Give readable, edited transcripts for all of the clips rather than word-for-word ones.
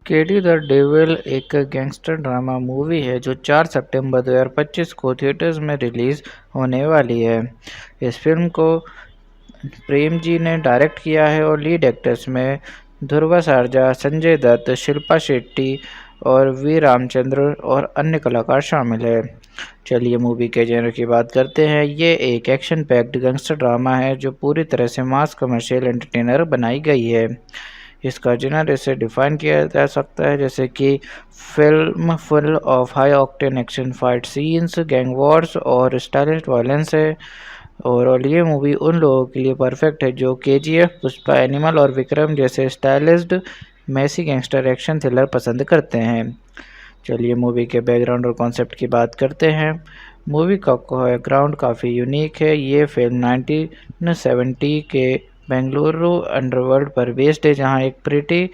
KD the devil एक gangster drama movie है जो 4 सितंबर 2025 को थिएटर्स में रिलीज़ होने वाली है। इस फिल्म को प्रेम जी ने डायरेक्ट किया है और लीड एक्टर्स में ध्रुव सरजा, संजय दत्त, शिल्पा शेट्टी और वी रामचंद्र और अन्य कलाकार शामिल हैं। चलिए मूवी के जेनर की बात करते हैं। ये एक एक्शन पैक्ड गैंगस्टर ड्रामा है जो पूरी तरह से मास कमर्शियल एंटरटेनर बनाई गई है। इसका जेनर इसे डिफाइन किया जा सकता है जैसे कि film full of high octane action fight scenes, gang Wars और स्टाइलिश वायलेंस है। ओवरऑल ये मूवी उन लोगों के लिए परफेक्ट है जो केजीएफ, पुष्पा, एनिमल और विक्रम जैसे stylised Massey gangster action thriller पसंद करते हैं। चलिए मूवी के बैकग्राउंड और कॉन्सेप्ट की बात करते हैं। मूवी का बैकग्राउंड काफ़ी यूनिक है। ये फिल्म 1970 के बेंगलुरु अंडरवर्ल्ड पर बेस्ड है, जहां एक प्रिटी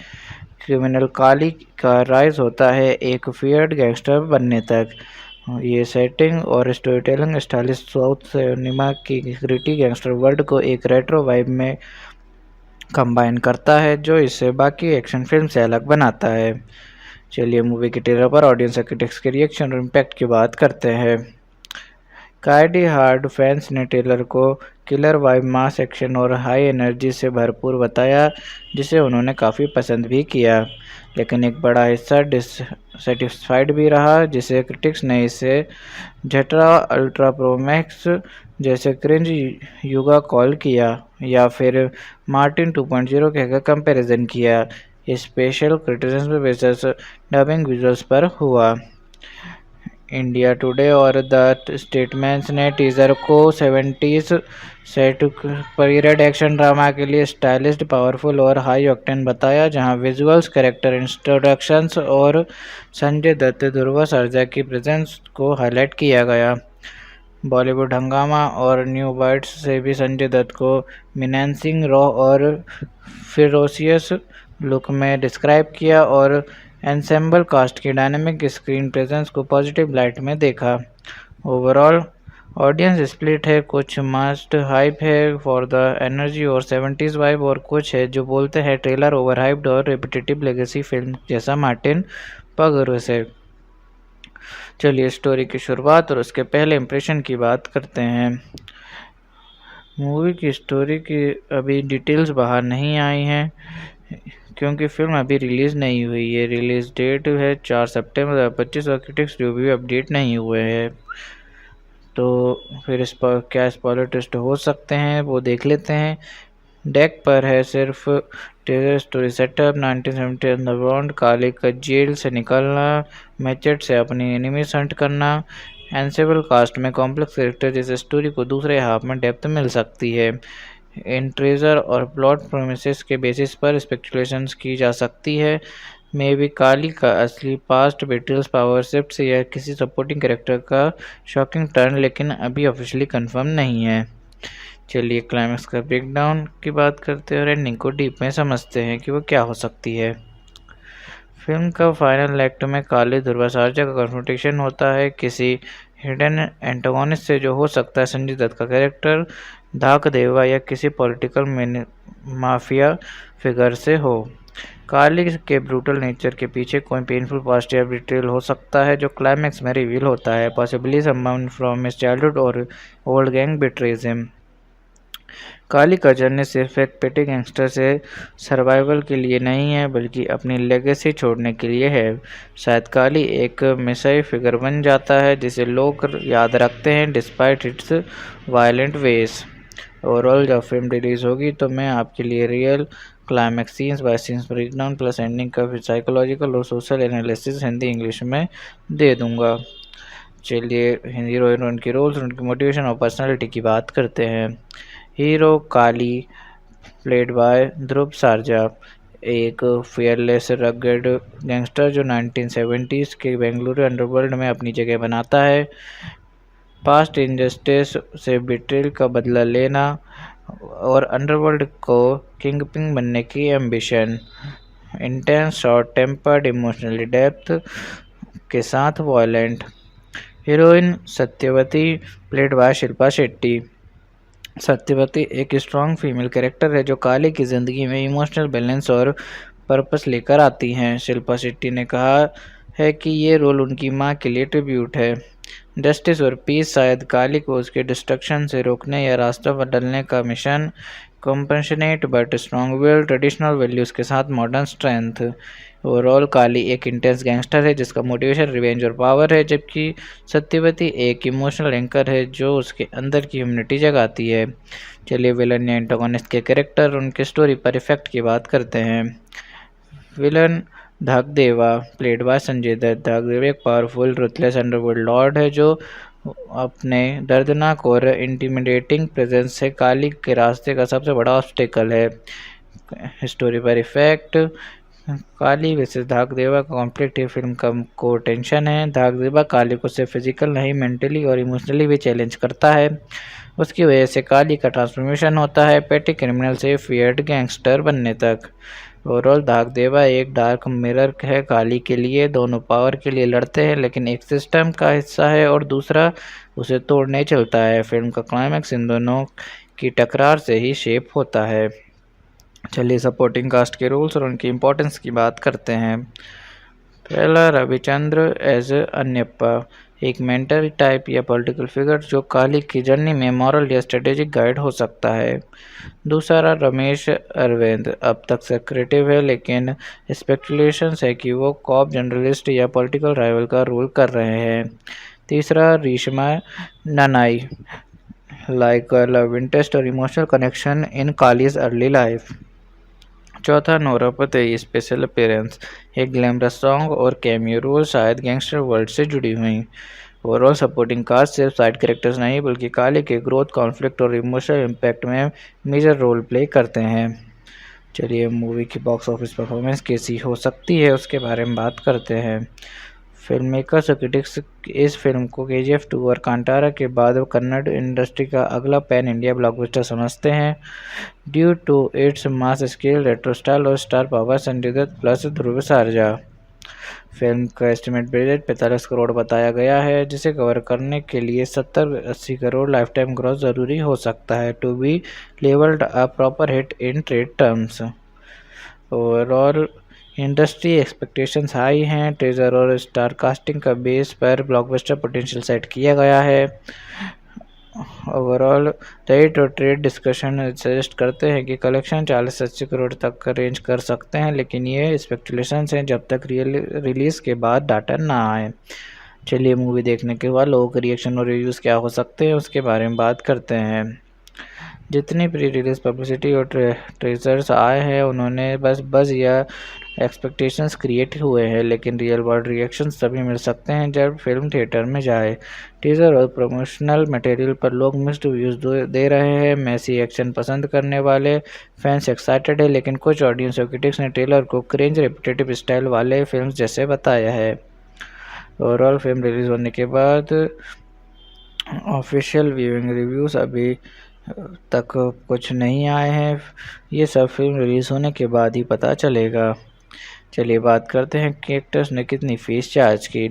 क्रिमिनल काली का राइज होता है एक फियर्ड गैंगस्टर बनने तक। ये सेटिंग और story telling stylish south cinema की ग्रिटी गैंगस्टर वर्ल्ड को एक रेट्रो वाइब में कंबाइन करता है जो इसे बाकी एक्शन फिल्म से अलग बनाता है। चलिए मूवी के ट्रेलर पर ऑडियंस क्रिटिक्स के रिएक्शन और इम्पैक्ट की बात करते हैं। काइडी हार्ड फैंस ने ट्रेलर को किलर वाइब, मास एक्शन और हाई एनर्जी से भरपूर बताया, जिसे उन्होंने काफ़ी पसंद भी किया। लेकिन एक बड़ा हिस्सा डिससेटिस्फाइड भी रहा, जिसे क्रिटिक्स ने इसे झटरा अल्ट्रा प्रो मैक्स जैसे क्रिंज युगा कॉल किया या फिर मार्टिन 2.0 कहकर कंपैरिजन किया। Special criticism basis dubbing visuals पर हुआ। इंडिया टुडे और द स्टेटमेंट्स ने टीजर को 70s set period action drama के लिए स्टाइलिश, पावरफुल और हाई ऑक्टेन बताया, जहां विजुअल्स, कैरेक्टर इंट्रोडक्शंस और संजय दत्त, ध्रुव सरजा की प्रेजेंस को हाईलाइट किया गया। बॉलीवुड हंगामा और न्यू बाइट्स से भी संजय दत्त को मिनेंसिंग, रॉ और फिरोसियस लुक में डिस्क्राइब किया और एंसेम्बल कास्ट की डायनेमिक स्क्रीन प्रेजेंस को पॉजिटिव लाइट में देखा। ओवरऑल ऑडियंस स्प्लिट है, कुछ मस्ट हाइप है फॉर द एनर्जी और 70s वाइब, और कुछ है जो बोलते हैं ट्रेलर ओवर हाइप्ड और रिपीटेटिव लेगेसी फिल्म जैसा मार्टिन पगरो से। चलिए स्टोरी की शुरुआत और उसके पहले इंप्रेशन की बात करते हैं। मूवी की स्टोरी की अभी डिटेल्स बाहर नहीं आई हैं क्योंकि फिल्म अभी रिलीज़ नहीं हुई है। रिलीज़ डेट है 4 सितंबर 2025 और क्रिटिक्स रिव्यू अपडेट नहीं हुए हैं। तो फिर इस पर क्या स्पॉइलर टेस्ट हो सकते हैं वो देख लेते हैं। डेक पर है सिर्फ टेरर स्टोरी सेटअप, 1970 अंडरग्राउंड, काले का जेल से निकलना, मैचेट से अपनी एनिमीज हंट करना, एंसेबल कास्ट में कॉम्प्लेक्स कैरेक्टर जैसे स्टोरी को दूसरे हाफ में डेप्थ मिल सकती है। इन ट्रेजर और प्लॉट प्रोमिसेस के बेसिस पर स्पेकुलेशंस की जा सकती है। मे बी काली का असली पास्ट, बेट्रियल्स, पावर शिफ्ट या किसी सपोर्टिंग कैरेक्टर का शॉकिंग टर्न, लेकिन अभी ऑफिशियली कंफर्म नहीं है। चलिए क्लाइमैक्स का ब्रेकडाउन की बात करते हैं और एंडिंग को डीप में समझते हैं कि वो क्या हो सकती है। फिल्म का फाइनल एक्ट में काली ध्रुव सरजा का कन्फ्रंटेशन होता है किसी हिडन एंटागोनिस्ट से, जो हो सकता है संजय दत्त का कैरेक्टर धाक देवा या किसी पॉलिटिकल माफिया फिगर से हो। काली के ब्रूटल नेचर के पीछे कोई पेनफुल पास्ट या बिट्रेयल हो सकता है जो क्लाइमैक्स में रिवील होता है। Possibly someone from his childhood और ओल्ड गैंग बिट्रेज हिम। काली का जर्नी सिर्फ एक पेटी गैंगस्टर से सर्वाइवल के लिए नहीं है बल्कि अपनी लेगेसी छोड़ने के लिए है। शायद काली एक मिसाई फिगर बन जाता है जिसे लोग याद रखते हैं despite its violent ways. Overall जब फिल्म रिलीज़ होगी तो मैं आपके लिए real climax scenes by scenes breakdown plus ending का फिर साइकोलॉजिकल और सोशल एनालिसिस हिंदी इंग्लिश में दे दूंगा। चलिए हीरो हीरोइन की रोल्स, उनकी मोटिवेशन और पर्सनालिटी की बात करते हैं। हीरो काली प्लेड बाय ध्रुव सरजा, एक फियरलेस रगड गैंगस्टर जो 1970s के बेंगलुरु अंडरवर्ल्ड में अपनी जगह बनाता है। पास्ट इनजस्टिस से बिट्रेल का बदला लेना और अंडरवर्ल्ड को किंगपिन बनने की ambition. Intense, short tempered, emotionally depth के साथ violent. Heroine Satyavati played by Shilpa Shetty. Satyavati एक स्ट्रॉन्ग फीमेल कैरेक्टर है जो काली की ज़िंदगी में इमोशनल बैलेंस और पर्पस लेकर आती हैं। शिल्पा शेट्टी ने कहा है कि ये रोल उनकी मां के लिए ट्रिब्यूट है। जस्टिस और पीस शायद काली को उसके डिस्ट्रक्शन से रोकने या रास्ता बदलने का mission, compassionate but strong will, traditional values के साथ मॉडर्न स्ट्रेंथ। ओवरऑल काली एक इंटेंस गैंगस्टर है जिसका मोटिवेशन रिवेंज और पावर है, जबकि सत्यवती एक इमोशनल एंकर है जो उसके अंदर की ह्यूमनिटी जगाती है। चलिए विलन या एंटागोनिस्ट के कैरेक्टर और उनके स्टोरी पर इफेक्ट की बात करते हैं। Villain Dhakdeva played by Sanjay Dutt. Dhakdeva एक पावरफुल रुथलेस अंडरवर्ल्ड लॉर्ड है जो अपने दर्दनाक और इंटिमिडेटिंग प्रेजेंस से काली के रास्ते का सबसे बड़ा ऑब्स्टेकल है। स्टोरी पर इफेक्ट, काली वर्सेस धाकदेवा का कॉन्फ्लिक्ट ये फिल्म का को टेंशन है। धाकदेवा काली को सिर्फ फिजिकल नहीं, मेंटली और इमोशनली भी चैलेंज करता है। उसकी वजह से काली का ट्रांसफॉर्मेशन होता है पेटी क्रिमिनल से फियर्ड गैंगस्टर बनने तक। ओवरऑल धाकदेवा एक डार्क मिरर है काली के लिए। दोनों पावर के लिए लड़ते हैं लेकिन एक सिस्टम का हिस्सा है और दूसरा उसे तोड़ने चलता है। फिल्म का क्लाइमैक्स इन दोनों की टकरार से ही शेप होता है। चलिए सपोर्टिंग कास्ट के रोल्स और उनकी इम्पोर्टेंस की बात करते हैं। पहला, रविचंद्र एज अन्यप्पा, एक मेंटर टाइप या पॉलिटिकल फिगर जो काली की जर्नी में मॉरल या स्ट्रेटेजिक गाइड हो सकता है। दूसरा, रमेश अरविंद, अब तक सेक्रेटिव है लेकिन स्पेकुलेशंस है कि वो कॉप जर्नलिस्ट या पॉलिटिकल राइवल का रोल कर रहे हैं। तीसरा, रेशमा ननाई, लाइक लव इंटरेस्ट और emotional connection in kalij early life. चौथा, नोरा फतेही, स्पेशल अपीयरेंस, एक ग्लैमरस सॉन्ग और कैमियो रोल शायद गैंगस्टर वर्ल्ड से जुड़ी हुई। ओवरऑल सपोर्टिंग कास्ट सिर्फ साइड कैरेक्टर्स नहीं बल्कि काली के ग्रोथ, कॉन्फ्लिक्ट और इमोशनल इम्पैक्ट में मेजर रोल प्ले करते हैं। चलिए मूवी की बॉक्स ऑफिस परफॉर्मेंस कैसी हो सकती है उसके बारे में बात करते हैं। फिल्म मेकर्स और क्रिटिक्स इस फिल्म को KGF 2 और कांतारा के बाद कन्नड़ इंडस्ट्री का अगला पैन इंडिया ब्लॉकबस्टर समझते हैं। Due to its mass scale, retro style और star power, Sanjay Dutt plus Dhruva Sarja. Film का एस्टिमेट बजट 45 करोड़ बताया गया है जिसे कवर करने के लिए 70-80 करोड़ लाइफ टाइम ग्रॉस ज़रूरी हो सकता है to be levelled a proper hit in trade terms. Overall industry expectations high हैं। ट्रेजर और स्टार कास्टिंग का बेस पर ब्लॉकबस्टर पोटेंशियल सेट किया गया है। ओवरऑल रेट और ट्रेड डिस्कशन सजेस्ट करते हैं कि कलेक्शन 40 से 80 करोड़ तक का रेंज कर सकते हैं, लेकिन ये स्पेकुलेशंस हैं जब तक रिलीज़ के बाद डाटा ना आए। चलिए मूवी देखने के बाद लोगों के रिएक्शन और रिव्यूज़ क्या हो सकते हैं उसके बारे में बात करते हैं। जितनी प्री रिलीज पब्लिसिटी और ट्रेजर्स आए हैं उन्होंने बस बज़ या एक्सपेक्टेशंस क्रिएट हुए हैं, लेकिन रियल वर्ल्ड रिएक्शंस तभी मिल सकते हैं जब फिल्म थिएटर में जाए। टीज़र और प्रमोशनल मटेरियल पर लोग मिक्स्ड व्यूज़ दे रहे हैं। मैसी एक्शन पसंद करने वाले फैंस एक्साइटेड है, लेकिन कुछ ऑडियंस और क्रिटिक्स ने ट्रेलर को क्रिंज रिपीटेटिव स्टाइल वाले फिल्म जैसे बताया है। ओवरऑल फिल्म रिलीज़ होने के बाद ऑफिशियल व्यूइंग रिव्यूज़ अभी तक कुछ नहीं आए हैं, ये सब फिल्म रिलीज़ होने के बाद ही पता चलेगा। चलिए बात करते हैं कि एक्टर्स ने कितनी फीस चार्ज की।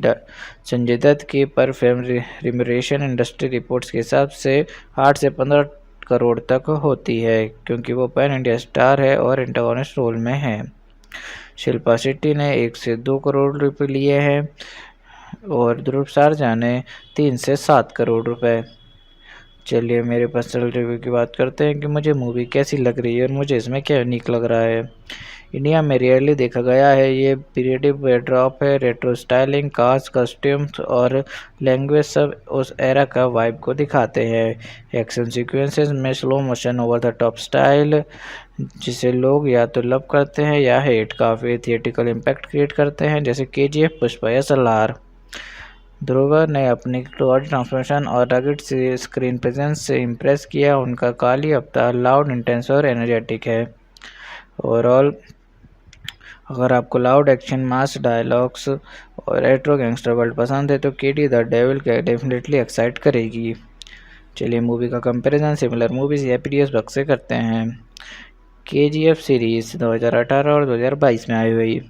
संजय दत्त की पर फिल्म रिम्यूनरेशन इंडस्ट्री रिपोर्ट्स के हिसाब से 8 से 15 करोड़ तक होती है क्योंकि वो पैन इंडिया स्टार है और एंटागोनिस्ट रोल में है। शिल्पा शेट्टी ने 1 से 2 करोड़ रुपए लिए हैं और ध्रुव सारजा ने 3 से 7 करोड़ रुपए। चलिए मेरे पर्सनल रिव्यू की बात करते हैं कि मुझे मूवी कैसी लग रही है और मुझे इसमें क्या यूनिक लग रहा है। इंडिया में रेयरली देखा गया है, ये पीरियडिक बैकड्रॉप है, रेट्रो स्टाइलिंग, कास्ट, कस्ट्यूम्स और लैंग्वेज सब उस एरा का वाइब को दिखाते हैं। एक्शन सीक्वेंसेस में slow motion over the top style जिसे लोग या तो लव करते हैं या हेट, काफ़ी थिएटिकल इम्पैक्ट क्रिएट करते हैं जैसे KGF, पुष्पा या सलार। ध्रुव ने अपनी क्लोज ट्रांसफॉर्मेशन और रगड़ स्क्रीन प्रेजेंस से इम्प्रेस किया। उनका काली अवतार लाउड, इंटेंस और एनर्जेटिक है। ओवरऑल अगर आपको लाउड एक्शन, मास डायलॉग्स और रेट्रो गैंगस्टर वर्ल्ड पसंद है तो KD द डेविल के डेफिनेटली एक्साइट करेगी। चलिए मूवी का कंपैरिजन सिमिलर मूवीज या प्रीवियस वर्क से करते हैं। KGF सीरीज़ 2018 और 2022 में आई हुई।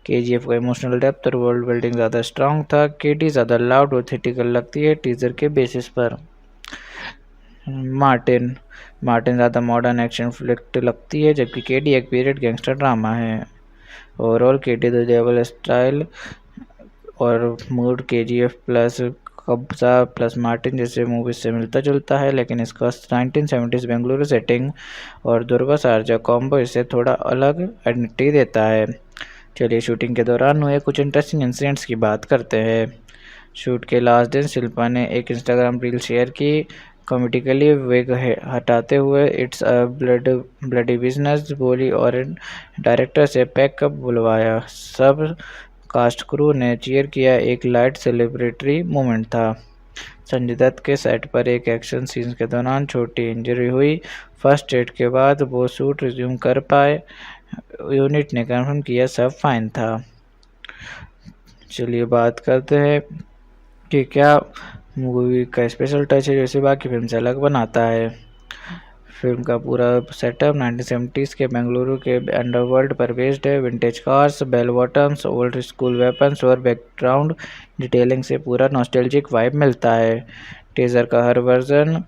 KGF का इमोशनल डेप्थ और वर्ल्ड बिल्डिंग ज़्यादा स्ट्रॉन्ग था। KD ज़्यादा लाउड और थिएटिकल लगती है टीज़र के बेसिस पर। मार्टिन ज़्यादा मॉडर्न एक्शन फ्लिक्ट लगती है जबकि KD एक पीरियड गैंगस्टर ड्रामा है। Overall KT the devil style और mood KGF plus Kabzaa plus Martin जैसे मूवीज से मिलता जुलता है, लेकिन इसका 1970s बेंगलुरु सेटिंग और दुर्गा शारजा कॉम्बो इसे थोड़ा अलग आइडेंटिटी देता है। चलिए शूटिंग के दौरान हुए कुछ इंटरेस्टिंग इंसिडेंट्स की बात करते हैं। शूट के लास्ट दिन शिल्पा ने एक इंस्टाग्राम रील शेयर की, कॉमेडिकली विग हटाते हुए इट्स अ ब्लडी बिजनेस बोली और डायरेक्टर से पैकअप बुलवाया। सब कास्ट क्रू ने चीयर किया, एक लाइट सेलिब्रेटरी मोमेंट था। संजय दत्त के सेट पर एक एक्शन सीन के दौरान छोटी इंजरी हुई, फर्स्ट एड के बाद वो शूट रिज्यूम कर पाए, यूनिट ने कंफर्म किया सब फाइन था। चलिए बात करते हैं कि क्या मूवी का स्पेशल टच है जैसे बाकी फिल्म से अलग बनाता है। फिल्म का पूरा सेटअप 1970s के बेंगलुरु के अंडरवर्ल्ड पर बेस्ड है। Vintage cars, bell bottoms, old school weapons और बैकग्राउंड डिटेलिंग से पूरा नॉस्टैल्जिक वाइब मिलता है। टीजर का हर वर्जन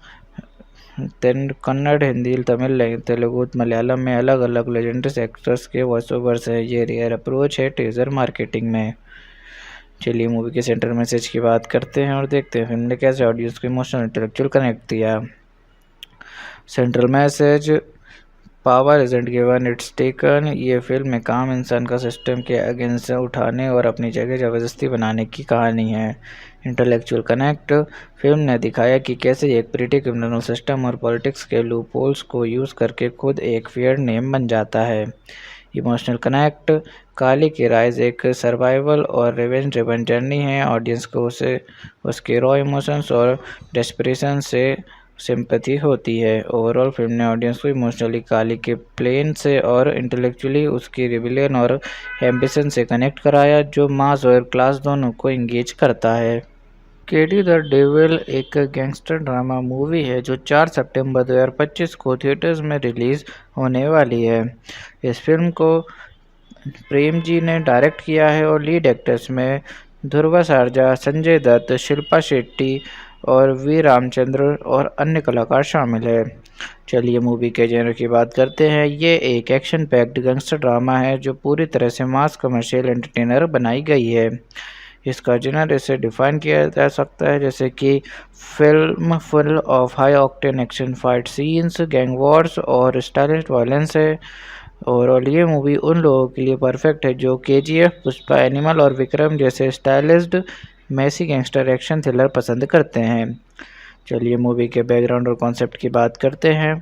कन्नड़, हिंदी, तमिल, तेलुगु, मलयालम में अलग अलग लेजेंडरी एक्टर्स के वॉइस ओवर्स है। ये रेयर अप्रोच है टीजर मार्केटिंग में। चलिए मूवी के सेंट्रल मैसेज की बात करते हैं और देखते हैं फिल्म ने कैसे ऑडियंस को इमोशनल इंटेलेक्चुअल कनेक्ट दिया। Central message, power isn't given it's taken. ये फिल्म एक आम इंसान का सिस्टम के अगेंस्ट उठाने और अपनी जगह ज़बरदस्ती बनाने की कहानी है। इंटेलेक्चुअल कनेक्ट, फिल्म ने दिखाया कि कैसे एक प्रीटी क्रिमिनल सिस्टम और पॉलिटिक्स के लूप होल्स को यूज़ करके खुद एक फेयर नेम बन जाता है। इमोशनल कनेक्ट, काली की राइज एक सर्वाइवल और रिवेंज ड्रिवन जर्नी है। ऑडियंस को उसके रॉ इमोशंस और डेस्परेशन से सिंपैथी होती है। ओवरऑल फिल्म ने ऑडियंस को इमोशनली काली के प्लेन से और इंटेलेक्चुअली उसकी रिबिलियन और एम्बिशन से कनेक्ट कराया, जो मास और क्लास दोनों को इंगेज करता है। केटी द डेविल एक गैंगस्टर ड्रामा मूवी है जो 4 सितंबर 2025 को थिएटर्स में रिलीज़ होने वाली है। इस फिल्म को प्रेम जी ने डायरेक्ट किया है और लीड एक्टर्स में ध्रुव सरजा, संजय दत्त, शिल्पा शेट्टी और वी रामचंद्र और अन्य कलाकार शामिल है। चलिए मूवी के जेनर की बात करते हैं। ये एक एक्शन पैक्ड गैंगस्टर ड्रामा है जो पूरी तरह से मास कमर्शियल एंटरटेनर बनाई गई है। इसका जेनर इसे डिफाइन किया जा सकता है जैसे कि film full of high octane action fight scenes, gang Wars और स्टाइलिश वायलेंस है। ओवरऑल ये मूवी उन लोगों के लिए परफेक्ट है जो केजीएफ, पुष्पा, एनिमल और विक्रम जैसे stylised Massey gangster action thriller पसंद करते हैं। चलिए मूवी के बैकग्राउंड और कॉन्सेप्ट की बात करते हैं।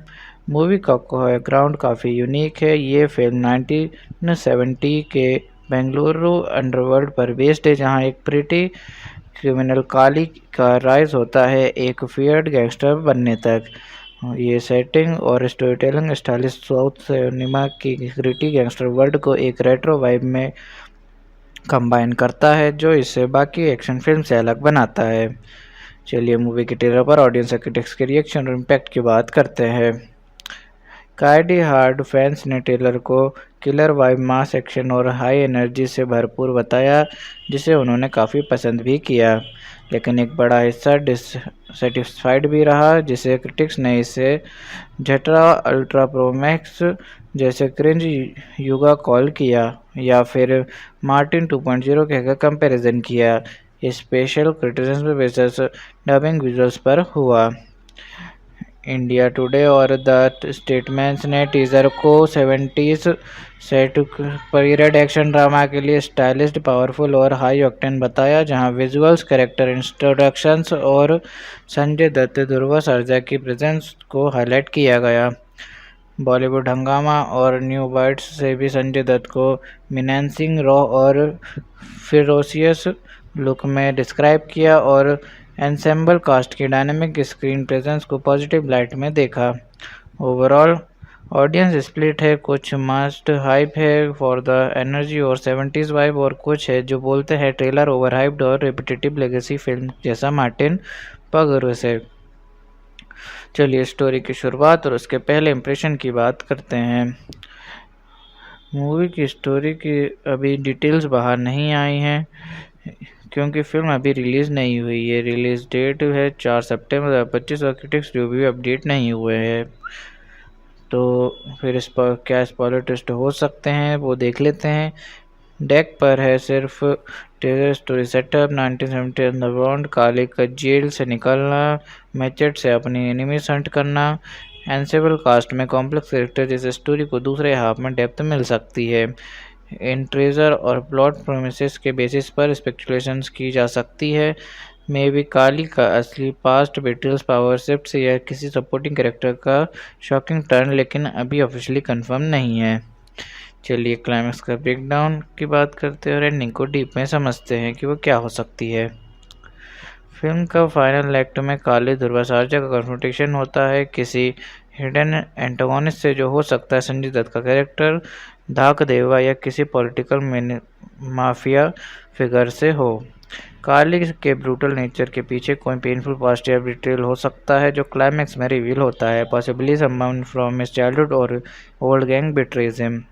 मूवी का बैकग्राउंड काफ़ी यूनिक है। ये फिल्म 1970 के बेंगलुरु अंडरवर्ल्ड पर बेस्ड है, जहां एक प्रीटी क्रिमिनल काली का राइज होता है एक फियर्ड गैंगस्टर बनने तक। ये सेटिंग और story telling stylish south cinema की ग्रिटी गैंगस्टर वर्ल्ड को एक रेट्रो वाइब में कंबाइन करता है, जो इसे बाकी एक्शन फिल्म से अलग बनाता है। चलिए मूवी के ट्रेलर पर ऑडियंस क्रिटिक्स के रिएक्शन और इम्पैक्ट की बात करते हैं। काइडी हार्ड फैंस ने ट्रेलर को किलर वाइब, मास एक्शन और हाई एनर्जी से भरपूर बताया, जिसे उन्होंने काफ़ी पसंद भी किया, लेकिन एक बड़ा हिस्सा डिससेटिस्फाइड भी रहा, जिसे क्रिटिक्स ने इसे झटरा अल्ट्रा प्रो मैक्स जैसे क्रिंज युगा कॉल किया या फिर मार्टिन 2.0 कहकर कंपैरिजन किया। Special criticism basis dubbing visuals पर हुआ। इंडिया टुडे और द स्टेटमेंट्स ने टीजर को 70s set period action drama के लिए स्टाइलिश, पावरफुल और हाई ऑक्टेन बताया, जहां विजुअल्स, कैरेक्टर इंट्रोडक्शंस और संजय दत्त, ध्रुव सरजा की प्रेजेंस को हाईलाइट किया गया। बॉलीवुड हंगामा और न्यू बाइट्स से भी संजय दत्त को मिनेंसिंग, रॉ और फिरोसियस लुक में डिस्क्राइब किया और एंसेम्बल कास्ट की डायनामिक स्क्रीन प्रेजेंस को पॉजिटिव लाइट में देखा। ओवरऑल ऑडियंस स्प्लिट है, कुछ मस्ट हाइप है फॉर द एनर्जी और 70s वाइब, और कुछ है जो बोलते हैं ट्रेलर ओवर हाइप्ड और रिपीटेटिव लेगेसी फिल्म जैसा मार्टिन पगरो से। चलिए स्टोरी की शुरुआत और उसके पहले इंप्रेशन की बात करते हैं। मूवी की स्टोरी की अभी डिटेल्स बाहर नहीं आई हैं क्योंकि फिल्म अभी रिलीज़ नहीं हुई है। रिलीज़ डेट है 4 सितंबर 2025 और क्रिटिक्स रिव्यू अपडेट नहीं हुए हैं, तो फिर इस पर क्या स्पॉइलर ट्विस्ट हो सकते हैं वो देख लेते हैं। डेक पर है सिर्फ टेलर स्टोरी सेटअप 1970 अंडरग्राउंड, काली का जेल से निकलना, मैचेट से अपनी एनिमीज हंट करना, एंसेबल कास्ट में कॉम्प्लेक्स कैरेक्टर जैसे स्टोरी को दूसरे हाफ में डेप्थ मिल सकती है। इन ट्रेजर और प्लॉट प्रोमिसेस के बेसिस पर स्पेकुलेशंस की जा सकती है। मे बी काली का असली पास्ट बेटल्स पावर शिफ्ट या किसी सपोर्टिंग कैरेक्टर का शॉकिंग टर्न, लेकिन अभी ऑफिशियली कंफर्म नहीं है। चलिए क्लाइमैक्स का ब्रेकडाउन की बात करते हैं और एंडिंग को डीप में समझते हैं कि वो क्या हो सकती है। फिल्म का फाइनल एक्ट में काली ध्रुवाचार्य का कन्फ्रंटेशन होता है किसी हिडन एंटागोनिस्ट से, जो हो सकता है संजय दत्त का कैरेक्टर धाक देवा या किसी पॉलिटिकल माफिया फिगर से हो। काली के ब्रूटल नेचर के पीछे कोई पेनफुल पास्ट या बिट्रेयल हो सकता है, जो क्लाइमैक्स में रिवील होता है। Possibly someone from his childhood और ओल्ड गैंग बिट्रेज हिम।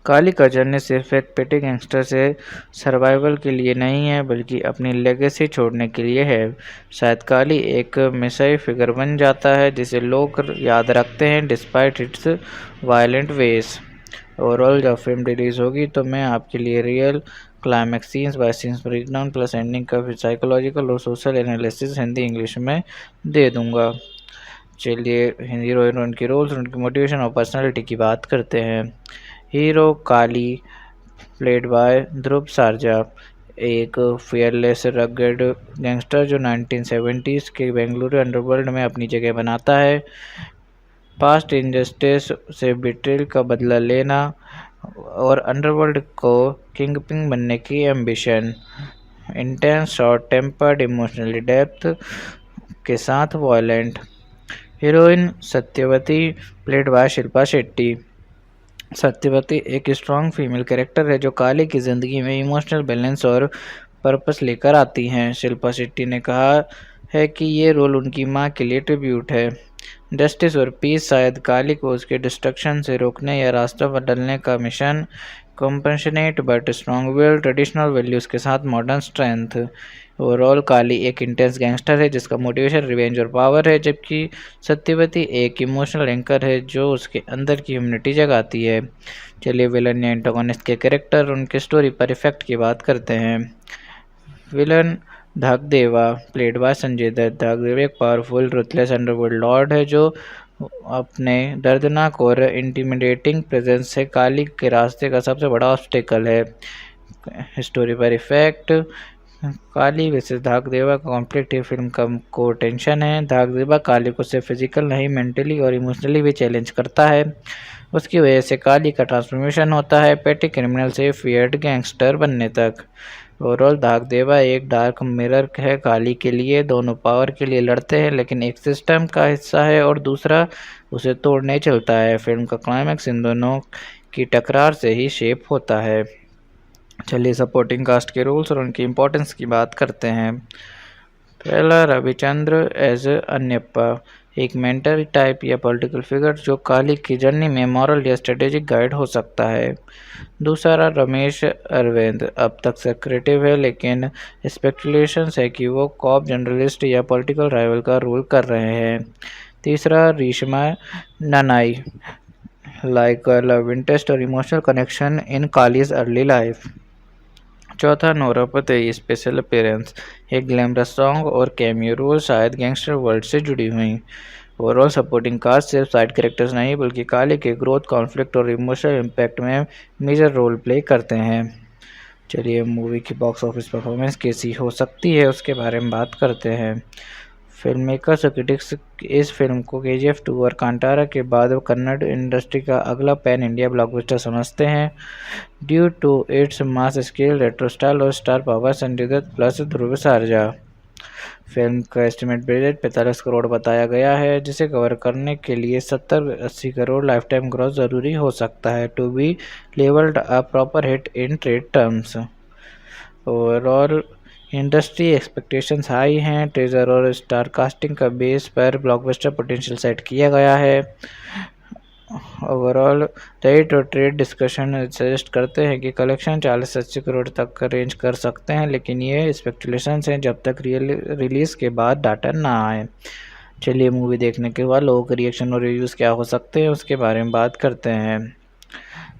काली का जर्नी सिर्फ एक पेटी गैंगस्टर से सर्वाइवल के लिए नहीं है, बल्कि अपनी लेगेसी छोड़ने के लिए है। शायद काली एक मिसाई फिगर बन जाता है जिसे लोग याद रखते हैं despite its violent ways. Overall जब फिल्म रिलीज़ होगी तो मैं आपके लिए real climax scenes by scenes breakdown plus ending का फिर साइकोलॉजिकल और सोशल एनालिसिस हिंदी इंग्लिश में दे दूंगा। चलिए हीरो हीरोइन की रोल्स, उनकी मोटिवेशन और पर्सनालिटी की बात करते हैं। Hero Kali played by Dhruv Sharjah, एक फियरलेस रगड गैंगस्टर जो 1970s के बेंगलुरु अंडरवर्ल्ड में अपनी जगह बनाता है। पास्ट इनजस्टिस से बिट्रेल का बदला लेना और अंडरवर्ल्ड को किंगपिन बनने की ambition. Intense, short tempered, emotionally depth के साथ violent. Heroine Satyavati played by Shilpa Shetty. Satyavati एक स्ट्रॉन्ग फीमेल कैरेक्टर है जो काली की ज़िंदगी में इमोशनल बैलेंस और पर्पस लेकर आती हैं। शिल्पा शेट्टी ने कहा है कि ये रोल उनकी मां के लिए ट्रिब्यूट है। जस्टिस और पीस, शायद काली को उसके डिस्ट्रक्शन से रोकने या रास्ता बदलने का मिशन। Compassionate but strong will, traditional values के साथ मॉडर्न स्ट्रेंथ। ओवरऑल काली एक इंटेंस गैंगस्टर है जिसका मोटिवेशन रिवेंज और पावर है, जबकि सत्यवती एक इमोशनल एंकर है जो उसके अंदर की ह्यूमनिटी जगाती है। चलिए विलन या एंटागोनिस्ट के कैरेक्टर और उनके स्टोरी पर इफेक्ट की बात करते हैं। Villain Dhakdeva played by Sanjay Dutt. Dhakdeva एक पावरफुल रुथलेस अंडरवर्ल्ड लॉर्ड है जो अपने दर्दनाक और इंटिमिडेटिंग प्रेजेंस से काली के रास्ते का सबसे बड़ा ऑब्स्टेकल है। स्टोरी पर इफेक्ट, काली वर्सेस धाकदेवा का कॉन्फ्लिक्ट फिल्म का को टेंशन है। धाकदेवा काली को सिर्फ फिजिकल नहीं, मेंटली और इमोशनली भी चैलेंज करता है। उसकी वजह से काली का ट्रांसफॉर्मेशन होता है पेटी क्रिमिनल से फियर्ड गैंगस्टर बनने तक। ओवरऑल धाकदेवा एक डार्क मिरर है काली के लिए। दोनों पावर के लिए लड़ते हैं, लेकिन एक सिस्टम का हिस्सा है और दूसरा उसे तोड़ने चलता है। फिल्म का क्लाइमैक्स इन दोनों की टकरार से ही शेप होता है। चलिए सपोर्टिंग कास्ट के रोल्स और उनकी इम्पोर्टेंस की बात करते हैं। पहला, रविचंद्र एज अन्यप्पा, एक मेंटर टाइप या पॉलिटिकल फिगर जो काली की जर्नी में मॉरल या स्ट्रेटेजिक गाइड हो सकता है। दूसरा, रमेश अरविंद, अब तक सेक्रेटिव है लेकिन स्पेकुलेशंस है कि वो कॉप जर्नलिस्ट या पॉलिटिकल राइवल का रोल कर रहे हैं। तीसरा, रेशमा ननाई, लाइक लव इंटरेस्ट और emotional connection in kalij early life. चौथा, नोरा फतेही, स्पेशल अपीयरेंस, एक ग्लैमरस सॉन्ग और कैमियो रोल, शायद गैंगस्टर वर्ल्ड से जुड़ी हुई। ओवरऑल सपोर्टिंग कास्ट सिर्फ साइड कैरेक्टर्स नहीं बल्कि काली के ग्रोथ, कॉन्फ्लिक्ट और इमोशनल इम्पैक्ट में मेजर रोल प्ले करते हैं। चलिए मूवी की बॉक्स ऑफिस परफॉर्मेंस कैसी हो सकती है उसके बारे में बात करते हैं। फिल्म मेकर्स और क्रिटिक्स इस फिल्म को KGF 2 और कांतारा के बाद कन्नड़ इंडस्ट्री का अगला पैन इंडिया ब्लॉकबस्टर समझते हैं। Due to its mass scale, retro style और star power, Sanjay Dutt plus Dhruva Sarja. Film का एस्टिमेट बजट 45 करोड़ बताया गया है, जिसे कवर करने के लिए 70-80 करोड़ लाइफ टाइम ग्रॉस ज़रूरी हो सकता है to be levelled a proper hit in trade terms. Overall industry expectations high हैं। ट्रेजर और स्टार कास्टिंग का बेस पर ब्लॉकबस्टर पोटेंशियल सेट किया गया है। ओवरऑल रेट और ट्रेड डिस्कशन सजेस्ट करते हैं कि कलेक्शन 40-80 करोड़ तक का रेंज कर सकते हैं, लेकिन ये स्पेकुलेशंस हैं जब तक रिलीज़ के बाद डाटा ना आए। चलिए मूवी देखने के बाद लोगों के रिएक्शन और रिव्यूज़ क्या हो सकते हैं उसके बारे में बात करते हैं।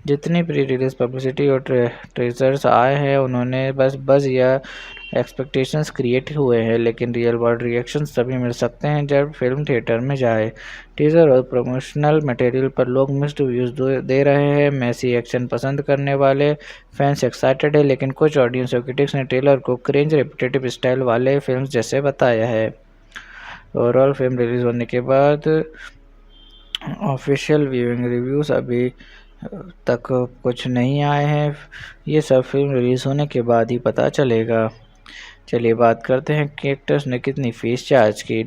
जितनी प्री रिलीज पब्लिसिटी और ट्रेजर्स आए हैं उन्होंने बस बज़ या एक्सपेक्टेशंस क्रिएट हुए हैं, लेकिन रियल वर्ल्ड रिएक्शंस तभी मिल सकते हैं जब फिल्म थिएटर में जाए। टीजर और प्रमोशनल मटेरियल पर लोग मिक्स्ड रिव्यूज दे रहे हैं। मैसी एक्शन पसंद करने वाले फैंस एक्साइटेड है, लेकिन कुछ ऑडियंस और क्रिटिक्स ने ट्रेलर को क्रिंज रिपीटेटिव स्टाइल वाले फिल्म जैसे बताया है। ओवरऑल फिल्म रिलीज होने के बाद ऑफिशियल व्यूइंग रिव्यूज़ अभी तक कुछ नहीं आए हैं। ये सब फिल्म रिलीज़ होने के बाद ही पता चलेगा। चलिए बात करते हैं कि एक्टर्स ने कितनी फीस चार्ज की।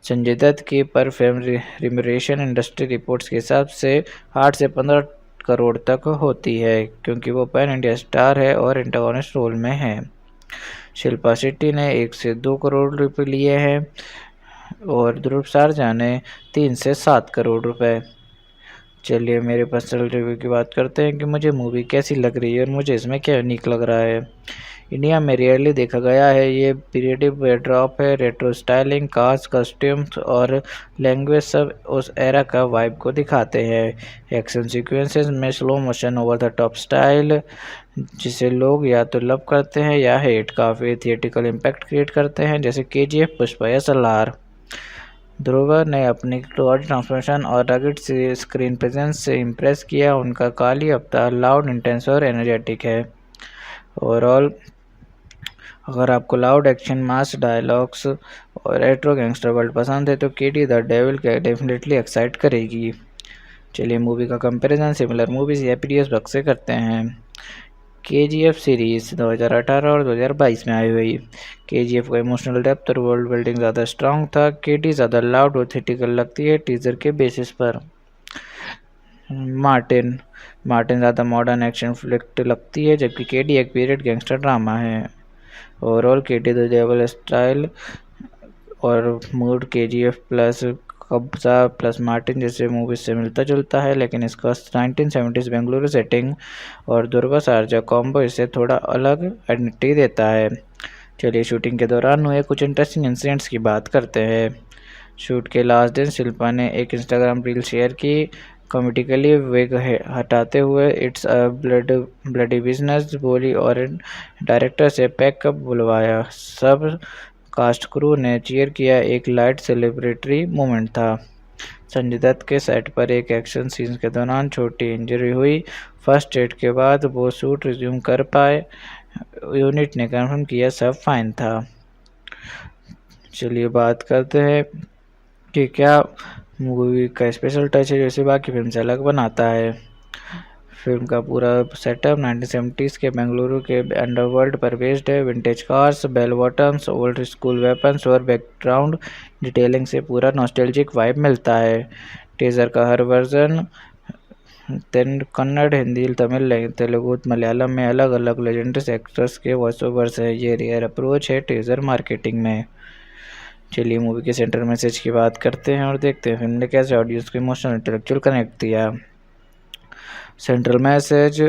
संजय दत्त की पर फिल्म रिम्यूनरेशन इंडस्ट्री रिपोर्ट्स के हिसाब से 8 से 15 करोड़ तक होती है, क्योंकि वो पैन इंडिया स्टार है और एंटागोनिस्ट रोल में है। शिल्पा शेट्टी ने 1 से 2 करोड़ रुपए लिए हैं और ध्रुव सरजा ने 3 से 7 करोड़ रुपए। चलिए मेरे पर्सनल रिव्यू की बात करते हैं कि मुझे मूवी कैसी लग रही है और मुझे इसमें क्या यूनिक लग रहा है। इंडिया में रेयरली देखा गया है। ये पीरियडिक बैकड्रॉप है, रेट्रो स्टाइलिंग, कास्ट, कस्ट्यूम्स और लैंग्वेज सब उस एरा का वाइब को दिखाते हैं। एक्शन सीक्वेंसेस में slow motion over the top style जिसे लोग या तो लव करते हैं या हेट, काफ़ी थिएटिकल इम्पैक्ट क्रिएट करते हैं, जैसे KGF, पुष्पा या सलार। ध्रुव ने अपनी बॉडी ट्रांसफॉर्मेशन और रगड स्क्रीन प्रेजेंस से इम्प्रेस किया। उनका काली अवतार लाउड, इंटेंस और एनर्जेटिक है। ओवरऑल अगर आपको लाउड एक्शन, मास डायलॉग्स और रेट्रो गैंगस्टर वर्ल्ड पसंद है तो KD the devil definitely excite करेगी। चलिए मूवी का कंपैरिजन सिमिलर मूवीज या पीडीएस बग से करते हैं। KGF सीरीज 2018 और 2022 में आई हुई। KGF का इमोशनल डेप्थ और वर्ल्ड बिल्डिंग ज़्यादा स्ट्रांग था। KD ज़्यादा लाउड और थिएटिकल लगती है टीजर के बेसिस पर। मार्टिन ज़्यादा मॉडर्न एक्शन फ्लिक्ट लगती है, जबकि KD एक पीरियड गैंगस्टर ड्रामा है। Overall KD the devil style और mood KGF plus Kabzaa plus Martin जैसे मूवीज से मिलता जुलता है, लेकिन इसका 1970s बेंगलुरु सेटिंग और दुर्गा सारजा कॉम्बो इसे थोड़ा अलग आइडेंटिटी देता है। चलिए शूटिंग के दौरान हुए कुछ इंटरेस्टिंग इंसिडेंट्स की बात करते हैं। शूट के लास्ट दिन शिल्पा ने एक इंस्टाग्राम रील शेयर की, कॉमेडिकली विग हटाते हुए इट्स अ ब्लडी बिजनेस बोली और डायरेक्टर से पैकअप बुलवाया। सब कास्ट क्रू ने चीयर किया, एक लाइट सेलिब्रेटरी मोमेंट था। संजय दत्त के सेट पर एक एक्शन सीन के दौरान छोटी इंजरी हुई। फर्स्ट एड के बाद वो शूट रिज्यूम कर पाए। यूनिट ने कंफर्म किया सब फाइन था। चलिए बात करते हैं कि क्या मूवी का स्पेशल टच है जैसे बाकी फिल्म से अलग बनाता है। फिल्म का पूरा सेटअप 1970s के बेंगलुरु के अंडरवर्ल्ड पर बेस्ड है। Vintage cars, bell bottoms, old school weapons और बैकग्राउंड डिटेलिंग से पूरा नॉस्टैल्जिक वाइब मिलता है। टीजर का हर वर्जन कन्नड़, हिंदी, तमिल, तेलुगु, मलयालम में अलग अलग लेजेंडरी एक्टर्स के वॉइस ओवर्स है। ये रेयर अप्रोच है टीजर मार्केटिंग में। चलिए मूवी के सेंटर मैसेज की बात करते हैं और देखते हैं फिल्म ने कैसे ऑडियंस को इमोशनल इंटेलेक्चुअल कनेक्ट किया। Central message,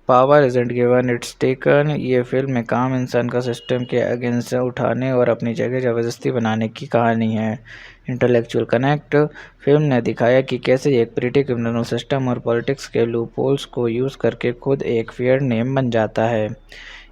power isn't given it's taken. ये फिल्म एक आम इंसान का सिस्टम के अगेंस्ट उठाने और अपनी जगह ज़बरदस्ती बनाने की कहानी है। इंटेलेक्चुअल कनेक्ट, फिल्म ने दिखाया कि कैसे एक प्रिटी क्रिमिनल सिस्टम और पॉलिटिक्स के लूप होल्स को यूज़ करके खुद एक फेयर नेम बन जाता है।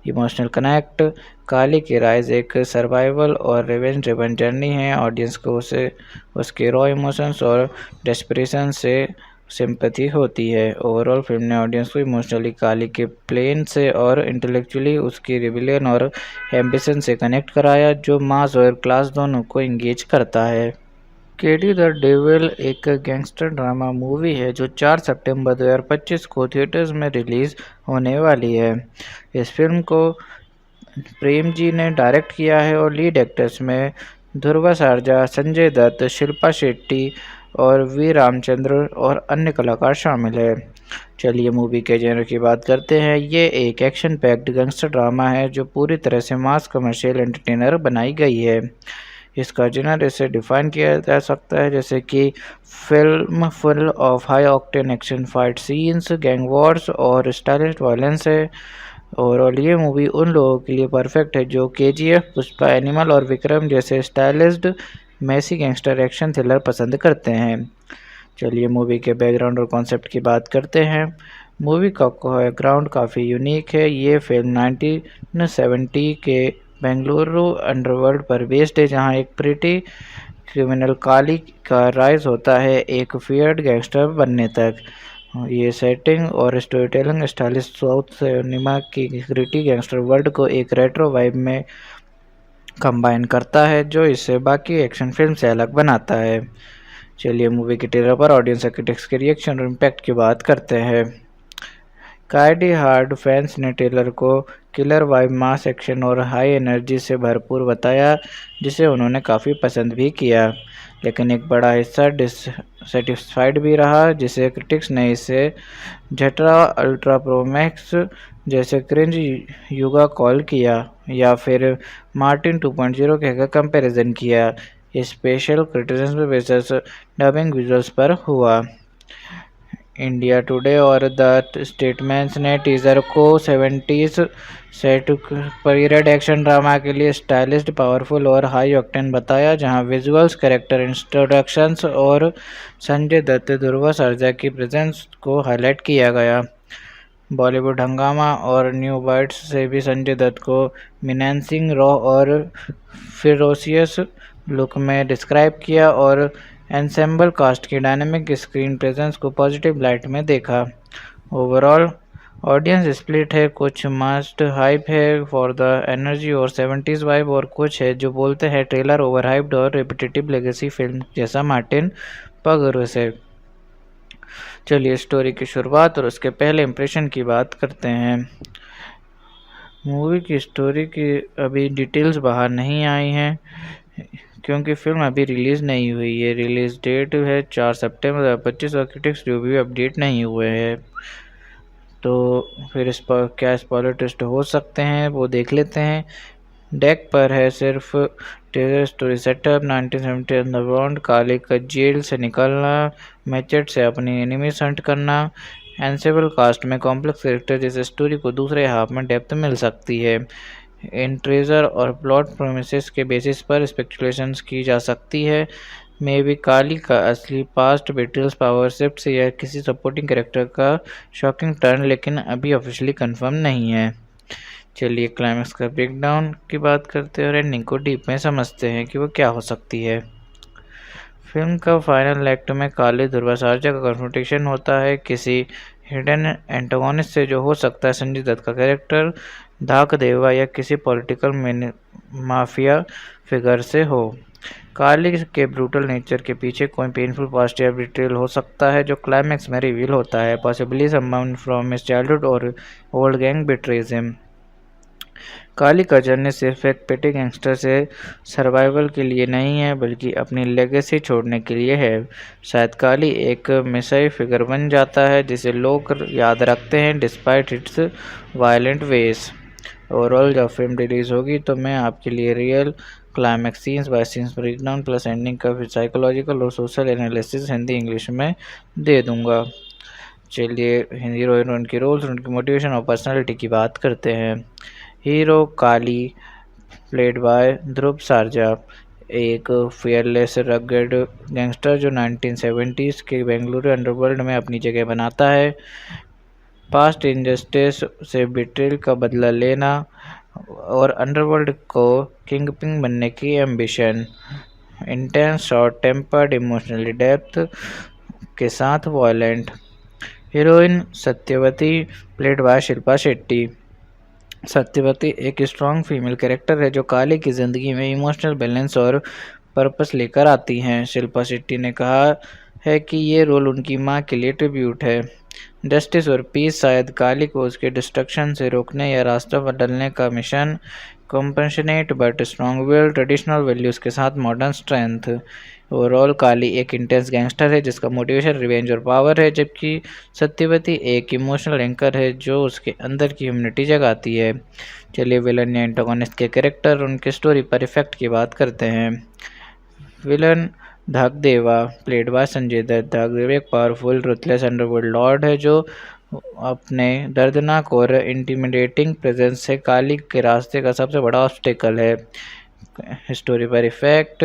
इमोशनल कनेक्ट, काली की राइज एक सर्वाइवल और रिवेंज ड्रिवन जर्नी है। ऑडियंस को उसे उसके रॉ इमोशंस और डेस्परेशन से सिंपैथी होती है। ओवरऑल फिल्म ने ऑडियंस को इमोशनली काली के प्लेन से और इंटेलेक्चुअली उसकी रिबिलियन और एम्बिशन से कनेक्ट कराया, जो मास और क्लास दोनों को इंगेज करता है। KD द डेविल एक गैंगस्टर ड्रामा मूवी है जो 4 सितंबर 2025 को थिएटर्स में रिलीज़ होने वाली है। इस फिल्म को प्रेम जी ने डायरेक्ट किया है और लीड एक्टर्स में ध्रुव सरजा, संजय दत्त, शिल्पा शेट्टी और वी रामचंद्र और अन्य कलाकार शामिल है। चलिए मूवी के जेनर की बात करते हैं। ये एक एक्शन पैक्ड गैंगस्टर ड्रामा है जो पूरी तरह से मास कमर्शियल एंटरटेनर बनाई गई है। इसका जेनर इसे डिफाइन किया जा सकता है जैसे कि film full of high octane action fight scenes, gang Wars और स्टाइलिश वायलेंस है। ओवरऑल ये मूवी उन लोगों के लिए परफेक्ट है जो KGF, पुष्पा, एनिमल और विक्रम जैसे stylised Massey gangster action thriller पसंद करते हैं। चलिए मूवी के बैकग्राउंड और कॉन्सेप्ट की बात करते हैं। मूवी का बैकग्राउंड काफ़ी यूनिक है। ये फिल्म 1970 के बेंगलुरु अंडरवर्ल्ड पर बेस्ड है, जहां एक प्रिटी क्रिमिनल काली का राइज होता है एक फियर्ड गैंगस्टर बनने तक। ये सेटिंग और story telling stylish south cinema की ग्रिटी गैंगस्टर वर्ल्ड को एक रेट्रो वाइब में कंबाइन करता है, जो इसे बाकी एक्शन फिल्म से अलग बनाता है। चलिए मूवी के ट्रेलर पर ऑडियंस क्रिटिक्स के रिएक्शन और इम्पैक्ट की बात करते हैं। काइडी हार्ड फैंस ने ट्रेलर को किलर वाइब, मास एक्शन और हाई एनर्जी से भरपूर बताया, जिसे उन्होंने काफ़ी पसंद भी किया। लेकिन एक बड़ा हिस्सा डिससेटिस्फाइड भी रहा, जिसे क्रिटिक्स ने इसे झटरा अल्ट्रा प्रो मैक्स जैसे क्रिंज युगा कॉल किया, या फिर मार्टिन 2.0 कहकर कंपैरिजन किया। Special criticism basis dubbing visuals पर हुआ। इंडिया टुडे और द स्टेटमेंट्स ने टीजर को 70s set period action drama के लिए स्टाइलिश, पावरफुल और हाई ऑक्टेन बताया, जहां विजुअल्स, कैरेक्टर इंट्रोडक्शंस और संजय दत्त, ध्रुव सर्जा की प्रेजेंस को हाईलाइट किया गया। बॉलीवुड हंगामा और न्यू बाइट्स से भी संजय दत्त को मिनेंसिंग, रॉ और फिरोसियस लुक में डिस्क्राइब किया और एंसेंबल कास्ट की डायनेमिक स्क्रीन प्रेजेंस को पॉजिटिव लाइट में देखा। ओवरऑल ऑडियंस स्प्लिट है, कुछ मस्ट हाइप है फॉर द एनर्जी और 70s वाइब, और कुछ है जो बोलते हैं ट्रेलर ओवर हाइप्ड और रिपीटेटिव लेगेसी फिल्म जैसा मार्टिन पगरो से। चलिए स्टोरी की शुरुआत और उसके पहले इंप्रेशन की बात करते हैं। मूवी की स्टोरी की अभी डिटेल्स बाहर नहीं आई हैं, क्योंकि फिल्म अभी रिलीज़ नहीं हुई है। रिलीज़ डेट है 4 सितंबर 2025 और क्रिटिक्स रिव्यू अपडेट नहीं हुए हैं। तो फिर इस पर क्या स्पॉइलर टेस्ट हो सकते हैं वो देख लेते हैं। डेक पर है सिर्फ टेलर स्टोरी सेटअप 1970 अंडरग्राउंड, काले का जेल से निकलना, मैचेट से अपनी एनिमीज हंट करना, एंसेबल कास्ट में कॉम्प्लेक्स कैरेक्टर जैसे स्टोरी को दूसरे हाफ में डेप्थ मिल सकती है। इन ट्रेजर और प्लॉट प्रोमिसेस के बेसिस पर स्पेकुलेशंस की जा सकती है। मे बी काली का असली पास्ट, बेट्रियल्स, पावर शिफ्ट या किसी सपोर्टिंग कैरेक्टर का शॉकिंग टर्न, लेकिन अभी ऑफिशियली कंफर्म नहीं है। चलिए क्लाइमैक्स का ब्रेकडाउन की बात करते हैं और एंडिंग को डीप में समझते हैं कि वो क्या हो सकती है। फिल्म का फाइनल एक्ट में काली ध्रुव सर्जा का कन्फ्रंटेशन होता है किसी हिडन एंटागोनिस्ट से, जो हो सकता है संजय दत्त का कैरेक्टर धाक देवा या किसी पॉलिटिकल माफिया फिगर से हो। काली के ब्रूटल नेचर के पीछे कोई पेनफुल पास्ट या बिट्रेयल हो सकता है, जो क्लाइमैक्स में रिवील होता है। Possibly someone from his childhood और ओल्ड गैंग बिट्रेज हिम। काली का जर्नी सिर्फ एक पेटी गैंगस्टर से सर्वाइवल के लिए नहीं है, बल्कि अपनी लेगेसी छोड़ने के लिए है। शायद काली एक मिसाई फिगर बन जाता है जिसे लोग याद रखते हैं despite its violent ways. Overall जब फिल्म रिलीज़ होगी तो मैं आपके लिए real climax scenes by scenes breakdown plus ending का फिर साइकोलॉजिकल और सोशल एनालिसिस हिंदी इंग्लिश में दे दूंगा। चलिए हीरो हीरोइन के रोल्स, उनकी मोटिवेशन और पर्सनालिटी की बात करते हैं। Hero Kali played by Dhruva Sarja, एक फियरलेस रगेड गैंगस्टर जो 1970s के बेंगलुरु अंडरवर्ल्ड में अपनी जगह बनाता है। पास्ट इनजस्टिस से बिट्रेल का बदला लेना और अंडरवर्ल्ड को किंगपिन बनने की ambition. Intense, short tempered, emotionally depth के साथ violent. Heroine Satyavati played by Shilpa Shetty. Satyavati एक स्ट्रॉन्ग फीमेल कैरेक्टर है जो काली की ज़िंदगी में इमोशनल बैलेंस और पर्पस लेकर आती हैं। शिल्पा शेट्टी ने कहा है कि ये रोल उनकी मां के लिए ट्रिब्यूट है। जस्टिस और पीस, शायद काली को उसके डिस्ट्रक्शन से रोकने या रास्ता बदलने का मिशन। Compassionate but strong will, traditional values के साथ मॉडर्न स्ट्रेंथ। ओवरऑल काली एक इंटेंस गैंगस्टर है जिसका मोटिवेशन रिवेंज और पावर है, जबकि सत्यवती एक इमोशनल एंकर है जो उसके अंदर की ह्यूमनिटी जगाती है। चलिए विलन या एंटागोनिस्ट के कैरेक्टर और उनके स्टोरी पर इफेक्ट की बात करते हैं। Villain Dhakdeva played by Sanjay Dutt. Dhakdeva एक पावरफुल रुथलेस अंडरवर्ल्ड लॉर्ड है जो अपने दर्दनाक और इंटिमिडेटिंग प्रेजेंस से काली के रास्ते का सबसे बड़ा ऑब्स्टेकल है। स्टोरी पर इफेक्ट,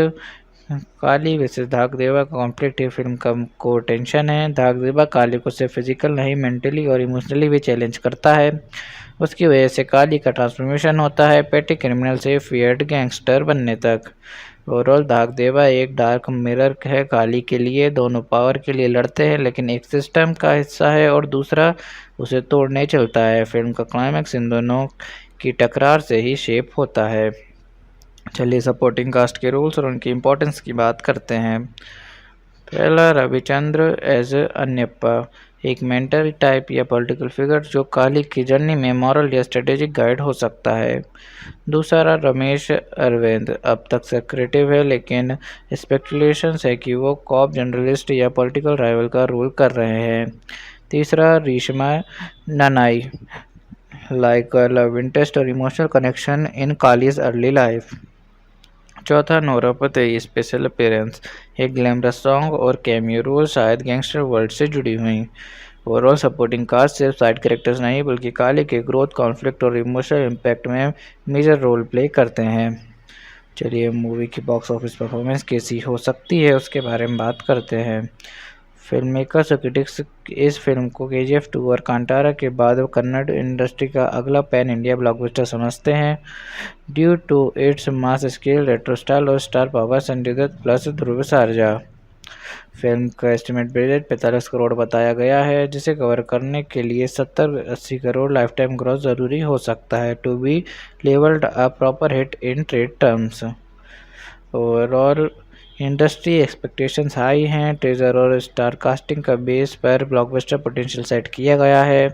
काली वर्सेस धाकदेवा का कॉन्फ्लिक्ट ये फिल्म का को टेंशन है। धाकदेवा काली को सिर्फ फिजिकल नहीं मेंटली और इमोशनली भी चैलेंज करता है। उसकी वजह से काली का ट्रांसफॉर्मेशन होता है पेटी क्रिमिनल से फियर्ड गैंगस्टर बनने तक। ओवरऑल धाकदेवा एक डार्क मिरर है काली के लिए। दोनों पावर के लिए लड़ते हैं लेकिन एक सिस्टम का हिस्सा है और दूसरा उसे तोड़ने चलता है। फिल्म का क्लाइमैक्स इन दोनों की टकरार से ही शेप होता है। चलिए सपोर्टिंग कास्ट के रोल्स और उनकी इम्पोर्टेंस की बात करते हैं। पहला, रविचंद्र एज अन्यप्पा, एक मेंटर टाइप या पॉलिटिकल फिगर जो काली की जर्नी में मॉरल या स्ट्रेटेजिक गाइड हो सकता है। दूसरा, रमेश अरविंद, अब तक सेक्रेटिव है लेकिन स्पेकुलेशंस है कि वो कॉप जर्नलिस्ट या पॉलिटिकल राइवल का रोल कर रहे हैं। तीसरा, रेशमा ननाई, लाइक लव इंटरेस्ट और emotional connection in kalij early life. चौथा, नोरा फतेही, स्पेशल अपीयरेंस, एक ग्लैमरस सॉन्ग और कैमियो रोल शायद गैंगस्टर वर्ल्ड से जुड़ी हुई। ओवरऑल सपोर्टिंग कास्ट सिर्फ साइड कैरेक्टर्स नहीं बल्कि काली के ग्रोथ, कॉन्फ्लिक्ट और इमोशनल इम्पैक्ट में मेजर रोल प्ले करते हैं। चलिए मूवी की बॉक्स ऑफिस परफॉर्मेंस कैसी हो सकती है उसके बारे में बात करते हैं। फिल्म मेकर्स और क्रिटिक्स इस फिल्म को KGF 2 और कांतारा के बाद कन्नड़ इंडस्ट्री का अगला पैन इंडिया ब्लॉकबस्टर समझते हैं। Due to its mass scale, retro style और star power, Sanjay Dutt plus Dhruva Sarja. Film का एस्टिमेट बजट 45 करोड़ बताया गया है जिसे कवर करने के लिए 70-80 करोड़ लाइफ टाइम ग्रॉस ज़रूरी हो सकता है to be levelled a proper hit in trade terms. Overall industry expectations high हैं। ट्रेजर और स्टार कास्टिंग का बेस पर ब्लॉकबस्टर पोटेंशियल सेट किया गया है।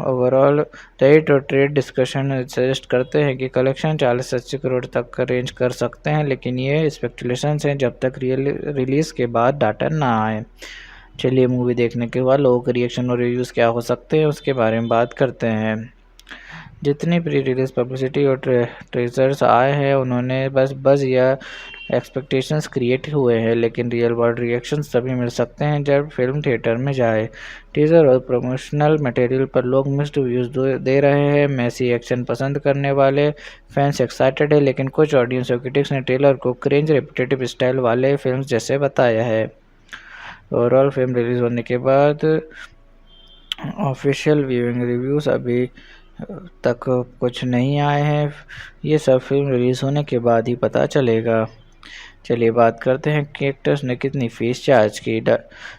ओवरऑल रेट और ट्रेड डिस्कशन सजेस्ट करते हैं कि कलेक्शन 40 से 80 करोड़ तक का रेंज कर सकते हैं लेकिन ये स्पेकुलेशंस हैं जब तक रिलीज़ के बाद डाटा ना आए। चलिए मूवी देखने के बाद लोगों के रिएक्शन और रिव्यूज़ क्या हो सकते हैं उसके बारे में बात करते हैं। जितनी प्री रिलीज पब्लिसिटी और ट्रेजर्स आए हैं उन्होंने बस या एक्सपेक्टेशंस क्रिएट हुए हैं लेकिन रियल वर्ल्ड रिएक्शंस तभी मिल सकते हैं जब फिल्म थिएटर में जाए। टीजर और प्रमोशनल मटेरियल पर लोग मिक्स्ड व्यूज़ दे रहे हैं। मैसी एक्शन पसंद करने वाले फैंस एक्साइटेड है लेकिन कुछ ऑडियंस और क्रिटिक्स ने ट्रेलर को क्रिंज रेपिटेटिव स्टाइल वाले फिल्म जैसे बताया है। ओवरऑल फिल्म रिलीज होने के बाद ऑफिशियल व्यूइंग रिव्यूज़ अभी तक कुछ नहीं आए हैं। ये सब फिल्म रिलीज़ होने के बाद ही पता चलेगा। चलिए बात करते हैं कि एक्टर्स ने कितनी फीस चार्ज की।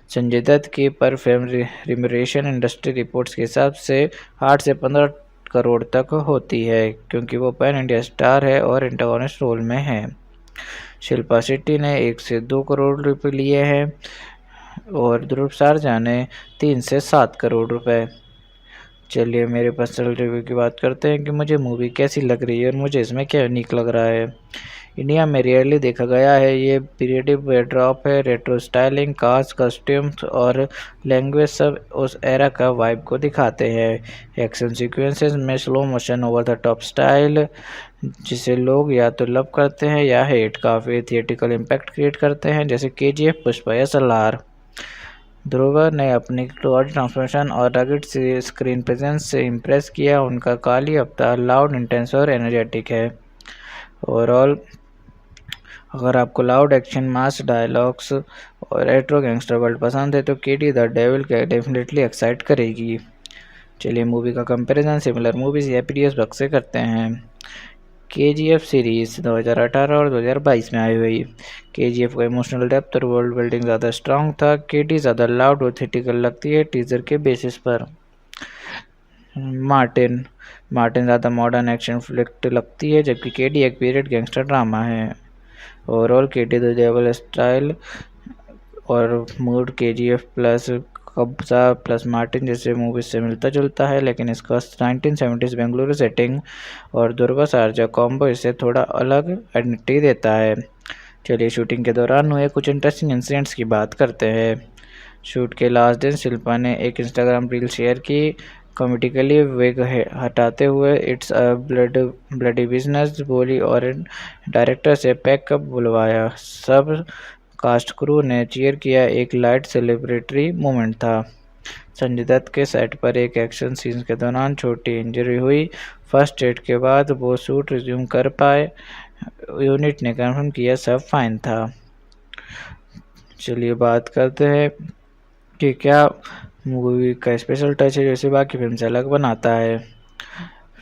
संजय दत्त की पर फिल्म रिम्यूनरेशन इंडस्ट्री रिपोर्ट्स के हिसाब से 8 से 15 करोड़ तक होती है क्योंकि वो पैन इंडिया स्टार है और एंटागोनिस्ट रोल में है। शिल्पा शेट्टी ने 1 से 2 करोड़ रुपए लिए हैं और ध्रुव सारजा ने 3 से 7 करोड़ रुपए। चलिए मेरे पर्सनल रिव्यू की बात करते हैं कि मुझे मूवी कैसी लग रही है और मुझे इसमें क्या यूनिक लग रहा है। इंडिया में रेयरली देखा गया है। ये पीरियडिक बैकड्रॉप है, रेट्रो स्टाइलिंग, कास्ट, कस्ट्यूम्स और लैंग्वेज सब उस एरा का वाइब को दिखाते हैं। एक्शन सीक्वेंसेस में slow motion over the top style जिसे लोग या तो लव करते हैं या हेट, काफ़ी थिएटिकल इम्पैक्ट क्रिएट करते हैं जैसे KGF, पुष्पा या सलार। ध्रुव ने अपनी क्लोज ट्रांसफॉर्मेशन और रगड स्क्रीन प्रेजेंस से इम्प्रेस किया। उनका काली अवतार लाउड, इंटेंस और एनर्जेटिक है। ओवरऑल अगर आपको लाउड एक्शन, मास डायलॉग्स और रेट्रो गैंगस्टर वर्ल्ड पसंद है तो KD द डेविल के डेफिनेटली एक्साइट करेगी। चलिए मूवी का कंपैरिजन सिमिलर मूवीज या प्रीवियस वर्क से करते हैं। KGF सीरीज़ 2018 और 2022 में आई हुई। KGF का इमोशनल डेप्थ और वर्ल्ड बिल्डिंग ज़्यादा स्ट्रॉन्ग था। KD ज़्यादा लाउड और थिएटिकल लगती है टीजर के बेसिस पर। मार्टिन ज़्यादा मॉडर्न एक्शन फ्लिक्ट लगती है जबकि KD एक पीरियड गैंगस्टर ड्रामा है। Overall KD the devil style और mood KGF plus Kabzaa plus Martin जैसे मूवीज से मिलता जुलता है लेकिन इसका 1970s बेंगलुरु सेटिंग और दुर्गा सारजा कॉम्बो इसे थोड़ा अलग आइडेंटिटी देता है। चलिए शूटिंग के दौरान हुए कुछ इंटरेस्टिंग इंसिडेंट्स की बात करते हैं। शूट के लास्ट दिन शिल्पा ने एक इंस्टाग्राम रील शेयर की कॉमेडिकली विग हटाते हुए इट्स अ ब्लडी बिजनेस बोली और डायरेक्टर से पैकअप बुलवाया। सब कास्ट क्रू ने चीयर किया। एक लाइट सेलिब्रेटरी मोमेंट था। संजय दत्त के सेट पर एक एक्शन सीन के दौरान छोटी इंजरी हुई। फर्स्ट एड के बाद वो शूट रिज्यूम कर पाए। यूनिट ने कंफर्म किया सब फाइन था। चलिए बात करते हैं कि क्या मूवी का स्पेशल टच है जो इसे बाकी फिल्म से अलग बनाता है।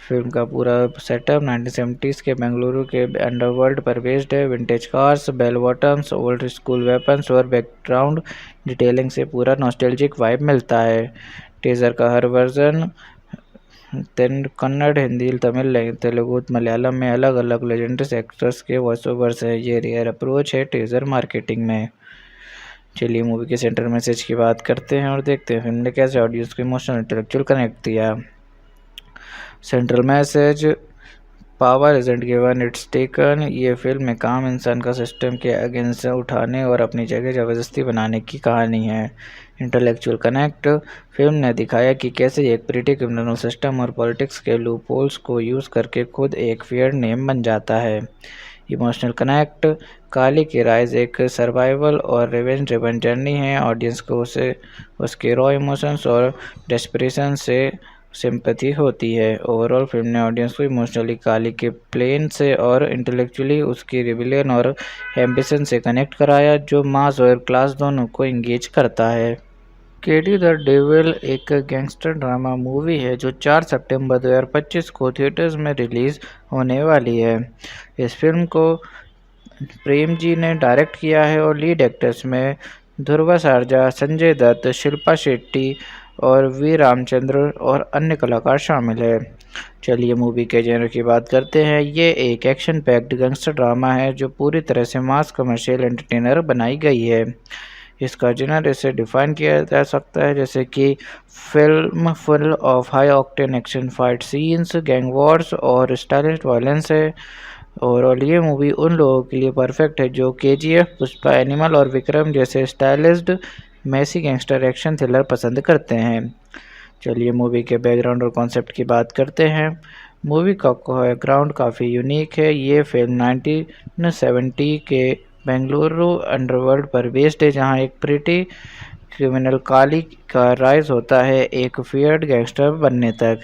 फिल्म का पूरा सेटअप 1970s के बेंगलुरु के अंडरवर्ल्ड पर बेस्ड है। Vintage cars, bell bottoms, old school weapons और बैकग्राउंड डिटेलिंग से पूरा नॉस्टैल्जिक वाइब मिलता है। टीजर का हर वर्जन कन्नड़, हिंदी, तमिल, तेलुगु, मलयालम में अलग अलग लेजेंडरी एक्टर्स के वॉइस ओवर्स है। ये रेयर अप्रोच है टीजर मार्केटिंग में। चलिए मूवी के सेंटर मैसेज की बात करते हैं और देखते हैं फिल्म ने कैसे ऑडियंस को इमोशनल इंटेलेक्चुअल कनेक्ट दिया। Central message, power isn't given, it's taken. ये फिल्म एक आम इंसान का सिस्टम के अगेंस्ट उठाने और अपनी जगह ज़बरदस्ती बनाने की कहानी है। इंटेलेक्चुअल कनेक्ट, फिल्म ने दिखाया कि कैसे एक प्रीटी क्रिमिनल सिस्टम और पॉलिटिक्स के लूप होल्स को यूज़ करके खुद एक फेयर नेम बन जाता है। इमोशनल कनेक्ट, काली की राइज एक सर्वाइवल और रिवेंज ड्रिवन जर्नी है। ऑडियंस को उसके रॉ इमोशंस और डेस्परेशन से सिंपैथी होती है। ओवरऑल फिल्म ने ऑडियंस को इमोशनली काली के प्लेन से और इंटेलेक्चुअली उसकी रिबिलियन और एम्बिशन से कनेक्ट कराया, जो मास और क्लास दोनों को इंगेज करता है। केडी द डेविल एक गैंगस्टर ड्रामा मूवी है जो 4 सितंबर 2025 को थिएटर्स में रिलीज़ होने वाली है। इस फिल्म को प्रेम जी ने डायरेक्ट किया है और लीड एक्टर्स में ध्रुव सरजा, संजय दत्त, शिल्पा शेट्टी और वी रामचंद्र और अन्य कलाकार शामिल है। चलिए मूवी के जेनर की बात करते हैं। ये एक एक्शन पैक्ड गैंगस्टर ड्रामा है जो पूरी तरह से मास कमर्शियल एंटरटेनर बनाई गई है। इसका जेनर इसे डिफाइन किया जा सकता है जैसे कि film full of high octane action fight scenes, gang Wars और स्टाइलिश वायलेंस है। ओवरऑल ये मूवी उन लोगों के लिए परफेक्ट है जो केजीएफ, पुष्पा, एनिमल और विक्रम जैसे stylised Massey gangster action thriller पसंद करते हैं। चलिए मूवी के बैकग्राउंड और कॉन्सेप्ट की बात करते हैं। मूवी का बैकग्राउंड काफ़ी यूनिक है। ये फिल्म 1970 के बेंगलुरु अंडरवर्ल्ड पर बेस्ड है, जहां एक प्रीटी क्रिमिनल काली का राइज होता है एक फियर्ड गैंगस्टर बनने तक।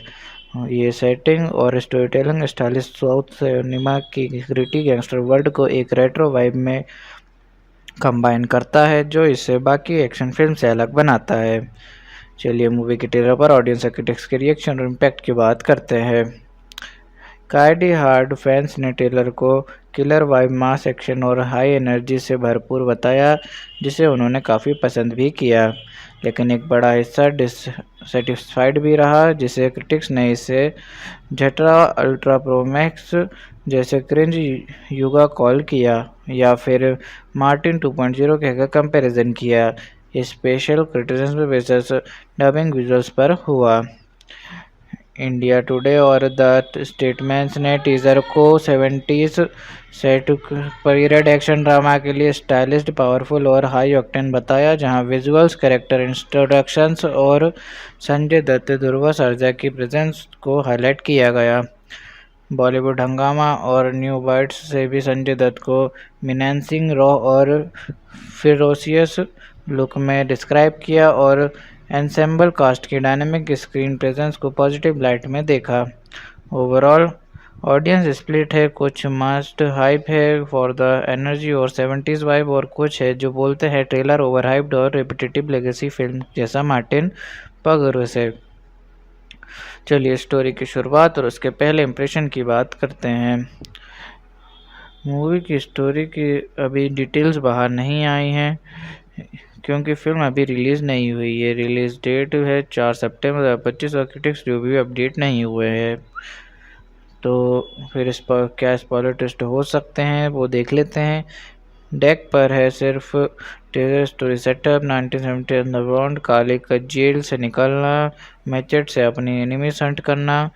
ये सेटिंग और story telling stylish south cinema की ग्रिटी गैंगस्टर वर्ल्ड को एक रेट्रो वाइब में कंबाइन करता है, जो इसे बाकी एक्शन फिल्म से अलग बनाता है। चलिए मूवी के ट्रेलर पर ऑडियंस क्रिटिक्स के रिएक्शन और इम्पैक्ट की बात करते हैं। काइडी हार्ड फैंस ने ट्रेलर को किलर वाइब, मास एक्शन और हाई एनर्जी से भरपूर बताया, जिसे उन्होंने काफ़ी पसंद भी किया। लेकिन एक बड़ा हिस्सा डिससेटिस्फाइड भी रहा, जिसे क्रिटिक्स ने इसे झटरा, अल्ट्रा प्रो मैक्स जैसे क्रिंज युगा कॉल किया या फिर मार्टिन 2.0 कहकर कंपैरिजन किया। Special criticism basis dubbing visuals पर हुआ। इंडिया टुडे और द स्टेटमेंट्स ने टीजर को 70s set period action drama के लिए स्टाइलिश, पावरफुल और हाई ऑक्टेन बताया, जहां विजुअल्स, कैरेक्टर इंट्रोडक्शंस और संजय दत्त, ध्रुव सरजा की प्रेजेंस को हाईलाइट किया गया। बॉलीवुड हंगामा और न्यू बाइट्स से भी संजय दत्त को मिनेंसिंग, रॉ और फिरोसियस लुक में डिस्क्राइब किया और एंसेम्बल कास्ट की डायनामिक स्क्रीन प्रेजेंस को पॉजिटिव लाइट में देखा। ओवरऑल ऑडियंस स्प्लिट है, कुछ मस्ट हाइप है फॉर द एनर्जी और 70s वाइब, और कुछ है जो बोलते हैं ट्रेलर ओवर हाइप्ड और रिपीटेटिव लेगेसी फिल्म जैसा मार्टिन पगरो से। चलिए स्टोरी की शुरुआत और उसके पहले इंप्रेशन की बात करते हैं। मूवी की स्टोरी की अभी डिटेल्स बाहर नहीं आई हैं क्योंकि फिल्म अभी रिलीज़ नहीं हुई है। रिलीज़ डेट है 4 सितंबर 2025 और क्रिटिक्स रिव्यू अपडेट नहीं हुए हैं, तो फिर इस पर क्या स्पॉइलर टेस्ट हो सकते हैं वो देख लेते हैं। डेक पर है सिर्फ टेरर स्टोरी सेटअप 1970 अंडरग्राउंड, काले का जेल से निकलना, मैचेट से अपनी एनिमीज हंट करना,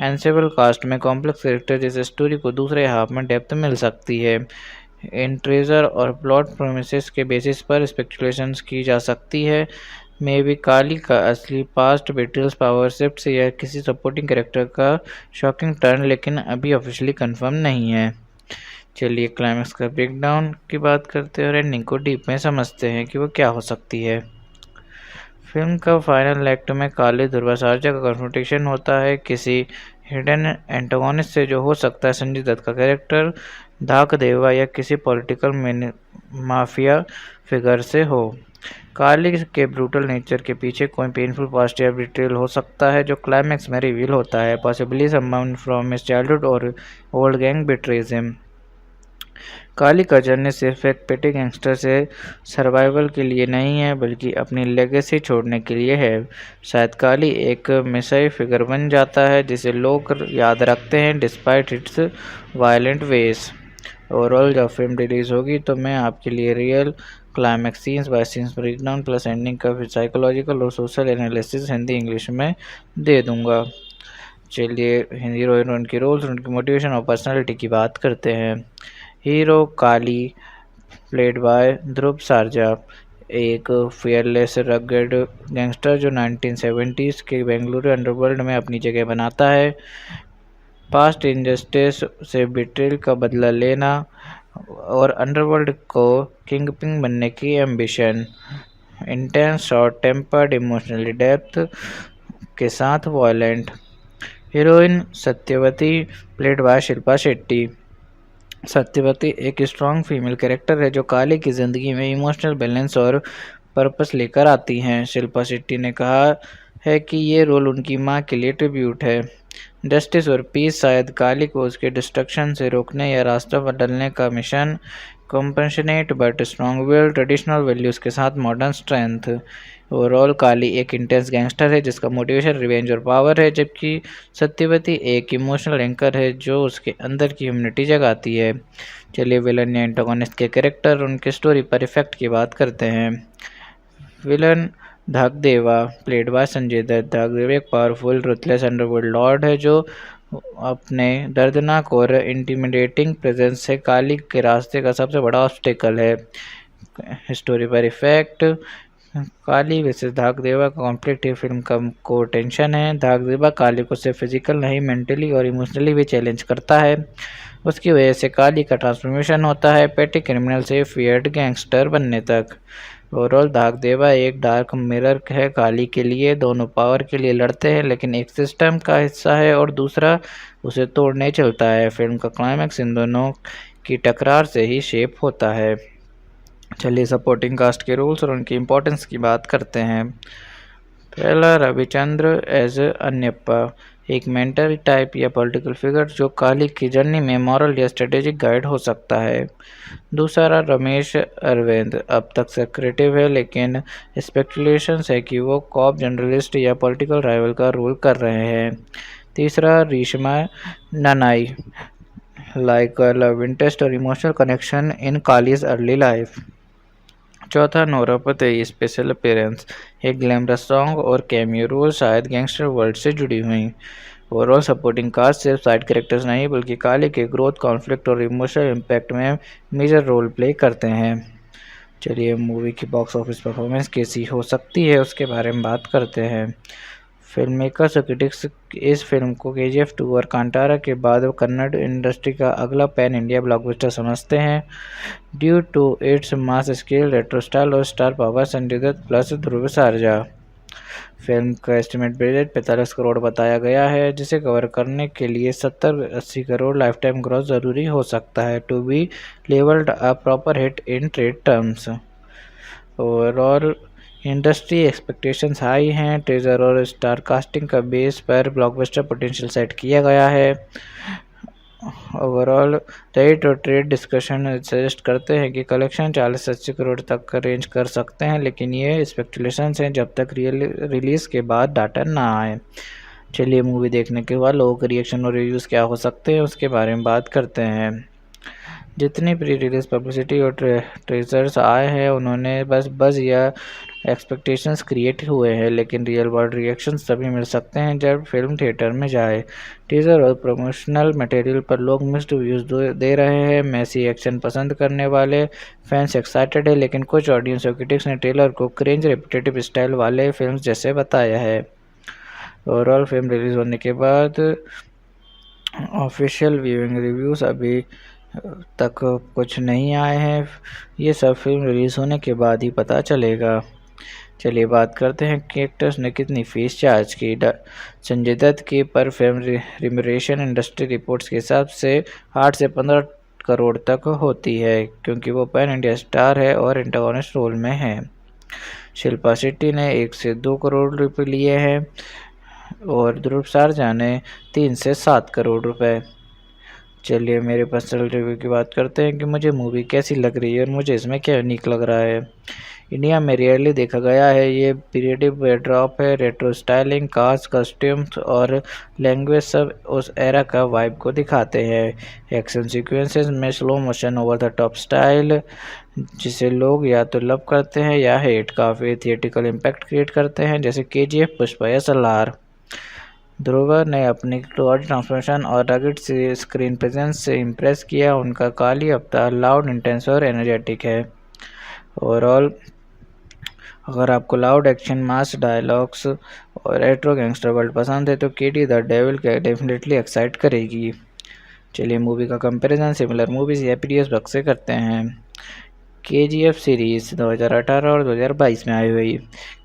एंसेबल कास्ट में कॉम्प्लेक्स कैरेक्टर जैसे स्टोरी को दूसरे हाफ में डेप्थ मिल सकती है। इन ट्रेजर और प्लॉट प्रोमिसेस के बेसिस पर स्पेकुलेशंस की जा सकती है। मे बी काली का असली पास्ट, बेट्रियल्स, पावर शिफ्ट या किसी सपोर्टिंग कैरेक्टर का शॉकिंग टर्न, लेकिन अभी ऑफिशियली कंफर्म नहीं है। चलिए क्लाइमैक्स का ब्रेकडाउन की बात करते हैं और एंडिंग को डीप में समझते हैं कि वो क्या हो सकती है। फिल्म का फाइनल एक्ट में काली ध्रुवाचार्य का कन्फ्रंटेशन होता है किसी हिडन एंटागोनिस्ट से जो हो सकता है संजय दत्त का कैरेक्टर धाक देवा या किसी पॉलिटिकल माफिया फिगर से हो। काली के ब्रूटल नेचर के पीछे कोई पेनफुल पास्ट या बिट्रेयल हो सकता है जो क्लाइमैक्स में रिवील होता है, possibly someone from his childhood और ओल्ड गैंग बिट्रेज हिम। काली का जर्नी सिर्फ एक पेटी गैंगस्टर से सर्वाइवल के लिए नहीं है बल्कि अपनी लेगेसी छोड़ने के लिए है। शायद काली एक मिसाई फिगर बन जाता है जिसे लोग याद रखते हैं despite its violent ways. Overall जब फिल्म रिलीज़ होगी तो मैं आपके लिए real climax scenes by scenes breakdown plus ending का फिर साइकोलॉजिकल और सोशल एनालिसिस हिंदी इंग्लिश में दे दूंगा। चलिए हीरो हीरोइन के रोल्स, उनकी मोटिवेशन और पर्सनालिटी की बात करते हैं। Hero Kali played by Dhruv Sharjah, एक फियरलेस रगड गैंगस्टर जो 1970s के बेंगलुरु अंडरवर्ल्ड में अपनी जगह बनाता है। पास्ट इनजस्टिस से बिट्रेल का बदला लेना और अंडरवर्ल्ड को किंगपिन बनने की ambition. Intense, short tempered, emotionally depth के साथ violent. Heroine Satyavati played by Shilpa Shetty. Satyavati एक स्ट्रॉन्ग फीमेल कैरेक्टर है जो काली की ज़िंदगी में इमोशनल बैलेंस और पर्पस लेकर आती हैं। शिल्पा शेट्टी ने कहा है कि ये रोल उनकी मां के लिए ट्रिब्यूट है। जस्टिस और पीस, शायद काली को उसके डिस्ट्रक्शन से रोकने या रास्ता बदलने का मिशन। Compassionate but strong will, traditional values के साथ मॉडर्न स्ट्रेंथ। ओवरऑल काली एक इंटेंस गैंगस्टर है जिसका मोटिवेशन रिवेंज और पावर है, जबकि सत्यवती एक इमोशनल एंकर है जो उसके अंदर की ह्यूमनिटी जगाती है। चलिए विलन या एंटागोनिस्ट के कैरेक्टर और उनके स्टोरी पर इफेक्ट की बात करते हैं। Villain Dhakdeva played by Sanjay Dutt. Dhakdeva एक पावरफुल रुथलेस अंडरवर्ल्ड लॉर्ड है जो अपने दर्दनाक और इंटिमिडेटिंग प्रेजेंस से काली के रास्ते का सबसे बड़ा ऑब्स्टेकल है। स्टोरी पर इफेक्ट, काली वर्सेस धाकदेवा का कॉन्फ्लिक्ट फिल्म का को टेंशन है। धाकदेवा काली को सिर्फ फिजिकल नहीं मेंटली और इमोशनली भी चैलेंज करता है। उसकी वजह से काली का ट्रांसफॉर्मेशन होता है पेटी क्रिमिनल से फियर्ड गैंगस्टर बनने तक। ओवरऑल धाकदेवा एक डार्क मिरर है काली के लिए। दोनों पावर के लिए लड़ते हैं लेकिन एक सिस्टम का हिस्सा है और दूसरा उसे तोड़ने चलता है। फिल्म का क्लाइमैक्स इन दोनों की टकरार से ही शेप होता है। चलिए सपोर्टिंग कास्ट के रोल्स और उनकी इम्पोर्टेंस की बात करते हैं। पहला, रविचंद्र एज अन्यप्पा, एक मेंटर टाइप या पॉलिटिकल फिगर जो काली की जर्नी में मॉरल या स्ट्रेटेजिक गाइड हो सकता है। दूसरा, रमेश अरविंद, अब तक सेक्रेटिव है लेकिन स्पेकुलेशंस है कि वो कॉप जर्नलिस्ट या पॉलिटिकल राइवल का रोल कर रहे हैं। तीसरा, रेशमा ननाई, लाइक लव इंटरेस्ट और emotional connection in kalij early life. चौथा, नोरा फतेही, स्पेशल अपीयरेंस, एक ग्लैमरस सॉन्ग और कैमियो रोल शायद गैंगस्टर वर्ल्ड से जुड़ी हुई। ओवरऑल सपोर्टिंग कास्ट सिर्फ साइड कैरेक्टर्स नहीं बल्कि काली के ग्रोथ, कॉन्फ्लिक्ट और इमोशनल इम्पैक्ट में मेजर रोल प्ले करते हैं। चलिए मूवी की बॉक्स ऑफिस परफॉर्मेंस कैसी हो सकती है उसके बारे में बात करते हैं। फिल्म मेकर्स और क्रिटिक्स इस फिल्म को KGF 2 और कांतारा के बाद कन्नड़ इंडस्ट्री का अगला पैन इंडिया ब्लॉकबस्टर समझते हैं due to its mass scale, retro style और star power Sanjay Dutt plus Dhruva Sarja. Film का एस्टिमेट बजट 45 करोड़ बताया गया है जिसे कवर करने के लिए 70-80 करोड़ लाइफ टाइम ग्रॉस ज़रूरी हो सकता है to be levelled a proper hit in trade terms. Overall industry expectations high हैं। ट्रेजर और स्टार कास्टिंग का बेस पर ब्लॉकबस्टर पोटेंशियल सेट किया गया है। ओवरऑल रेट और ट्रेड डिस्कशन सजेस्ट करते हैं कि कलेक्शन 40-80 करोड़ तक का रेंज कर सकते हैं लेकिन ये स्पेकुलेशंस हैं जब तक रिलीज़ के बाद डाटा ना आए। चलिए मूवी देखने के बाद लोगों के रिएक्शन और रिव्यूज़ क्या हो सकते हैं उसके बारे में बात करते हैं। जितनी प्री रिलीज पब्लिसिटी और ट्रेजर्स आए हैं उन्होंने बस या एक्सपेक्टेशंस क्रिएट हुए हैं लेकिन रियल वर्ल्ड रिएक्शंस तभी मिल सकते हैं जब फिल्म थिएटर में जाए। टीजर और प्रमोशनल मटेरियल पर लोग मिक्स्ड व्यूज़ दे रहे हैं। मैसी एक्शन पसंद करने वाले फैंस एक्साइटेड है लेकिन कुछ ऑडियंस और क्रिटिक्स ने ट्रेलर को क्रिंज रेपिटेटिव स्टाइल वाले फिल्म जैसे बताया है। ओवरऑल फिल्म रिलीज होने के बाद ऑफिशियल व्यूइंग रिव्यूज़ अभी तक कुछ नहीं आए हैं, ये सब फिल्म रिलीज़ होने के बाद ही पता चलेगा। चलिए बात करते हैं कि एक्टर्स ने कितनी फीस चार्ज की। संजय दत्त की पर फिल्म रिम्यूनरेशन इंडस्ट्री रिपोर्ट्स के हिसाब से 8 से 15 करोड़ तक होती है, क्योंकि वो पैन इंडिया स्टार है और एंटागोनिस्ट रोल में है। शिल्पा शेट्टी ने 1 से 2 करोड़ रुपए लिए हैं और ध्रुव सरजा ने 3 से 7 करोड़ रुपए। चलिए मेरे पर्सनल रिव्यू की बात करते हैं कि मुझे मूवी कैसी लग रही है और मुझे इसमें क्या यूनिक लग रहा है। इंडिया में रेयरली देखा गया है। ये पीरियडिक बैकड्रॉप है, रेट्रो स्टाइलिंग, कास्ट, कस्ट्यूम्स और लैंग्वेज सब उस एरा का वाइब को दिखाते हैं। एक्शन सीक्वेंसेस में slow motion over the top style, जिसे लोग या तो लव करते हैं या हेट, काफ़ी थिएटिकल इम्पैक्ट क्रिएट करते हैं, जैसे KGF, पुष्पा या सलार। ध्रुव ने अपनी बॉडी ट्रांसफॉर्मेशन और रगड स्क्रीन प्रेजेंस से इम्प्रेस किया। उनका काली अवतार लाउड, इंटेंस और एनर्जेटिक है। ओवरऑल अगर आपको लाउड एक्शन, मास डायलॉग्स और रेट्रो गैंगस्टर वर्ल्ड पसंद है तो KD the devil definitely excite करेगी। चलिए मूवी का कंपैरिजन सिमिलर मूवीज या पीडीएस बक्स से करते हैं। KGF सीरीज 2018 और 2022 में आई हुई।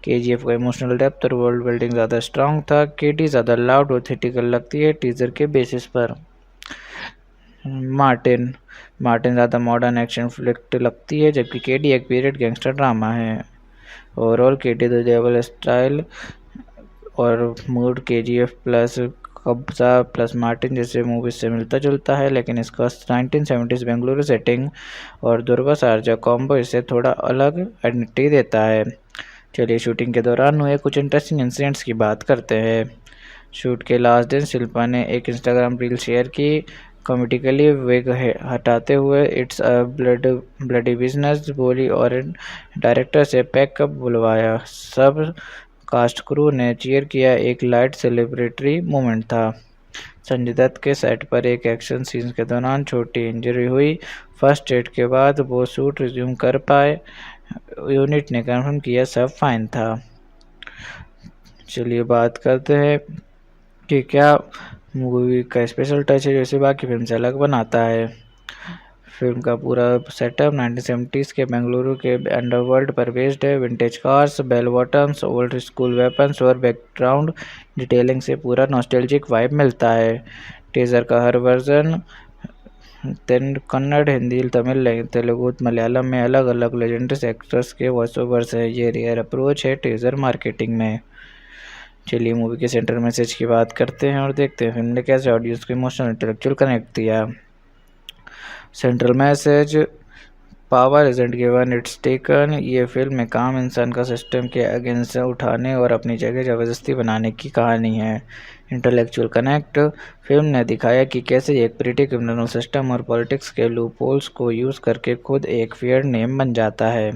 KGF का इमोशनल डेप्थ और वर्ल्ड बिल्डिंग ज़्यादा स्ट्रॉन्ग था। KD ज़्यादा लाउड और थिएटिकल लगती है टीजर के बेसिस पर। मार्टिन ज़्यादा मॉडर्न एक्शन फ्लिक्ट लगती है, जबकि KD एक पीरियड गैंगस्टर ड्रामा है। Overall KD the devil style और mood KGF plus Kabzaa plus Martin जैसे मूवीज से मिलता जुलता है, लेकिन इसका 1970s बेंगलुरु सेटिंग और दुर्गा सरजा कॉम्बो इसे थोड़ा अलग आइडेंटिटी देता है। चलिए शूटिंग के दौरान हुए कुछ इंटरेस्टिंग इंसिडेंट्स की बात करते हैं। शूट के लास्ट दिन शिल्पा ने एक इंस्टाग्राम रील शेयर की, कॉमेडिकली विग हटाते हुए इट्स अ ब्लडी बिजनेस बोली और डायरेक्टर से पैकअप बुलवाया। सब कास्ट क्रू ने चीयर किया, एक लाइट सेलिब्रेटरी मोमेंट था। संजय दत्त के सेट पर एक एक्शन सीन के दौरान छोटी इंजरी हुई। फर्स्ट एड के बाद वो शूट रिज्यूम कर पाए। यूनिट ने कंफर्म किया सब फाइन था। चलिए बात करते हैं कि क्या मूवी का स्पेशल टच है जैसे बाकी फिल्म से अलग बनाता है। फिल्म का पूरा सेटअप 1970s के बेंगलुरु के अंडरवर्ल्ड पर बेस्ड है। Vintage cars, bell bottoms, old school weapons और बैकग्राउंड डिटेलिंग से पूरा नॉस्टैल्जिक वाइब मिलता है। टीजर का हर वर्जन कन्नड़, हिंदी, तमिल, तेलुगु, मलयालम में अलग अलग लेजेंडरी एक्टर्स के वॉइस ओवर्स है। ये रेयर अप्रोच है टीजर मार्केटिंग में। चलिए मूवी के सेंट्रल मैसेज की बात करते हैं और देखते हैं फिल्म ने कैसे ऑडियंस को इमोशनल इंटेलेक्चुअल कनेक्ट किया। Central message, power isn't given it's taken. ये फिल्म एक आम इंसान का सिस्टम के अगेंस्ट उठाने और अपनी जगह ज़बरदस्ती बनाने की कहानी है। इंटेलेक्चुअल कनेक्ट, फिल्म ने दिखाया कि कैसे एक प्रिटी क्रिमिनल सिस्टम और पॉलिटिक्स के लूप होल्स को यूज़ करके खुद एक फेयर नेम बन जाता है।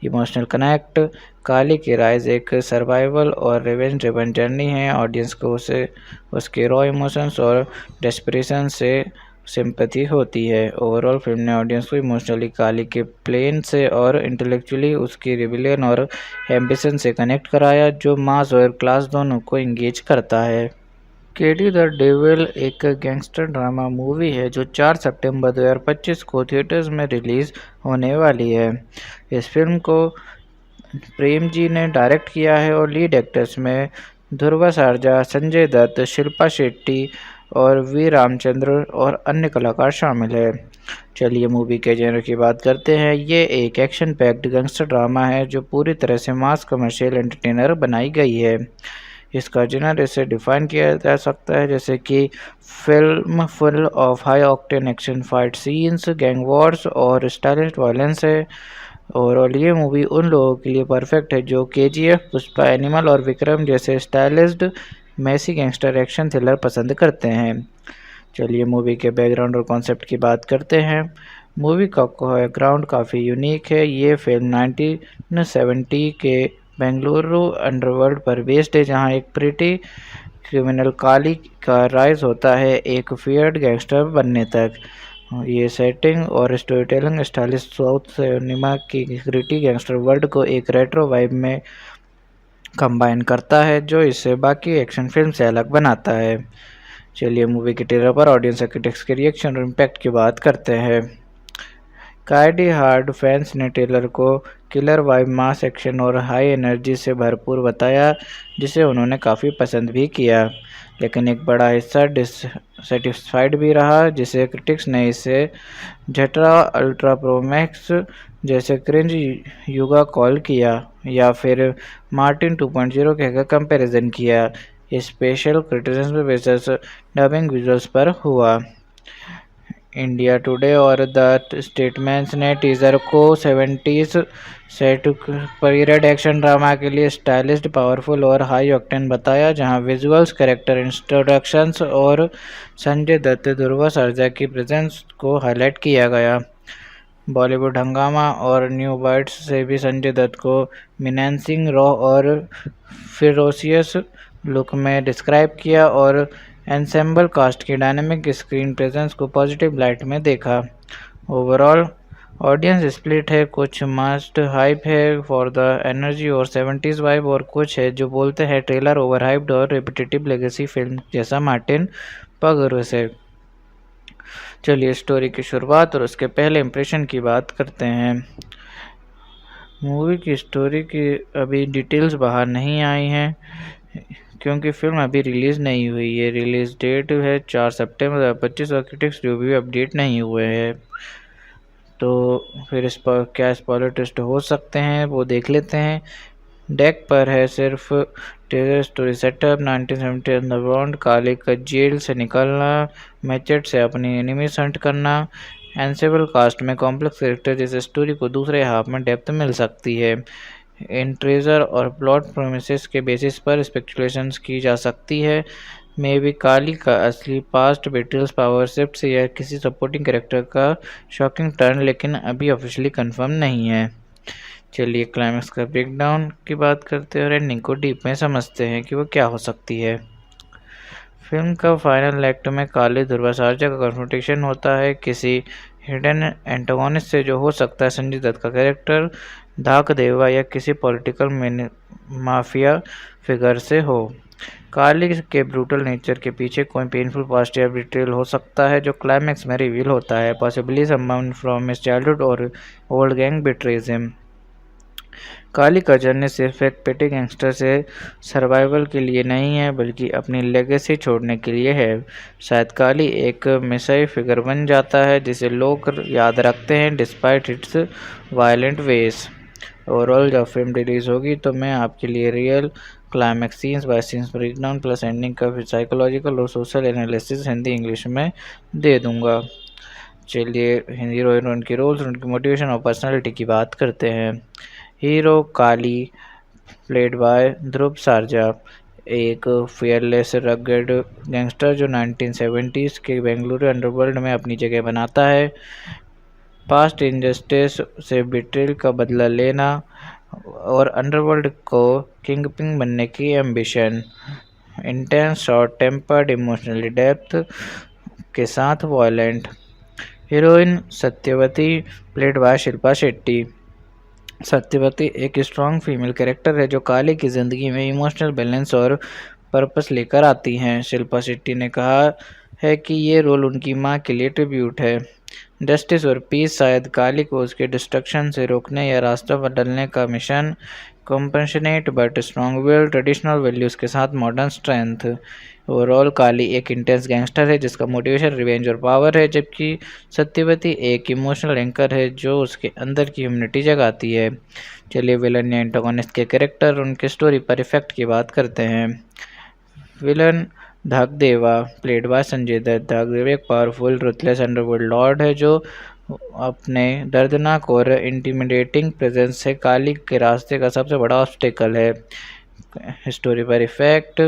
इमोशनल कनेक्ट, काली की राइज एक सर्वाइवल और रिवेंज ड्रिवन जर्नी है। ऑडियंस को उसके रॉ इमोशंस और डेस्परेशन से सिंपैथी होती है। ओवरऑल फिल्म ने ऑडियंस को इमोशनली काली के प्लेन से और इंटेलेक्चुअली उसकी रिबिलियन और एम्बिशन से कनेक्ट कराया, जो मास और क्लास दोनों को इंगेज करता है। KD द डेविल एक गैंगस्टर ड्रामा मूवी है जो 4 सितंबर 2025 को थिएटर्स में रिलीज़ होने वाली है। इस फिल्म को प्रेम जी ने डायरेक्ट किया है और लीड एक्टर्स में ध्रुव सरजा, संजय दत्त, शिल्पा शेट्टी और वी रामचंद्र और अन्य कलाकार शामिल है। चलिए मूवी के जेनर की बात करते हैं। ये एक एक्शन पैक्ड गैंगस्टर ड्रामा है जो पूरी तरह से मास कमर्शियल एंटरटेनर बनाई गई है। इसका जेनर इसे डिफाइन किया जा सकता है जैसे कि film full of high octane action fight scenes, gang Wars और स्टाइलिश वायलेंस है। ओवरऑल ये मूवी उन लोगों के लिए परफेक्ट है जो KGF, पुष्पा, एनिमल और विक्रम जैसे stylised Massey gangster action thriller पसंद करते हैं। चलिए मूवी के बैकग्राउंड और कॉन्सेप्ट की बात करते हैं। मूवी का बैकग्राउंड काफ़ी यूनिक है। ये फिल्म 1970 के बेंगलुरु अंडरवर्ल्ड पर बेस्ड है, जहां एक प्रिटी क्रिमिनल काली का राइज होता है एक फियर्ड गैंगस्टर बनने तक। ये सेटिंग और story telling stylish south cinema की ग्रिटी गैंगस्टर वर्ल्ड को एक रेट्रो वाइब में कंबाइन करता है, जो इसे बाकी एक्शन फिल्म से अलग बनाता है। चलिए मूवी के ट्रेलर पर ऑडियंस क्रिटिक्स के रिएक्शन और इम्पैक्ट की बात करते हैं। काइडी हार्ड फैंस ने ट्रेलर को किलर वाइब, मास एक्शन और हाई एनर्जी से भरपूर बताया, जिसे उन्होंने काफ़ी पसंद भी किया। लेकिन एक बड़ा हिस्सा डिससेटिस्फाइड भी रहा, जिसे क्रिटिक्स ने इसे झटरा अल्ट्रा प्रो मैक्स जैसे क्रिंज युगा कॉल किया या फिर मार्टिन 2.0 कहकर कंपैरिजन किया। Special criticism basis dubbing visuals पर हुआ। इंडिया टुडे और द स्टेटमेंट्स ने टीजर को 70s set period action drama के लिए स्टाइलिश, पावरफुल और हाई ऑक्टेन बताया, जहां विजुअल्स, कैरेक्टर इंट्रोडक्शंस और संजय दत्त, ध्रुव सर्जा की प्रेजेंस को हाईलाइट किया गया। बॉलीवुड हंगामा और न्यू बर्ड्स से भी संजय दत्त को मिनेंसिंग, रॉ और फिरोसियस लुक में डिस्क्राइब किया और एंसेम्बल कास्ट की डायनेमिक स्क्रीन प्रेजेंस को पॉजिटिव लाइट में देखा। ओवरऑल ऑडियंस स्प्लिट है, कुछ मस्ट हाइप है फॉर द एनर्जी और 70s वाइब, और कुछ है जो बोलते हैं ट्रेलर ओवर हाइप्ड और रिपीटेटिव लेगेसी फिल्म जैसा मार्टिन पगरो से। चलिए स्टोरी की शुरुआत और उसके पहले इंप्रेशन की बात करते हैं। मूवी की स्टोरी की अभी डिटेल्स बाहर नहीं आई हैं क्योंकि फिल्म अभी रिलीज़ नहीं हुई है। रिलीज़ डेट है 4 सितंबर 2025 और क्रिटिक्स रिव्यू अपडेट नहीं हुए हैं। तो फिर इस पर क्या स्पॉइलर टेस्ट हो सकते हैं वो देख लेते हैं। डेक पर है सिर्फ टेरर स्टोरी सेटअप, 1970 अंडरग्राउंड, काली का जेल से निकलना, मैचेट से अपनी एनिमीज हंट करना, एंसेबल कास्ट में कॉम्प्लेक्स कैरेक्टर जैसे स्टोरी को दूसरे हाफ में डेप्थ मिल सकती है। इन ट्रेजर और प्लॉट प्रोमिसेस के बेसिस पर स्पेकुलेशंस की जा सकती है। मे बी काली का असली पास्ट, बेट्रियल्स, पावर शिफ्ट या किसी सपोर्टिंग कैरेक्टर का शॉकिंग टर्न, लेकिन अभी ऑफिशियली कंफर्म नहीं है। चलिए क्लाइमैक्स का ब्रेकडाउन की बात करते हैं और एंडिंग को डीप में समझते हैं कि वो क्या हो सकती है। फिल्म का फाइनल एक्ट में काली ध्रुव सर्जा का कन्फ्रंटेशन होता है किसी हिडन एंटागोनिस्ट से, जो हो सकता है संजय दत्त का कैरेक्टर धाक देवा या किसी पॉलिटिकल माफिया फिगर से हो। काली के ब्रूटल नेचर के पीछे कोई पेनफुल पास्ट या बिट्रेयल हो सकता है, जो क्लाइमैक्स में रिवील होता है। Possibly someone from his childhood और ओल्ड गैंग बिट्रेज हिम। काली का जर्नी सिर्फ एक पेटी गैंगस्टर से सर्वाइवल के लिए नहीं है, बल्कि अपनी लेगेसी छोड़ने के लिए है। शायद काली एक मिसाई फिगर बन जाता है जिसे लोग याद रखते हैं despite its violent ways. Overall जब फिल्म रिलीज़ होगी तो मैं आपके लिए real climax scenes by scenes breakdown plus ending का साइकोलॉजिकल और सोशल एनालिसिस हिंदी इंग्लिश में दे दूंगा। चलिए हिंदी हीरोइन की रोल्स, उनकी मोटिवेशन और पर्सनालिटी की बात करते हैं। Hero Kali played by Dhruva Sarja, एक फियरलेस रगड गैंगस्टर जो 1970s के बेंगलुरु अंडरवर्ल्ड में अपनी जगह बनाता है। पास्ट इनजस्टिस से बिट्रेल का बदला लेना और अंडरवर्ल्ड को किंगपिन बनने की ambition. Intense, short tempered, emotionally depth के साथ violent. Heroine Satyavati played by Shilpa Shetty. Satyavati एक स्ट्रॉन्ग फीमेल कैरेक्टर है जो काली की ज़िंदगी में इमोशनल बैलेंस और पर्पस लेकर आती हैं। शिल्पा शेट्टी ने कहा है कि ये रोल उनकी मां के लिए ट्रिब्यूट है। जस्टिस और पीस, शायद काली को उसके डिस्ट्रक्शन से रोकने या रास्ता बदलने का मिशन। Compassionate but strong will, traditional values के साथ मॉडर्न स्ट्रेंथ। ओवरऑल काली एक इंटेंस गैंगस्टर है जिसका मोटिवेशन रिवेंज और पावर है, जबकि सत्यवती एक इमोशनल एंकर है जो उसके अंदर की ह्यूमनिटी जगाती है। चलिए विलन या एंटागोनिस्ट के कैरेक्टर और उनके स्टोरी पर इफेक्ट की बात करते हैं। Villain Dhakdeva played by Sanjay Dutt. Dhakdeva एक पावरफुल रुथलेस अंडरवर्ल्ड लॉर्ड है जो अपने दर्दनाक और इंटिमिडेटिंग प्रेजेंस से काली के रास्ते का सबसे बड़ा ऑब्स्टेकल है। स्टोरी पर इफेक्ट,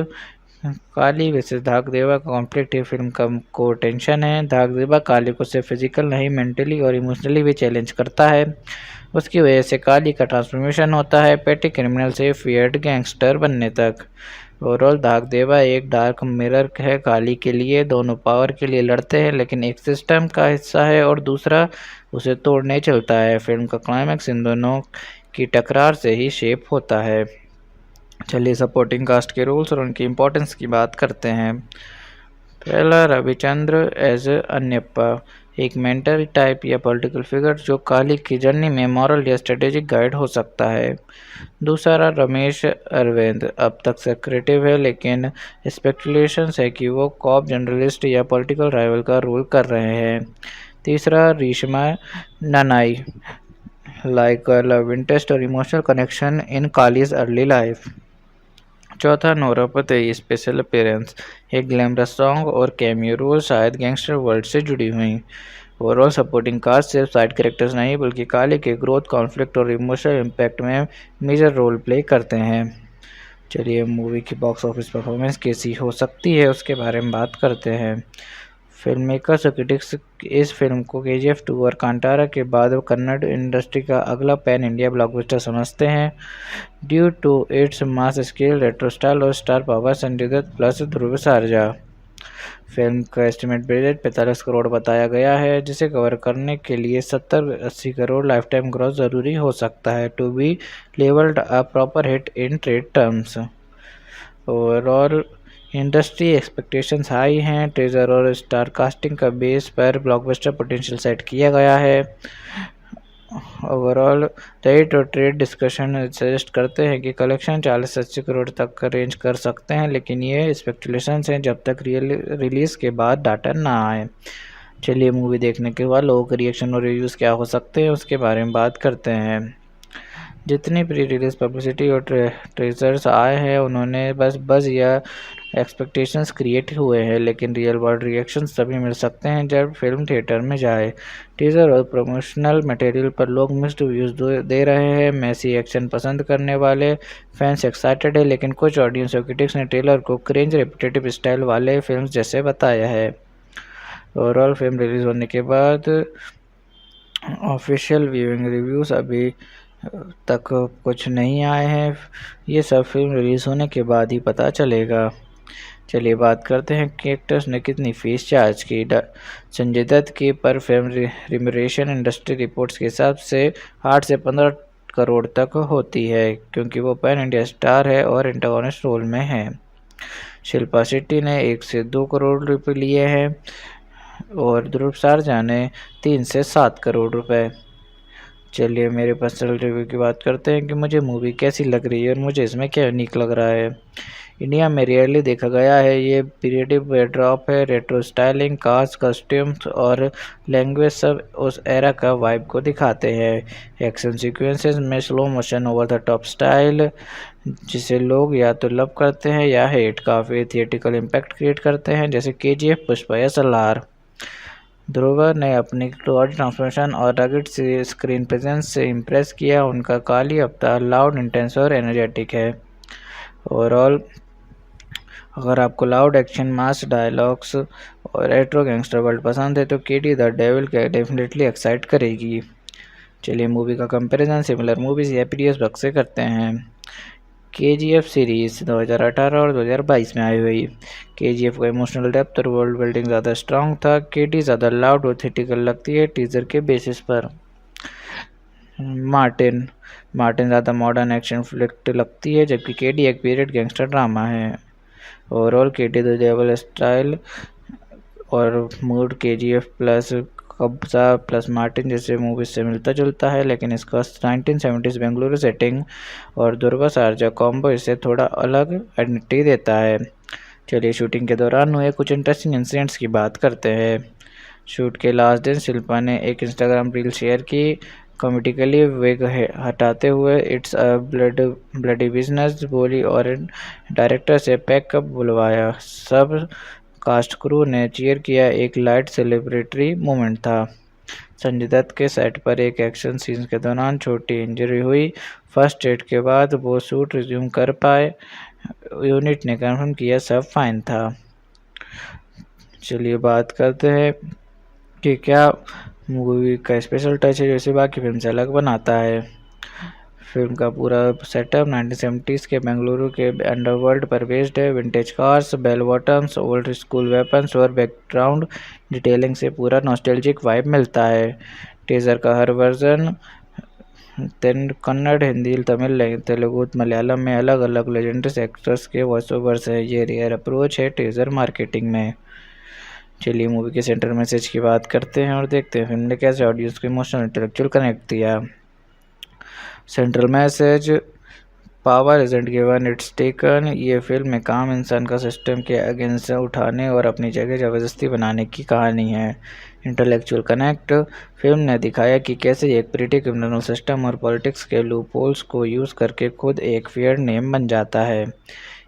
काली वर्सेस धाकदेवा का कॉन्फ्लिक्ट ये फिल्म का को टेंशन है। धाकदेवा काली को सिर्फ फिजिकल नहीं, मेंटली और इमोशनली भी चैलेंज करता है। उसकी वजह से काली का ट्रांसफॉर्मेशन होता है पेटी क्रिमिनल से फियर्ड गैंगस्टर बनने तक। ओवरऑल धाकदेवा एक डार्क मिरर है काली के लिए। दोनों पावर के लिए लड़ते हैं, लेकिन एक सिस्टम का हिस्सा है और दूसरा उसे तोड़ने चलता है। फिल्म का क्लाइमैक्स इन दोनों की टकरार से ही शेप होता है। चलिए सपोर्टिंग कास्ट के रोल्स और उनकी इम्पोर्टेंस की बात करते हैं। पहला रविचंद्र एज अन्यप्पा। एक मेंटर टाइप या पॉलिटिकल फिगर जो काली की जर्नी में मॉरल या स्ट्रेटेजिक गाइड हो सकता है। दूसरा रमेश अरविंद अब तक सेक्रेटिव है, लेकिन स्पेकुलेशंस है कि वो कॉप जर्नलिस्ट या पॉलिटिकल राइवल का रोल कर रहे हैं। तीसरा रेशमा ननाई लाइक लव इंटरेस्ट और emotional connection in kalij early life. चौथा नोरा फतेही स्पेशल अपीयरेंस, एक ग्लैमरस सॉन्ग और कैमियो रोल शायद गैंगस्टर वर्ल्ड से जुड़ी हुई। ओवरऑल सपोर्टिंग कास्ट सिर्फ साइड कैरेक्टर्स नहीं बल्कि काली के ग्रोथ, कॉन्फ्लिक्ट और इमोशनल इम्पैक्ट में मेजर रोल प्ले करते हैं। चलिए मूवी की बॉक्स ऑफिस परफॉर्मेंस कैसी हो सकती है उसके बारे में बात करते हैं। फिल्म मेकर्स और क्रिटिक्स इस फिल्म को KGF 2 और कांतारा के बाद कन्नड़ इंडस्ट्री का अगला पैन इंडिया ब्लॉकबस्टर समझते हैं। Due to its mass scale, retro style और star power, Sanjay Dutt plus Dhruva Sarja. Film का एस्टिमेट बजट 45 करोड़ बताया गया है, जिसे कवर करने के लिए 70-80 करोड़ लाइफ टाइम ग्रॉस ज़रूरी हो सकता है to be levelled a proper hit in trade terms. Overall industry expectations high हैं। ट्रेजर और स्टार कास्टिंग का बेस पर ब्लॉकबस्टर पोटेंशियल सेट किया गया है। ओवरऑल रेट और ट्रेड डिस्कशन सजेस्ट करते हैं कि कलेक्शन 40 से 80 करोड़ तक का रेंज कर सकते हैं, लेकिन ये स्पेकुलेशंस हैं जब तक रिलीज़ के बाद डाटा ना आए। चलिए मूवी देखने के बाद लोगों के रिएक्शन और रिव्यूज़ क्या हो सकते हैं उसके बारे में बात करते हैं। जितनी प्री रिलीज पब्लिसिटी और ट्रेजर्स आए हैं उन्होंने बस या एक्सपेक्टेशंस क्रिएट हुए हैं, लेकिन रियल वर्ल्ड रिएक्शंस तभी मिल सकते हैं जब फिल्म थिएटर में जाए। टीजर और प्रमोशनल मटेरियल पर लोग मिक्स्ड व्यूज़ दे रहे हैं। मैसी एक्शन पसंद करने वाले फैंस एक्साइटेड है, लेकिन कुछ ऑडियंस और क्रिटिक्स ने ट्रेलर को क्रिंज रेपिटेटिव स्टाइल वाले फिल्म जैसे बताया है। ओवरऑल फिल्म रिलीज होने के बाद ऑफिशियल व्यूइंग रिव्यूज़ अभी तक कुछ नहीं आए हैं, ये सब फिल्म रिलीज़ होने के बाद ही पता चलेगा। चलिए बात करते हैं कि एक्टर्स ने कितनी फीस चार्ज की। संजय दत्त की पर फिल्म रिम्यूनरेशन इंडस्ट्री रिपोर्ट्स के हिसाब से 8 से 15 करोड़ तक होती है, क्योंकि वो पैन इंडिया स्टार है और एंटागोनिस्ट रोल में है। शिल्पा शेट्टी ने 1 से 2 करोड़ रुपए लिए हैं और ध्रुव सारजा ने 3 से 7 करोड़ रुपए। चलिए मेरे पर्सनल रिव्यू की बात करते हैं कि मुझे मूवी कैसी लग रही है और मुझे इसमें क्या यूनिक लग रहा है। इंडिया में रेयरली देखा गया है, ये पीरियडिक बैकड्रॉप है, रेट्रो स्टाइलिंग, कास्ट, कस्ट्यूम्स और लैंग्वेज सब उस एरा का वाइब को दिखाते हैं। एक्शन सीक्वेंसेस में slow motion over the top style जिसे लोग या तो लव करते हैं या हेट, काफ़ी थिएटिकल इम्पैक्ट क्रिएट करते हैं जैसे KGF, पुष्पा या सलार। ध्रुव ने अपनी क्लोज ट्रांसफॉर्मेशन और रगड स्क्रीन प्रेजेंस से इम्प्रेस किया। उनका काली अवतार लाउड, इंटेंस और एनर्जेटिक है। ओवरऑल अगर आपको लाउड एक्शन, मास डायलॉग्स और रेट्रो गैंगस्टर वर्ल्ड पसंद है तो KD द डेविल के डेफिनेटली एक्साइट करेगी। चलिए मूवी का कंपैरिजन सिमिलर मूवीज या पीडीएस बग से करते हैं। KGF सीरीज़ 2018 और 2022 में आई हुई। KGF का इमोशनल डेप्थ और वर्ल्ड बिल्डिंग ज़्यादा स्ट्रॉन्ग था। KD ज़्यादा लाउड और थिएटिकल लगती है टीजर के बेसिस पर। मार्टिन ज़्यादा मॉडर्न एक्शन फ्लिक्ट लगती है, जबकि KD एक पीरियड गैंगस्टर ड्रामा है। Overall KD the devil style और mood KGF plus Kabzaa plus Martin जैसे मूवीज से मिलता जुलता है, लेकिन इसका 1970s बेंगलुरु सेटिंग और दुर्गा सारजा कॉम्बो इसे थोड़ा अलग आइडेंटिटी देता है। चलिए शूटिंग के दौरान हुए कुछ इंटरेस्टिंग इंसिडेंट्स की बात करते हैं। शूट के लास्ट दिन शिल्पा ने एक इंस्टाग्राम रील शेयर की, कॉमेडिकली विग हटाते हुए इट्स अ ब्लडी बिजनेस बोली और डायरेक्टर से पैकअप बुलवाया। सब कास्ट क्रू ने चीयर किया, एक लाइट सेलिब्रेटरी मोमेंट था। संजय दत्त के सेट पर एक एक्शन सीन के दौरान छोटी इंजरी हुई। फर्स्ट एड के बाद वो शूट रिज्यूम कर पाए। यूनिट ने कंफर्म किया सब फाइन था। चलिए बात करते हैं कि क्या मूवी का स्पेशल टच है जैसे बाकी फिल्म से अलग बनाता है। फिल्म का पूरा सेटअप 1970s के बेंगलुरु के अंडरवर्ल्ड पर बेस्ड है। Vintage cars, bell bottoms, old school weapons और बैकग्राउंड डिटेलिंग से पूरा नॉस्टैल्जिक वाइब मिलता है। टीजर का हर वर्जन कन्नड़, हिंदी, तमिल, तेलुगु, मलयालम में अलग अलग लेजेंडरी एक्टर्स के वॉइस ओवर्स है। ये रेयर अप्रोच है टीजर मार्केटिंग में। चलिए मूवी के सेंट्रल मैसेज की बात करते हैं और देखते हैं फिल्म ने कैसे ऑडियंस को इमोशनल इंटेलेक्चुअल कनेक्ट दिया। Central message, power isn't given it's taken. ये फिल्म एक आम इंसान का सिस्टम के अगेंस्ट उठाने और अपनी जगह ज़बरदस्ती बनाने की कहानी है। इंटेलेक्चुअल कनेक्ट, फिल्म ने दिखाया कि कैसे एक प्रिटी क्रिमिनल सिस्टम और पॉलिटिक्स के लूपहोल्स को यूज़ करके खुद एक फेयर नेम बन जाता है।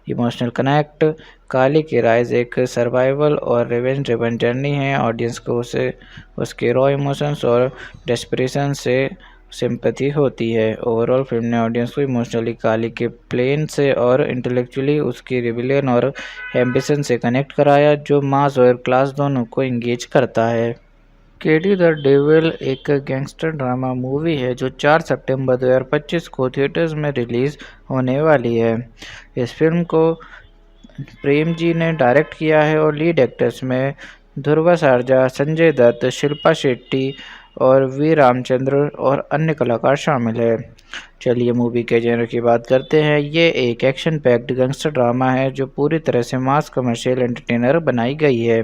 इमोशनल कनेक्ट, काली की राइज एक सर्वाइवल और रिवेंज ड्रिवन जर्नी है। ऑडियंस को उसे उसके रॉ इमोशंस और डेस्परेशन से सिंपैथी होती है। ओवरऑल फिल्म ने ऑडियंस को इमोशनली काली के प्लेन से और इंटेलेक्चुअली उसकी रिबिलियन और एम्बिशन से कनेक्ट कराया, जो मास और क्लास दोनों को इंगेज करता है। केडी द डेविल एक गैंगस्टर ड्रामा मूवी है जो 4 सितंबर 2025 को थिएटर्स में रिलीज़ होने वाली है। इस फिल्म को प्रेम जी ने डायरेक्ट किया है और लीड एक्टर्स में ध्रुव सरजा, संजय दत्त, शिल्पा शेट्टी और वी रामचंद्र और अन्य कलाकार शामिल है। चलिए मूवी के जेनर की बात करते हैं। ये एक एक्शन पैक्ड गैंगस्टर ड्रामा है जो पूरी तरह से मास कमर्शियल एंटरटेनर बनाई गई है।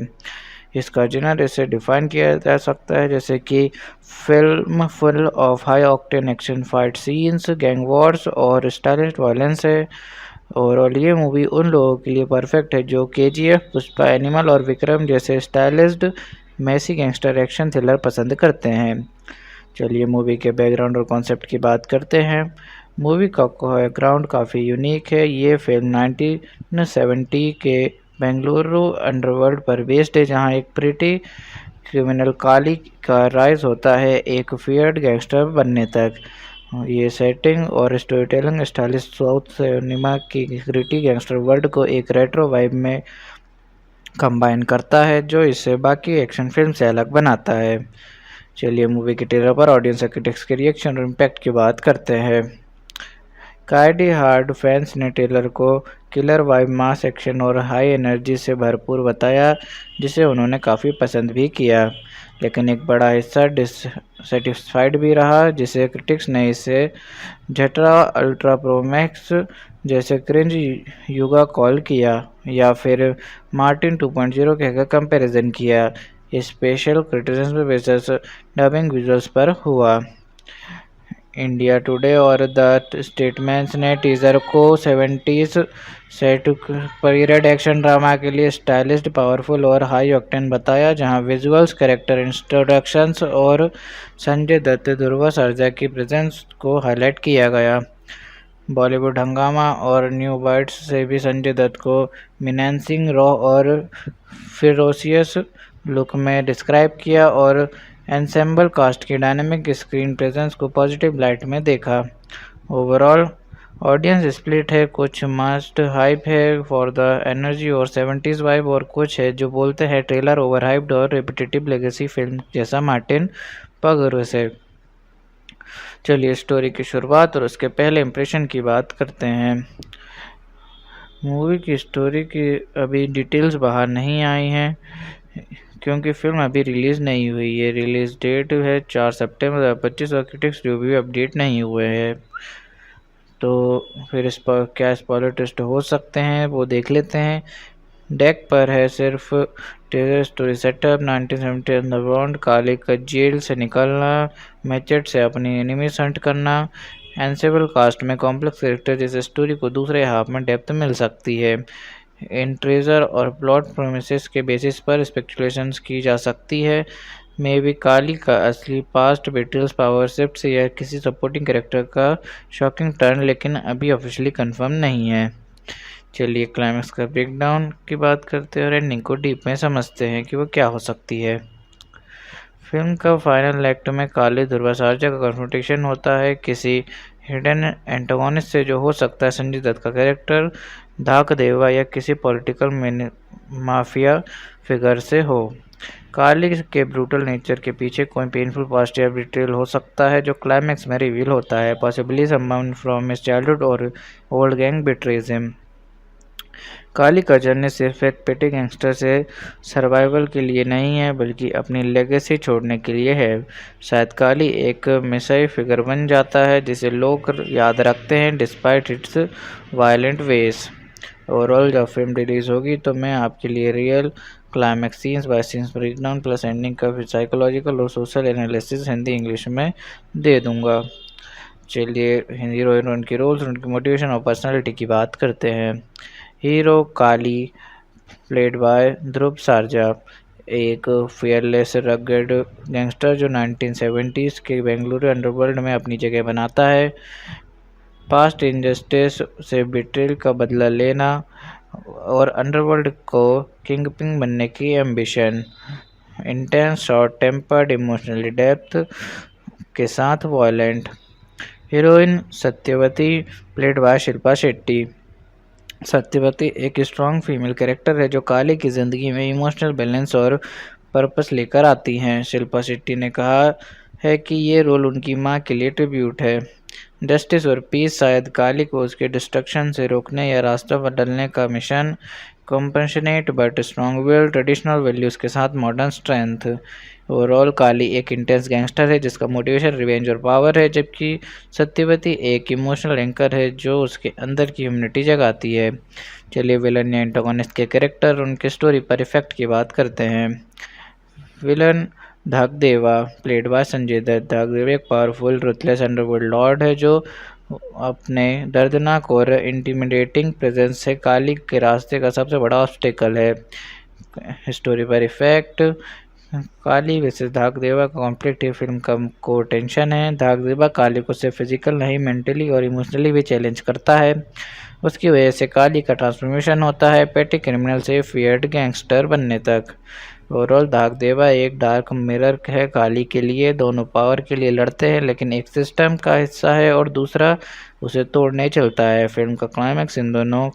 इसका जेनर इसे डिफाइन किया जा सकता है जैसे कि film full of high octane action fight scenes, gang Wars और स्टाइलिश वायलेंस है। ओवरऑल ये मूवी उन लोगों के लिए परफेक्ट है जो केजीएफ, पुष्पा, एनिमल और विक्रम जैसे stylised Massey gangster action thriller पसंद करते हैं। चलिए मूवी के बैकग्राउंड और कॉन्सेप्ट की बात करते हैं। मूवी का बैकग्राउंड काफ़ी यूनिक है। ये फिल्म 1970 के बेंगलुरु अंडरवर्ल्ड पर बेस्ड है, जहां एक प्रिटी क्रिमिनल काली का राइज होता है एक फियर्ड गैंगस्टर बनने तक। ये सेटिंग और story telling stylish south cinema की ग्रिटी गैंगस्टर वर्ल्ड को एक रेट्रो वाइब में कंबाइन करता है, जो इसे बाकी एक्शन फिल्म से अलग बनाता है। चलिए मूवी के ट्रेलर पर ऑडियंस क्रिटिक्स के रिएक्शन और इम्पैक्ट की बात करते हैं। काइडी हार्ड फैंस ने ट्रेलर को किलर वाइब, मास एक्शन और हाई एनर्जी से भरपूर बताया, जिसे उन्होंने काफ़ी पसंद भी किया। लेकिन एक बड़ा हिस्सा डिससेटिस्फाइड भी रहा, जिसे क्रिटिक्स ने इसे जटरा अल्ट्रा प्रो मैक्स जैसे क्रिंज युगा कॉल किया या फिर मार्टिन 2.0 कहकर कंपैरिजन किया। Special criticism basis dubbing visuals पर हुआ। इंडिया टुडे और द स्टेटमेंट्स ने टीजर को 70s set period action drama के लिए स्टाइलिश, पावरफुल और हाई ऑक्टेन बताया, जहां विजुअल्स, कैरेक्टर इंट्रोडक्शंस और संजय दत्त, ध्रुव सरजा की प्रेजेंस को हाईलाइट किया गया। बॉलीवुड हंगामा और न्यू बाइट्स से भी संजय दत्त को मिनेंसिंग, रॉ और फिरोसियस लुक में डिस्क्राइब किया और एंसेम्बल कास्ट की डायनामिक स्क्रीन प्रेजेंस को पॉजिटिव लाइट में देखा। ओवरऑल ऑडियंस स्प्लिट है, कुछ मस्ट हाइप है फॉर द एनर्जी और 70s वाइब, और कुछ है जो बोलते हैं ट्रेलर ओवर हाइप्ड और रिपीटेटिव लेगेसी फिल्म जैसा मार्टिन पगरो से। चलिए स्टोरी की शुरुआत और उसके पहले इंप्रेशन की बात करते हैं। मूवी की स्टोरी की अभी डिटेल्स बाहर नहीं आई हैं क्योंकि फिल्म अभी रिलीज़ नहीं हुई है। रिलीज़ डेट है 4 सितंबर 2025 और क्रिटिक्स रिव्यू अपडेट नहीं हुए हैं, तो फिर इस पर क्या स्पॉइलर टेस्ट हो सकते हैं वो देख लेते हैं। डेक पर है सिर्फ टेरर स्टोरी सेटअप, 1970 अंडरग्राउंड, काले का जेल से निकलना, मैचेट से अपनी एनिमीज हंट करना, एंसेबल कास्ट में कॉम्प्लेक्स कैरेक्टर जैसे स्टोरी को दूसरे हाफ में डेप्थ मिल सकती है। इन ट्रेजर और प्लॉट प्रोमिसेस के बेसिस पर स्पेकुलेशंस की जा सकती है। मे बी काली का असली पास्ट, बेट्रियल्स, पावर शिफ्ट या किसी सपोर्टिंग कैरेक्टर का शॉकिंग टर्न, लेकिन अभी ऑफिशियली कंफर्म नहीं है। चलिए क्लाइमैक्स का ब्रेकडाउन की बात करते हैं और एंडिंग को डीप में समझते हैं कि वो क्या हो सकती है। फिल्म का फाइनल एक्ट में काली ध्रुव सरजा का कन्फ्रंटेशन होता है किसी हिडन एंटागोनिस्ट से, जो हो सकता है संजय दत्त का कैरेक्टर धाक देवा या किसी पॉलिटिकल माफिया फिगर से हो। काली के ब्रूटल नेचर के पीछे कोई पेनफुल पास्ट या बिट्रेयल हो सकता है, जो क्लाइमैक्स में रिवील होता है। Possibly someone from his childhood और ओल्ड गैंग बिट्रेज हिम। काली का जर्नी सिर्फ एक पेटी गैंगस्टर से सर्वाइवल के लिए नहीं है, बल्कि अपनी लेगेसी छोड़ने के लिए है। शायद काली एक मिसाई फिगर बन जाता है जिसे लोग याद रखते हैं despite its violent ways. Overall जब फिल्म रिलीज़ होगी तो मैं आपके लिए real climax scenes by scenes breakdown plus ending का फिर साइकोलॉजिकल और सोशल एनालिसिस हिंदी इंग्लिश में दे दूंगा। चलिए हीरो हीरोइन की रोल्स, उनकी मोटिवेशन और पर्सनालिटी की बात करते हैं। Hero Kali played by Dhruv Sharjah, एक फियरलेस रगड गैंगस्टर जो 1970s के बेंगलुरु अंडरवर्ल्ड में अपनी जगह बनाता है। पास्ट इंजस्टिस से बिट्रेल का बदला लेना और अंडरवर्ल्ड को किंगपिन बनने की ambition. Intense, short tempered, emotionally depth के साथ violent. Heroine Satyavati played by Shilpa Shetty. Satyavati एक स्ट्रॉन्ग फीमेल कैरेक्टर है जो काली की ज़िंदगी में इमोशनल बैलेंस और पर्पस लेकर आती हैं। शिल्पा शेट्टी ने कहा है कि ये रोल उनकी मां के लिए ट्रिब्यूट है। जस्टिस और पीस, शायद काली को उसके डिस्ट्रक्शन से रोकने या रास्ता बदलने का mission. Compassionate but strong will, traditional values के साथ मॉडर्न स्ट्रेंथ। ओवरऑल काली एक इंटेंस गैंगस्टर है जिसका मोटिवेशन रिवेंज और पावर है, जबकि सत्यवती एक इमोशनल एंकर है जो उसके अंदर की ह्यूमनिटी जगाती है। चलिए विलन या एंटागोनिस्ट के कैरेक्टर और उनके स्टोरी पर इफेक्ट की बात करते हैं। Villain Dhakdeva played by Sanjay Dutt. Dhakdeva एक पावरफुल रुथलेस अंडरवर्ल्ड लॉर्ड है जो अपने दर्दनाक और इंटिमिडेटिंग प्रेजेंस से काली के रास्ते का सबसे बड़ा ऑब्स्टेकल है। स्टोरी पर इफेक्ट, काली वर्सेस धाकदेवा का कॉन्फ्लिक्ट फिल्म को टेंशन है। धाकदेवा काली को सिर्फ फिजिकल नहीं मेंटली और इमोशनली भी चैलेंज करता है। उसकी वजह से काली का ट्रांसफॉर्मेशन होता है पेटी क्रिमिनल से फियर्ड गैंगस्टर बनने तक। ओवरऑल धाकदेवा एक डार्क मिरर है काली के लिए। दोनों पावर के लिए लड़ते हैं लेकिन एक सिस्टम का हिस्सा है और दूसरा उसे तोड़ने चलता है। फिल्म का क्लाइमैक्स इन दोनों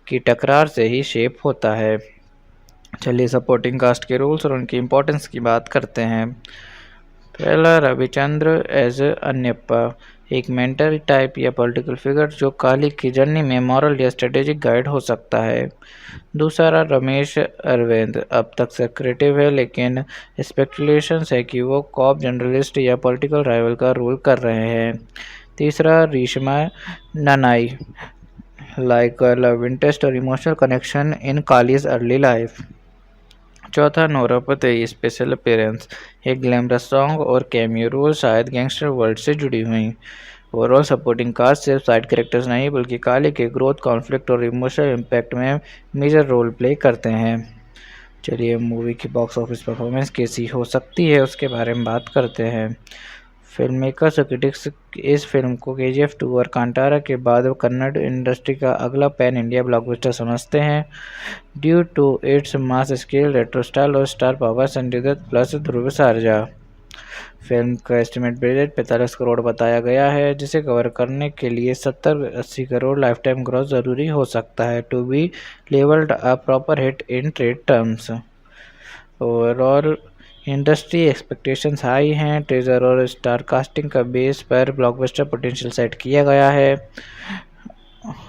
की टकरार से ही शेप होता है। चलिए सपोर्टिंग कास्ट के रोल्स और उनकी इम्पोर्टेंस की बात करते हैं। पहला रविचंद्र एज अन्यप्पा, एक मेंटर टाइप या पॉलिटिकल फिगर जो काली की जर्नी में मॉरल या स्ट्रेटेजिक गाइड हो सकता है। दूसरा रमेश अरविंद, अब तक सेक्रेटिव है लेकिन स्पेकुलेशंस है कि वो कॉप जर्नलिस्ट या पॉलिटिकल राइवल का रोल कर रहे हैं। तीसरा रेशमा ननाई, लाइक लव इंटरेस्ट और emotional connection in kalij early life. चौथा नोरा फतेही, स्पेशल अपीयरेंस, एक ग्लैमरस सॉन्ग और कैमियो रोल शायद गैंगस्टर वर्ल्ड से जुड़ी हुई। ओवरऑल सपोर्टिंग कास्ट सिर्फ साइड कैरेक्टर्स नहीं बल्कि काली के ग्रोथ, कॉन्फ्लिक्ट और इमोशनल इम्पैक्ट में मेजर रोल प्ले करते हैं। चलिए मूवी की बॉक्स ऑफिस परफॉर्मेंस कैसी हो सकती है उसके बारे में बात करते हैं। फिल्म मेकर्स और क्रिटिक्स इस फिल्म को KGF 2 और कांतारा के बाद कन्नड़ इंडस्ट्री का अगला पैन इंडिया ब्लॉकबस्टर समझते हैं। Due to its mass scale, retro style और star power, Sanjay Dutt plus Dhruva Sarja. Film का एस्टिमेट बजट 45 करोड़ बताया गया है जिसे कवर करने के लिए 70-80 करोड़ लाइफ टाइम ग्रॉस ज़रूरी हो सकता है to be levelled a proper hit in trade terms. Overall industry expectations high हैं। ट्रेजर और स्टार कास्टिंग का बेस पर ब्लॉकबस्टर पोटेंशियल सेट किया गया है।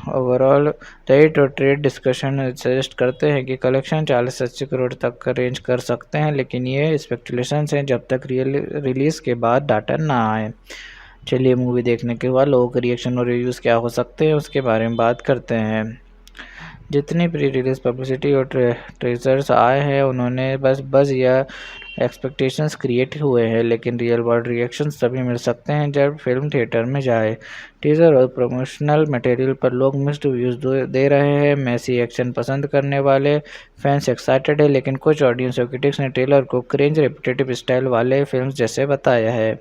ओवरऑल रेट और ट्रेड डिस्कशन सजेस्ट करते हैं कि कलेक्शन 40-80 करोड़ तक का रेंज कर सकते हैं, लेकिन ये स्पेकुलेशंस हैं जब तक रिलीज़ के बाद डाटा ना आए। चलिए मूवी देखने के बाद लोगों के रिएक्शन और रिव्यूज़ क्या हो सकते हैं उसके बारे में बात करते हैं। जितनी प्री रिलीज पब्लिसिटी और ट्रेजर्स आए हैं उन्होंने बस या एक्सपेक्टेशंस क्रिएट हुए हैं, लेकिन रियल वर्ल्ड रिएक्शंस तभी मिल सकते हैं जब फिल्म थिएटर में जाए। टीजर और प्रमोशनल मटेरियल पर लोग मिक्स्ड व्यूज़ दे रहे हैं। मैसी एक्शन पसंद करने वाले फैंस एक्साइटेड है, लेकिन कुछ ऑडियंस और क्रिटिक्स ने ट्रेलर को क्रिंज रेपिटेटिव स्टाइल वाले फिल्म जैसे बताया है।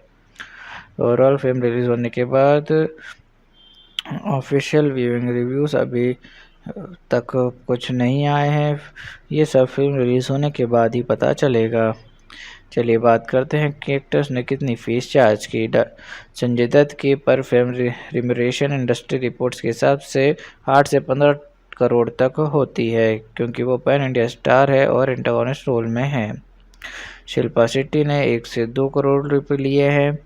ओवरऑल फिल्म रिलीज होने के बाद ऑफिशियल व्यूइंग रिव्यूज़ अभी तक कुछ नहीं आए हैं, ये सब फिल्म रिलीज़ होने के बाद ही पता चलेगा। चलिए बात करते हैं कि एक्टर्स ने कितनी फीस चार्ज की। संजय दत्त की पर फिल्म रिम्यूनरेशन इंडस्ट्री रिपोर्ट्स के हिसाब से 8 से 15 करोड़ तक होती है क्योंकि वो पैन इंडिया स्टार है और एंटागोनिस्ट रोल में है। शिल्पा शेट्टी ने 1 से 2 करोड़ रुपए लिए हैं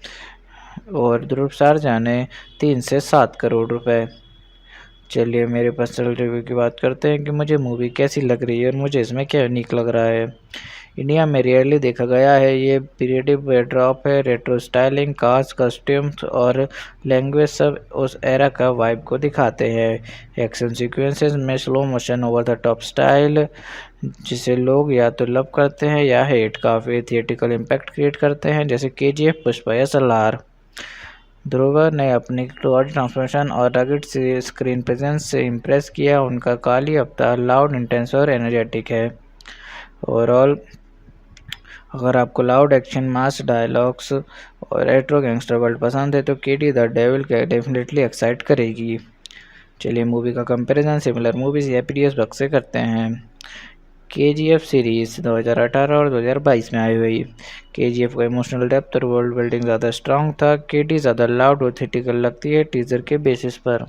और ध्रुव सारजा ने 3 से 7 करोड़ रुपए। चलिए मेरे पर्सनल रिव्यू की बात करते हैं कि मुझे मूवी कैसी लग रही है और मुझे इसमें क्या यूनिक लग रहा है। इंडिया में रेयरली देखा गया है। ये पीरियडिक बैकड्रॉप है, रेट्रो स्टाइलिंग, कास्ट, कस्ट्यूम्स और लैंग्वेज सब उस एरा का वाइब को दिखाते हैं। एक्शन सीक्वेंसेस में slow motion, over the top style जिसे लोग या तो लव करते हैं या हेट, काफ़ी थिएटिकल इम्पैक्ट क्रिएट करते हैं, जैसे KGF, पुष्पा या सलार। ध्रुव ने अपनी बॉडी ट्रांसफॉर्मेशन और रगड़ स्क्रीन प्रेजेंस से इम्प्रेस किया। उनका काली अवतार लाउड, इंटेंस और एनर्जेटिक है। ओवरऑल अगर आपको लाउड एक्शन, मास डायलॉग्स और रेट्रो गैंगस्टर वर्ल्ड पसंद है तो KD द डेविल के डेफिनेटली एक्साइट करेगी। चलिए मूवी का कंपैरिजन सिमिलर मूवीज या पीडीएस बक्स से करते हैं। KGF सीरीज़ 2018 और 2022 में आई हुई। KGF का इमोशनल डेप्थ और वर्ल्ड बिल्डिंग ज़्यादा स्ट्रॉन्ग था। KD ज़्यादा लाउड और थिएटिकल लगती है टीजर के बेसिस पर।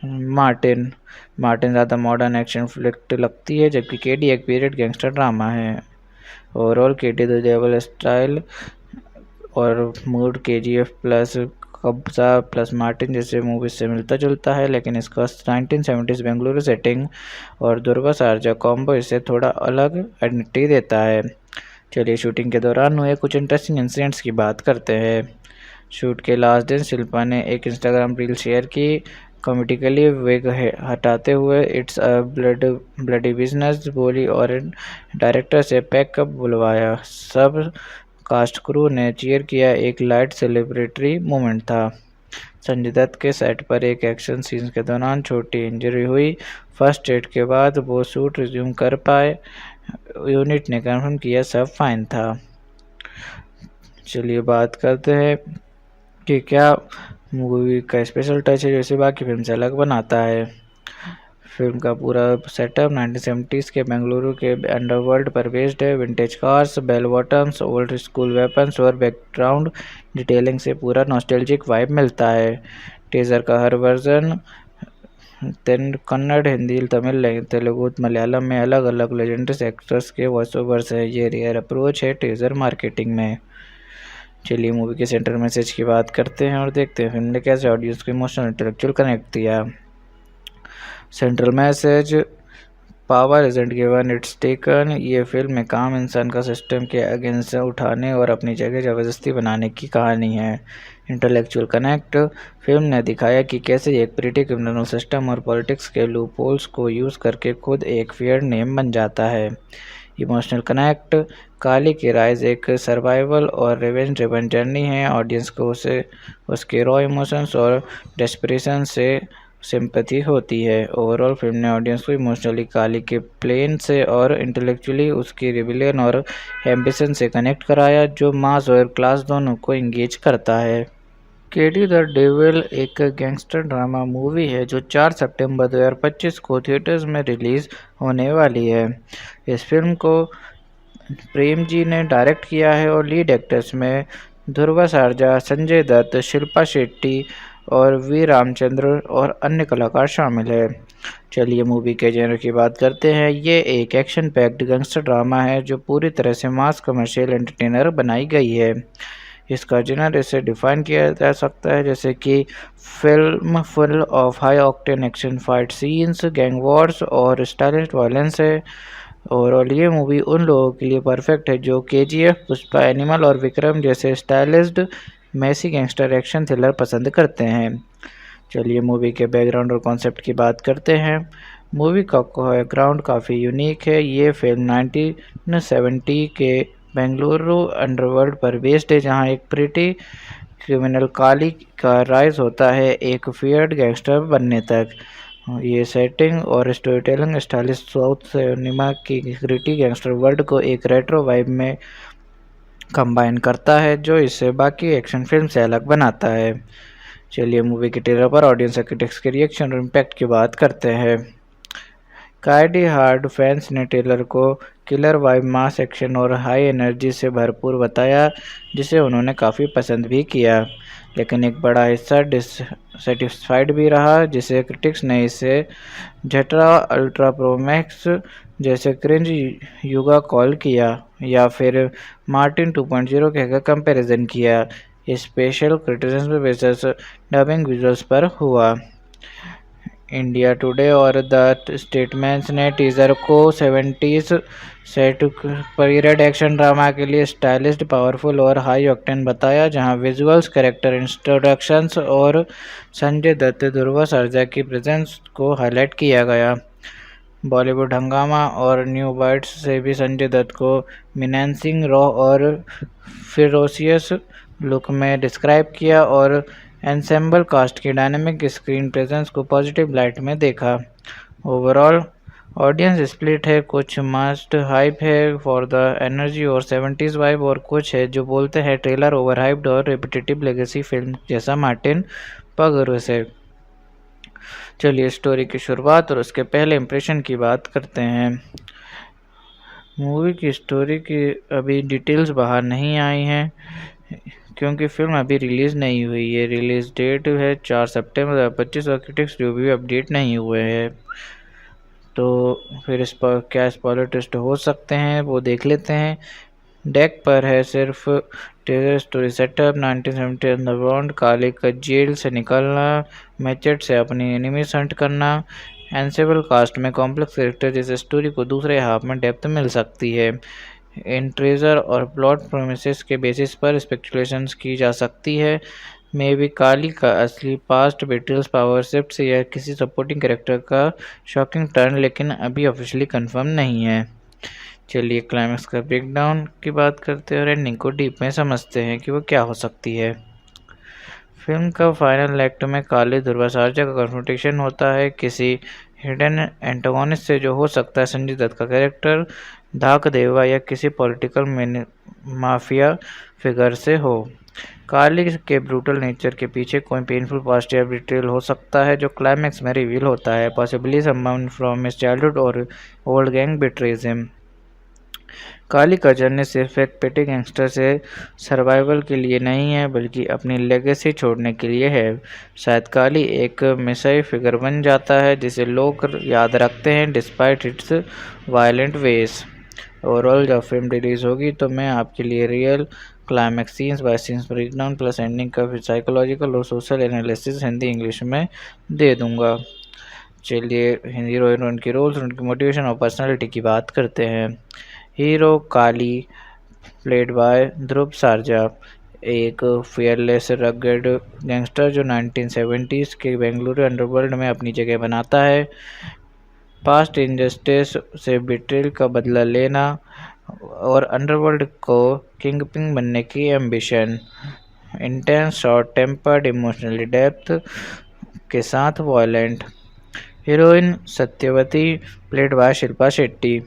मार्टिन ज़्यादा मॉडर्न एक्शन फ्लिक्ट लगती है, जबकि KD एक पीरियड गैंगस्टर ड्रामा है। Overall KD the devil style और mood KGF plus Kabzaa plus Martin जैसे मूवीज से मिलता जुलता है, लेकिन इसका 1970s बेंगलुरु सेटिंग और दुर्गा शारजा कॉम्बो इसे थोड़ा अलग आइडेंटिटी देता है। चलिए शूटिंग के दौरान हुए कुछ इंटरेस्टिंग इंसिडेंट्स की बात करते हैं। शूट के लास्ट दिन शिल्पा ने एक इंस्टाग्राम रील शेयर की, कॉमेडिकली विग हटाते हुए इट्स अ ब्लडी बिजनेस बोली और डायरेक्टर से पैकअप बुलवाया। सब कास्ट क्रू ने चीयर किया, एक लाइट सेलिब्रेटरी मोमेंट था। संजय दत्त के सेट पर एक एक्शन सीन के दौरान छोटी इंजरी हुई। फर्स्ट एड के बाद वो शूट रिज्यूम कर पाए। यूनिट ने कंफर्म किया सब फाइन था। चलिए बात करते हैं कि क्या मूवी का स्पेशल टच है जो इसे बाकी फिल्म से अलग बनाता है। फिल्म का पूरा सेटअप 1970s के बेंगलुरु के अंडरवर्ल्ड पर बेस्ड है। Vintage cars, bell bottoms, old school weapons और बैकग्राउंड डिटेलिंग से पूरा नॉस्टैल्जिक वाइब मिलता है। टीजर का हर वर्जन कन्नड़, हिंदी, तमिल, तेलुगु, मलयालम में अलग अलग लेजेंडरी एक्टर्स के वॉइस ओवर्स है। ये रेयर अप्रोच है टीजर मार्केटिंग में। चलिए मूवी के सेंट्रल मैसेज की बात करते हैं और देखते हैं फिल्म ने कैसे ऑडियंस को इमोशनल इंटेलेक्चुअल कनेक्ट किया। Central message, power isn't given it's taken. ये फिल्म एक आम इंसान का सिस्टम के अगेंस्ट उठाने और अपनी जगह ज़बरदस्ती बनाने की कहानी है। इंटेलेक्चुअल कनेक्ट, फिल्म ने दिखाया कि कैसे एक प्रिटी क्रिमिनल सिस्टम और पॉलिटिक्स के लूप होल्स को यूज़ करके खुद एक फेयर नेम बन जाता है। इमोशनल कनेक्ट, काली की राइज एक सर्वाइवल और रिवेंज ड्रिवन जर्नी है। ऑडियंस को उसे उसके रॉ इमोशंस और डेस्परेशन से सिंपैथी होती है। ओवरऑल फिल्म ने ऑडियंस को इमोशनली काली के प्लेन से और इंटेलेक्चुअली उसकी रिबिलियन और एम्बिशन से कनेक्ट कराया, जो मास और क्लास दोनों को इंगेज करता है। KD द डेविल एक गैंगस्टर ड्रामा मूवी है जो 4 सितंबर 2025 को थिएटर्स में रिलीज़ होने वाली है। इस फिल्म को प्रेम जी ने डायरेक्ट किया है और लीड एक्टर्स में ध्रुव सरजा, संजय दत्त, शिल्पा शेट्टी और वी रामचंद्र और अन्य कलाकार शामिल है। चलिए मूवी के जेनर की बात करते हैं। ये एक एक्शन पैक्ड गैंगस्टर ड्रामा है जो पूरी तरह से मास कमर्शियल एंटरटेनर बनाई गई है। इसका जेनर इसे डिफाइन किया जा सकता है जैसे कि film full of high octane action fight scenes, gang Wars और स्टाइलिश वायलेंस है। ओवरऑल ये मूवी उन लोगों के लिए परफेक्ट है जो KGF, पुष्पा, एनिमल और विक्रम जैसे stylised Massey gangster action thriller पसंद करते हैं। चलिए मूवी के बैकग्राउंड और कॉन्सेप्ट की बात करते हैं। मूवी का बैकग्राउंड काफ़ी यूनिक है। ये फिल्म 1970 के बेंगलुरु अंडरवर्ल्ड पर बेस्ड है, जहां एक प्रिटी क्रिमिनल काली का राइज होता है एक फियर्ड गैंगस्टर बनने तक। ये सेटिंग और story telling stylish south cinema की ग्रिटी गैंगस्टर वर्ल्ड को एक रेट्रो वाइब में कंबाइन करता है, जो इसे बाकी एक्शन फिल्म से अलग बनाता है। चलिए मूवी के ट्रेलर पर ऑडियंस क्रिटिक्स के रिएक्शन और इम्पैक्ट की बात करते हैं। काइडी हार्ड फैंस ने ट्रेलर को किलर वाइब, मास एक्शन और हाई एनर्जी से भरपूर बताया, जिसे उन्होंने काफ़ी पसंद भी किया, लेकिन एक बड़ा हिस्सा डिससेटिस्फाइड भी रहा, जिसे क्रिटिक्स ने इसे झटरा अल्ट्रा प्रो मैक्स जैसे क्रिंज युगा कॉल किया या फिर मार्टिन 2.0 कहकर कंपैरिजन किया। Special criticism basis dubbing visuals पर हुआ। इंडिया टुडे और द स्टेटमेंट्स ने टीजर को 70s set period action drama के लिए स्टाइलिश, पावरफुल और हाई ऑक्टेन बताया, जहां विजुअल्स, कैरेक्टर इंट्रोडक्शंस और संजय दत्त, ध्रुव सर्जा की प्रेजेंस को हाईलाइट किया गया। बॉलीवुड हंगामा और न्यू बाइट्स से भी संजय दत्त को मिनासिंग, रॉ और फिरोसियस लुक में डिस्क्राइब किया और एंसेम्बल कास्ट की डायनेमिक स्क्रीन प्रेजेंस को पॉजिटिव लाइट में देखा। ओवरऑल ऑडियंस स्प्लिट है, कुछ मस्ट हाइप है फॉर द एनर्जी और 70s वाइब, और कुछ है जो बोलते हैं ट्रेलर ओवर हाइप्ड और रिपीटेटिव लेगेसी फिल्म जैसा मार्टिन पगरो से। चलिए स्टोरी की शुरुआत और उसके पहले इम्प्रेशन की बात करते हैं। मूवी की स्टोरी की अभी डिटेल्स बाहर नहीं आई हैं क्योंकि फिल्म अभी रिलीज़ नहीं हुई है। रिलीज़ डेट है 4 सितंबर 2025 और क्रिटिक्स रिव्यू अपडेट नहीं हुए हैं, तो फिर इस पर क्या स्पॉइलर टेस्ट हो सकते हैं वो देख लेते हैं। डेक पर है सिर्फ टेलर स्टोरी सेटअप 1970 अंडरग्राउंड, काले का जेल से निकलना, मैचेट से अपनी एनिमीज हंट करना, एंसेबल कास्ट में कॉम्प्लेक्स कैरेक्टर जैसे स्टोरी को दूसरे हाफ में डेप्थ मिल सकती है। इन ट्रेजर और प्लॉट प्रोमिसेस के बेसिस पर स्पेकुलेशंस की जा सकती है। मे बी काली का असली पास्ट, बेटल्स, पावर शिफ्ट या किसी सपोर्टिंग कैरेक्टर का शॉकिंग टर्न, लेकिन अभी ऑफिशियली कंफर्म नहीं है। चलिए क्लाइमैक्स का ब्रेकडाउन की बात करते हैं और एंडिंग को डीप में समझते हैं कि वो क्या हो सकती है। फिल्म का फाइनल एक्ट में काली ध्रुव सर्जा का कन्फ्रंटेशन होता है किसी हिडन एंटागोनिस्ट से, जो हो सकता है संजय दत्त का कैरेक्टर धाक देवा या किसी पॉलिटिकल माफिया फिगर से हो। काली के ब्रूटल नेचर के पीछे कोई पेनफुल पास्ट या बिट्रेयल हो सकता है जो क्लाइमैक्स में रिवील होता है। Possibly someone from his childhood और ओल्ड गैंग बिट्रेज हिम। काली का जर्नी सिर्फ एक पेटी गैंगस्टर से सर्वाइवल के लिए नहीं है, बल्कि अपनी लेगेसी छोड़ने के लिए है। शायद काली एक मिसाई फिगर बन जाता है जिसे लोग याद रखते हैं despite its violent ways. Overall जब फिल्म रिलीज़ होगी तो मैं आपके लिए real climax scenes by scenes breakdown plus ending का फिर साइकोलॉजिकल और सोशल एनालिसिस हिंदी इंग्लिश में दे दूंगा। चलिए हीरो हीरोइन के रोल्स, उनकी मोटिवेशन और पर्सनालिटी की बात करते हैं। Hero Kali played by Dhruva Sarja, एक फियरलेस रगड गैंगस्टर जो 1970s के बेंगलुरु अंडरवर्ल्ड में अपनी जगह बनाता है। पास्ट इनजस्टिस से बिट्रेल का बदला लेना और अंडरवर्ल्ड को किंगपिन बनने की ambition. Intense, short tempered, emotionally depth के साथ violent. Heroine Satyavati played by Shilpa Shetty.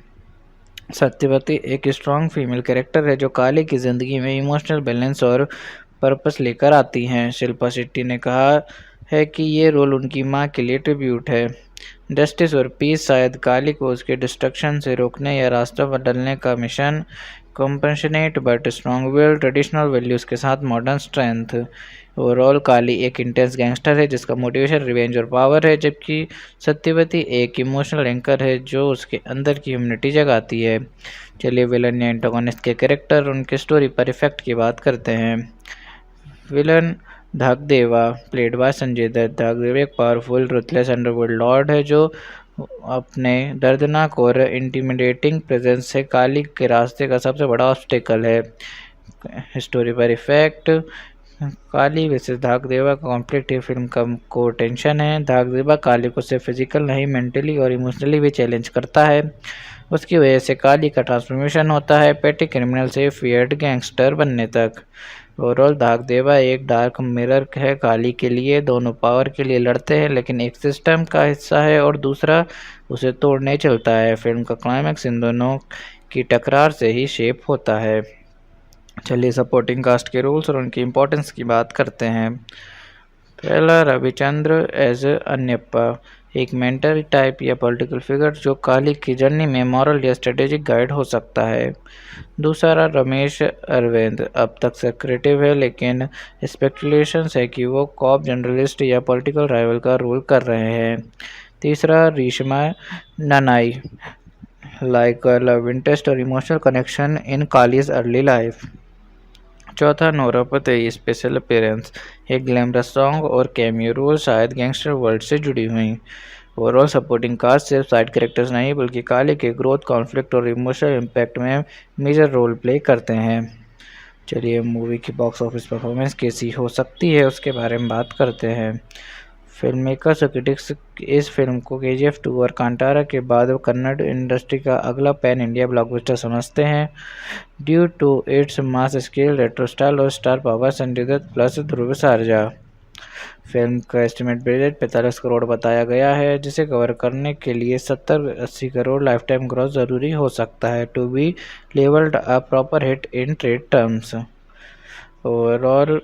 Satyavati एक स्ट्रॉन्ग फीमेल कैरेक्टर है जो काली की ज़िंदगी में इमोशनल बैलेंस और पर्पस लेकर आती हैं। शिल्पा शेट्टी ने कहा है कि ये रोल उनकी मां के लिए ट्रिब्यूट है। जस्टिस और पीस, शायद काली को उसके डिस्ट्रक्शन से रोकने या रास्ता बदलने का मिशन। Compassionate but strong will, traditional values के साथ मॉडर्न स्ट्रेंथ। ओवरऑल काली एक इंटेंस गैंगस्टर है जिसका मोटिवेशन रिवेंज और पावर है, जबकि सत्यवती एक इमोशनल एंकर है जो उसके अंदर की ह्यूमनिटी जगाती है। चलिए विलन या एंटागोनिस्ट के कैरेक्टर और उनके स्टोरी पर इफेक्ट की बात करते हैं। Villain Dhakdeva played by Sanjay Dutt. Dhakdeva एक पावरफुल रुथलेस अंडरवर्ल्ड लॉर्ड है जो अपने दर्दनाक और इंटिमिडेटिंग प्रेजेंस से काली के रास्ते का सबसे बड़ा ऑब्स्टेकल है। स्टोरी पर इफेक्ट, काली वर्सेस धाकदेवा का कॉन्फ्लिक्ट ये फिल्म का को टेंशन है। धाकदेवा काली को सिर्फ फिजिकल नहीं, मेंटली और इमोशनली भी चैलेंज करता है। उसकी वजह से काली का ट्रांसफॉर्मेशन होता है पेटी क्रिमिनल से फियर्ड गैंगस्टर बनने तक। ओवरऑल धाकदेवा एक डार्क मिरर है काली के लिए। दोनों पावर के लिए लड़ते हैं, लेकिन एक सिस्टम का हिस्सा है और दूसरा उसे तोड़ने चलता है। फिल्म का क्लाइमैक्स इन दोनों की टकरार से ही शेप होता है। चलिए सपोर्टिंग कास्ट के रोल्स और उनकी इम्पोर्टेंस की बात करते हैं। पहला, रविचंद्र एज अन्यप्पा, एक मेंटर टाइप या पॉलिटिकल फिगर जो काली की जर्नी में मॉरल या स्ट्रेटेजिक गाइड हो सकता है। दूसरा, रमेश अरविंद, अब तक सेक्रेटिव है लेकिन स्पेकुलेशंस है कि वो कॉप, जर्नलिस्ट या पॉलिटिकल राइवल का रोल कर रहे हैं। तीसरा, रेशमा ननाई, लाइक लव इंटरेस्ट और emotional connection in kalij early life. चौथा, नोरा फतेही स्पेशल अपीयरेंस, एक ग्लैमरस सॉन्ग और कैमियो रोल शायद गैंगस्टर वर्ल्ड से जुड़ी हुई। ओवरऑल सपोर्टिंग कास्ट सिर्फ साइड कैरेक्टर्स नहीं बल्कि काली के ग्रोथ, कॉन्फ्लिक्ट और इमोशनल इम्पैक्ट में मेजर रोल प्ले करते हैं। चलिए मूवी की बॉक्स ऑफिस परफॉर्मेंस कैसी हो सकती है उसके बारे में बात करते हैं। फिल्म मेकर्स और क्रिटिक्स इस फिल्म को KGF 2 और कांतारा के बाद कन्नड़ इंडस्ट्री का अगला पैन इंडिया ब्लॉकबस्टर समझते हैं। Due to its mass scale, retro style और star power, Sanjay Dutt plus Dhruva Sarja. Film का एस्टिमेट बजट 45 करोड़ बताया गया है, जिसे कवर करने के लिए 70-80 करोड़ लाइफ टाइम ग्रॉस ज़रूरी हो सकता है to be levelled a proper hit in trade terms. Overall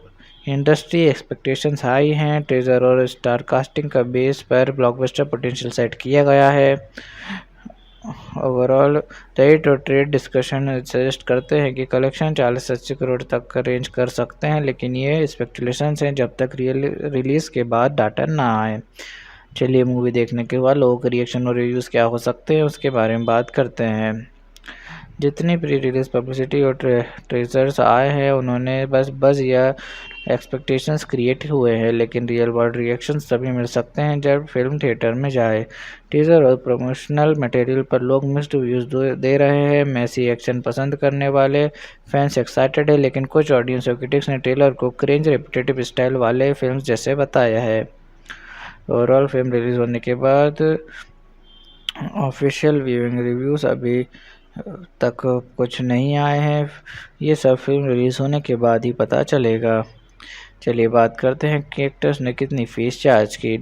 industry expectations high हैं। ट्रेजर और स्टार कास्टिंग का बेस पर ब्लॉकबस्टर पोटेंशियल सेट किया गया है। ओवरऑल रेट और ट्रेड डिस्कशन सजेस्ट करते हैं कि कलेक्शन 40 से 80 करोड़ तक का रेंज कर सकते हैं, लेकिन ये स्पेकुलेशंस हैं जब तक रिलीज़ के बाद डाटा ना आए। चलिए मूवी देखने के बाद लोगों के रिएक्शन और रिव्यूज़ क्या हो सकते हैं उसके बारे में बात करते हैं। जितनी प्री रिलीज पब्लिसिटी और ट्रेजर्स आए हैं उन्होंने बस या एक्सपेक्टेशंस क्रिएट हुए हैं, लेकिन रियल वर्ल्ड रिएक्शंस तभी मिल सकते हैं जब फिल्म थिएटर में जाए। टीजर और प्रमोशनल मटेरियल पर लोग मिक्स्ड व्यूज़ दे रहे हैं। मैसी एक्शन पसंद करने वाले फैंस एक्साइटेड है, लेकिन कुछ ऑडियंस और क्रिटिक्स ने ट्रेलर को क्रिंज रिपीटेटिव स्टाइल वाले फिल्म जैसे बताया है। ओवरऑल फिल्म रिलीज होने के बाद ऑफिशियल व्यूइंग रिव्यूज़ अभी तक कुछ नहीं आए हैं, ये सब फिल्म रिलीज़ होने के बाद ही पता चलेगा। चलिए बात करते हैं कि एक्टर्स ने कितनी फीस चार्ज की।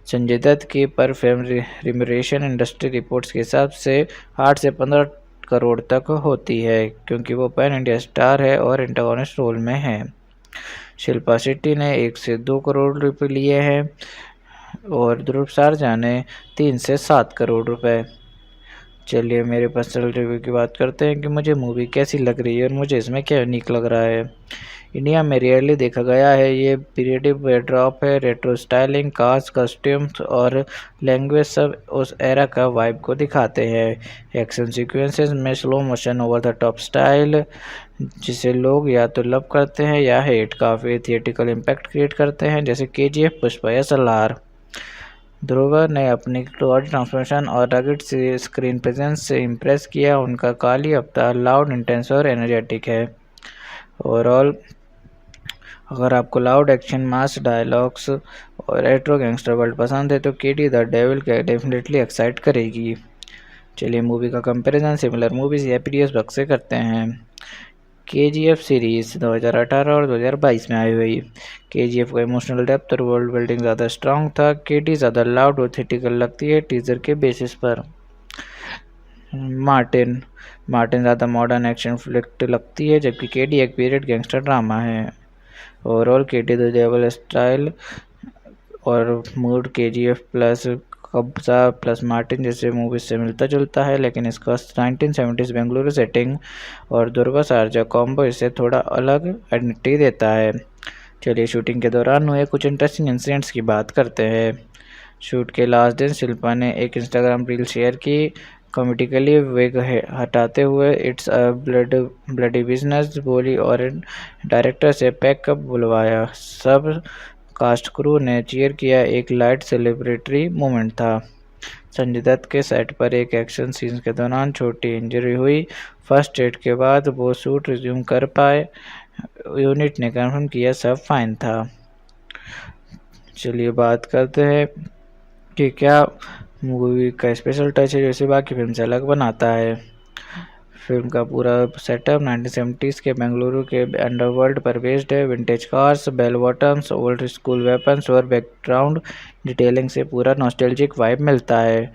संजय दत्त की पर फिल्म रिम्यूनरेशन इंडस्ट्री रिपोर्ट्स के हिसाब से 8 से 15 करोड़ तक होती है, क्योंकि वो पैन इंडिया स्टार है और एंटागोनिस्ट रोल में है। शिल्पा शेट्टी ने 1 से 2 करोड़ रुपए लिए हैं और ध्रुव सारजा ने 3 से 7 करोड़ रुपए। चलिए मेरे पर्सनल रिव्यू की बात करते हैं कि मुझे मूवी कैसी लग रही है और मुझे इसमें क्या यूनिक लग रहा है। इंडिया में रेयरली देखा गया है ये पीरियडिक बैकड्रॉप है। रेट्रो स्टाइलिंग, कास्ट, कस्ट्यूम्स और लैंग्वेज सब उस एरा का वाइब को दिखाते हैं। एक्शन सीक्वेंसेस में slow motion, over the top style जिसे लोग या तो लव करते हैं या हेट, काफ़ी थिएटिकल इम्पैक्ट क्रिएट करते हैं जैसे KGF, पुष्पा या सलार। ध्रुव ने अपनी बॉडी ट्रांसफॉर्मेशन और रगड़ स्क्रीन प्रेजेंस से इम्प्रेस किया। उनका काली अवतार लाउड, इंटेंस और एनर्जेटिक है। ओवरऑल अगर आपको लाउड एक्शन, मास डायलॉग्स और रेट्रो गैंगस्टर वर्ल्ड पसंद है तो KD the devil definitely excite करेगी। चलिए मूवी का कंपैरिजन सिमिलर मूवीज या प्रीवियस वर्क से करते हैं। KGF सीरीज़ 2018 और 2022 में आई हुई। KGF का इमोशनल डेप्थ और वर्ल्ड बिल्डिंग ज़्यादा स्ट्रॉन्ग था। KD ज़्यादा लाउड और थिएटिकल लगती है टीजर के बेसिस पर। मार्टिन ज़्यादा मॉडर्न एक्शन फ्लिक्ट लगती है, जबकि KD एक पीरियड गैंगस्टर ड्रामा है। Overall KD the devil style और mood KGF plus Kabzaa plus Martin जैसे मूवीज से मिलता जुलता है, लेकिन इसका 1970s बेंगलुरु सेटिंग और दुर्गा सारजा कॉम्बो इसे थोड़ा अलग आइडेंटिटी देता है। चलिए शूटिंग के दौरान हुए कुछ इंटरेस्टिंग इंसिडेंट्स की बात करते हैं। शूट के लास्ट दिन शिल्पा ने एक इंस्टाग्राम रील शेयर की, कॉमेडिकली विग हटाते हुए इट्स अ ब्लडी बिजनेस बोली और डायरेक्टर से पैकअप बुलवाया। सब कास्ट क्रू ने चीयर किया, एक लाइट सेलिब्रेटरी मोमेंट था। संजय दत्त के सेट पर एक एक्शन सीन के दौरान छोटी इंजरी हुई। फर्स्ट एड के बाद वो शूट रिज्यूम कर पाए। यूनिट ने कंफर्म किया सब फाइन था। चलिए बात करते हैं कि क्या मूवी का स्पेशल टच है जैसे बाकी फिल्म से अलग बनाता है। फिल्म का पूरा सेटअप 1970s के बेंगलुरु के अंडरवर्ल्ड पर बेस्ड है। Vintage cars, bell bottoms, old school weapons और बैकग्राउंड डिटेलिंग से पूरा नॉस्टैल्जिक वाइब मिलता है।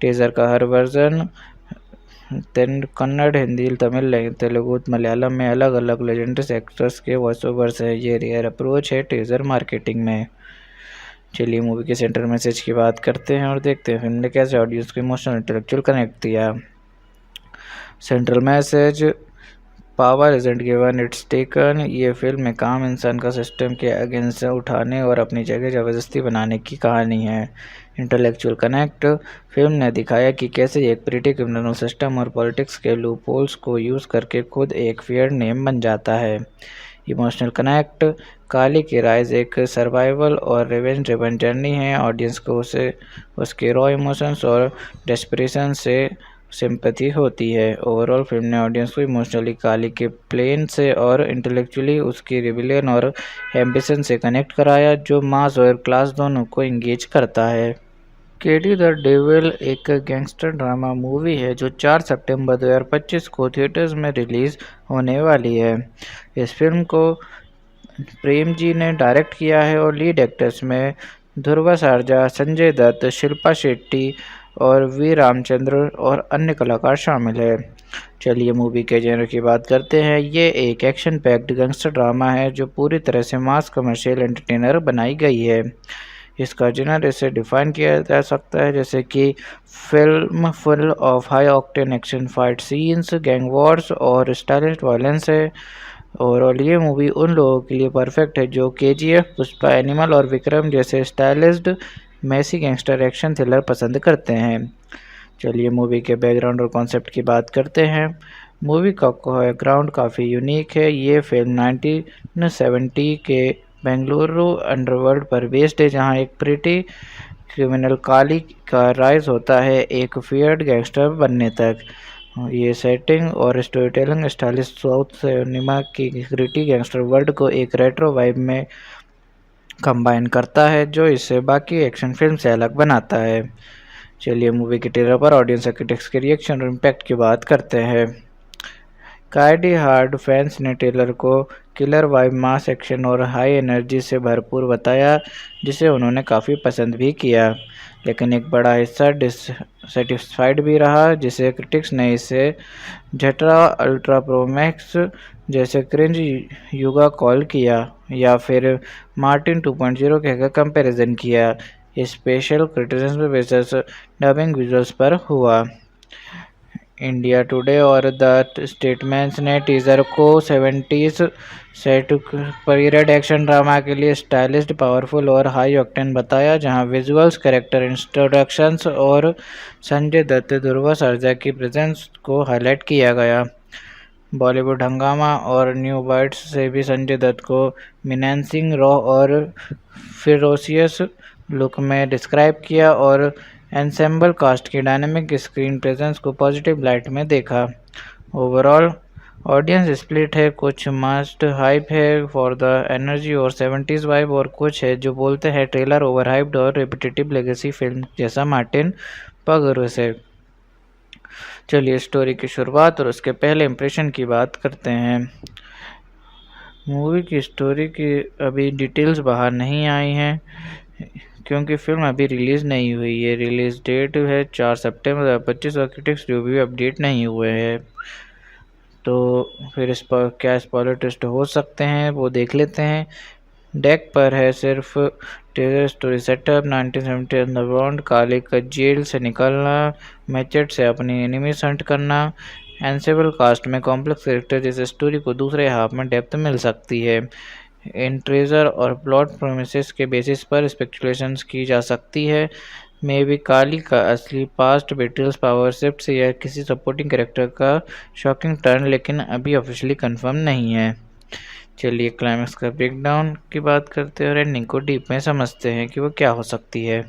टीजर का हर वर्जन कन्नड़, हिंदी, तमिल, तेलुगु, मलयालम में अलग अलग लेजेंडरी एक्टर्स के वॉइस ओवर्स है। ये रेयर अप्रोच है टीजर मार्केटिंग में। चलिए मूवी के सेंट्रल मैसेज की बात करते हैं और देखते हैं फिल्म ने कैसे ऑडियंस को इमोशनल इंटेलेक्चुअल कनेक्ट किया। Central message, power isn't given it's taken. ये फिल्म एक आम इंसान का सिस्टम के अगेंस्ट उठाने और अपनी जगह ज़बरदस्ती बनाने की कहानी है। इंटेलेक्चुअल कनेक्ट, फिल्म ने दिखाया कि कैसे एक प्रिटी क्रिमिनल सिस्टम और पॉलिटिक्स के लूपहोल्स को यूज़ करके खुद एक फेयर नेम बन जाता है। Emotional connect. काली की राइज एक सर्वाइवल और रिवेंज ड्रिवन जर्नी है। ऑडियंस को उसे उसके रॉ इमोशंस और डेस्परेशन से सिंपैथी होती है। ओवरऑल फिल्म ने ऑडियंस को इमोशनली काली के प्लेन से और इंटेलेक्चुअली उसकी रिबिलियन और एम्बिशन से कनेक्ट कराया, जो मास और क्लास दोनों को इंगेज करता है। केडी द डेविल एक गैंगस्टर ड्रामा मूवी है जो 4 सितंबर 2025 को थिएटर्स में रिलीज होने वाली है। इस फिल्म को प्रेम जी ने डायरेक्ट किया है और लीड एक्टर्स में ध्रुव सरजा, संजय दत्त, शिल्पा शेट्टी और वी रामचंद्र और अन्य कलाकार शामिल है। चलिए मूवी के जेनर की बात करते हैं। ये एक एक्शन पैक्ड गैंगस्टर ड्रामा है जो पूरी तरह से मास कमर्शियल एंटरटेनर बनाई गई है। इसका जेनर इसे डिफाइन किया जा सकता है जैसे कि film full of high octane action fight scenes, gang Wars और स्टाइलिश वायलेंस है। ओवरऑल ये मूवी उन लोगों के लिए परफेक्ट है जो केजीएफ, पुष्पा, एनिमल और विक्रम जैसे stylised Massey gangster action thriller पसंद करते हैं। चलिए मूवी के बैकग्राउंड और कॉन्सेप्ट की बात करते हैं। मूवी का बैकग्राउंड काफ़ी यूनिक है। ये फिल्म 1970 के बेंगलुरु अंडरवर्ल्ड पर बेस्ड है, जहां एक प्रिटी क्रिमिनल काली का राइज होता है एक फियर्ड गैंगस्टर बनने तक। ये सेटिंग और story telling stylish south cinema की ग्रिटी गैंगस्टर वर्ल्ड को एक रेट्रो वाइब में कंबाइन करता है, जो इसे बाकी एक्शन फिल्म से अलग बनाता है। चलिए मूवी के ट्रेलर पर ऑडियंस क्रिटिक्स के रिएक्शन और इम्पैक्ट की बात करते हैं। काइडी हार्ड फैंस ने ट्रेलर को किलर वाइब, मास एक्शन और हाई एनर्जी से भरपूर बताया, जिसे उन्होंने काफ़ी पसंद भी किया। लेकिन एक बड़ा हिस्सा डिससेटिस्फाइड भी रहा, जिसे क्रिटिक्स ने इसे झटरा अल्ट्रा प्रो मैक्स जैसे क्रिंज युगा कॉल किया या फिर मार्टिन 2.0 कहकर कंपैरिजन किया। Special criticism basis dubbing visuals पर हुआ। इंडिया टुडे और द स्टेटमेंट्स ने टीजर को 70s set period action drama के लिए स्टाइलिश, पावरफुल और हाई ऑक्टेन बताया, जहां विजुअल्स, कैरेक्टर इंट्रोडक्शंस और संजय दत्त, ध्रुव सरजा की प्रेजेंस को हाईलाइट किया गया। बॉलीवुड हंगामा और न्यू बाइट्स से भी संजय दत्त को मिनेंसिंग, रॉ और फिरोसियस लुक में डिस्क्राइब किया और एंसेम्बल कास्ट की डायनामिक स्क्रीन प्रेजेंस को पॉजिटिव लाइट में देखा। ओवरऑल ऑडियंस स्प्लिट है, कुछ मस्ट हाइप है फॉर द एनर्जी और 70s वाइब, और कुछ है जो बोलते हैं ट्रेलर ओवर हाइप्ड और रिपीटेटिव लेगेसी फिल्म जैसा मार्टिन पगरो से। चलिए स्टोरी की शुरुआत और उसके पहले इंप्रेशन की बात करते हैं। मूवी की स्टोरी की अभी डिटेल्स बाहर नहीं आई हैं क्योंकि फिल्म अभी रिलीज़ नहीं हुई है। रिलीज़ डेट है 4 सितंबर 2025 और क्रिटिक्स रिव्यू अपडेट नहीं हुए हैं। तो फिर इस पर क्या स्पॉइलर टेस्ट हो सकते हैं वो देख लेते हैं। डेक पर है सिर्फ टेलर स्टोरी सेटअप 1970 अंडरग्राउंड, काली का जेल से निकलना, मैचेट से अपनी एनिमीज हंट करना, एंसेबल कास्ट में कॉम्प्लेक्स कैरेक्टर जैसे स्टोरी को दूसरे हाफ में डेप्थ मिल सकती है। इन ट्रेजर और प्लॉट प्रोमिसेस के बेसिस पर स्पेकुलेशंस की जा सकती है। मे बी काली का असली पास्ट, बेट्रियल्स, पावर शिफ्ट या किसी सपोर्टिंग कैरेक्टर का शॉकिंग टर्न, लेकिन अभी ऑफिशियली कंफर्म नहीं है। चलिए क्लाइमैक्स का ब्रेकडाउन की बात करते हैं और एंडिंग को डीप में समझते हैं कि वो क्या हो सकती है।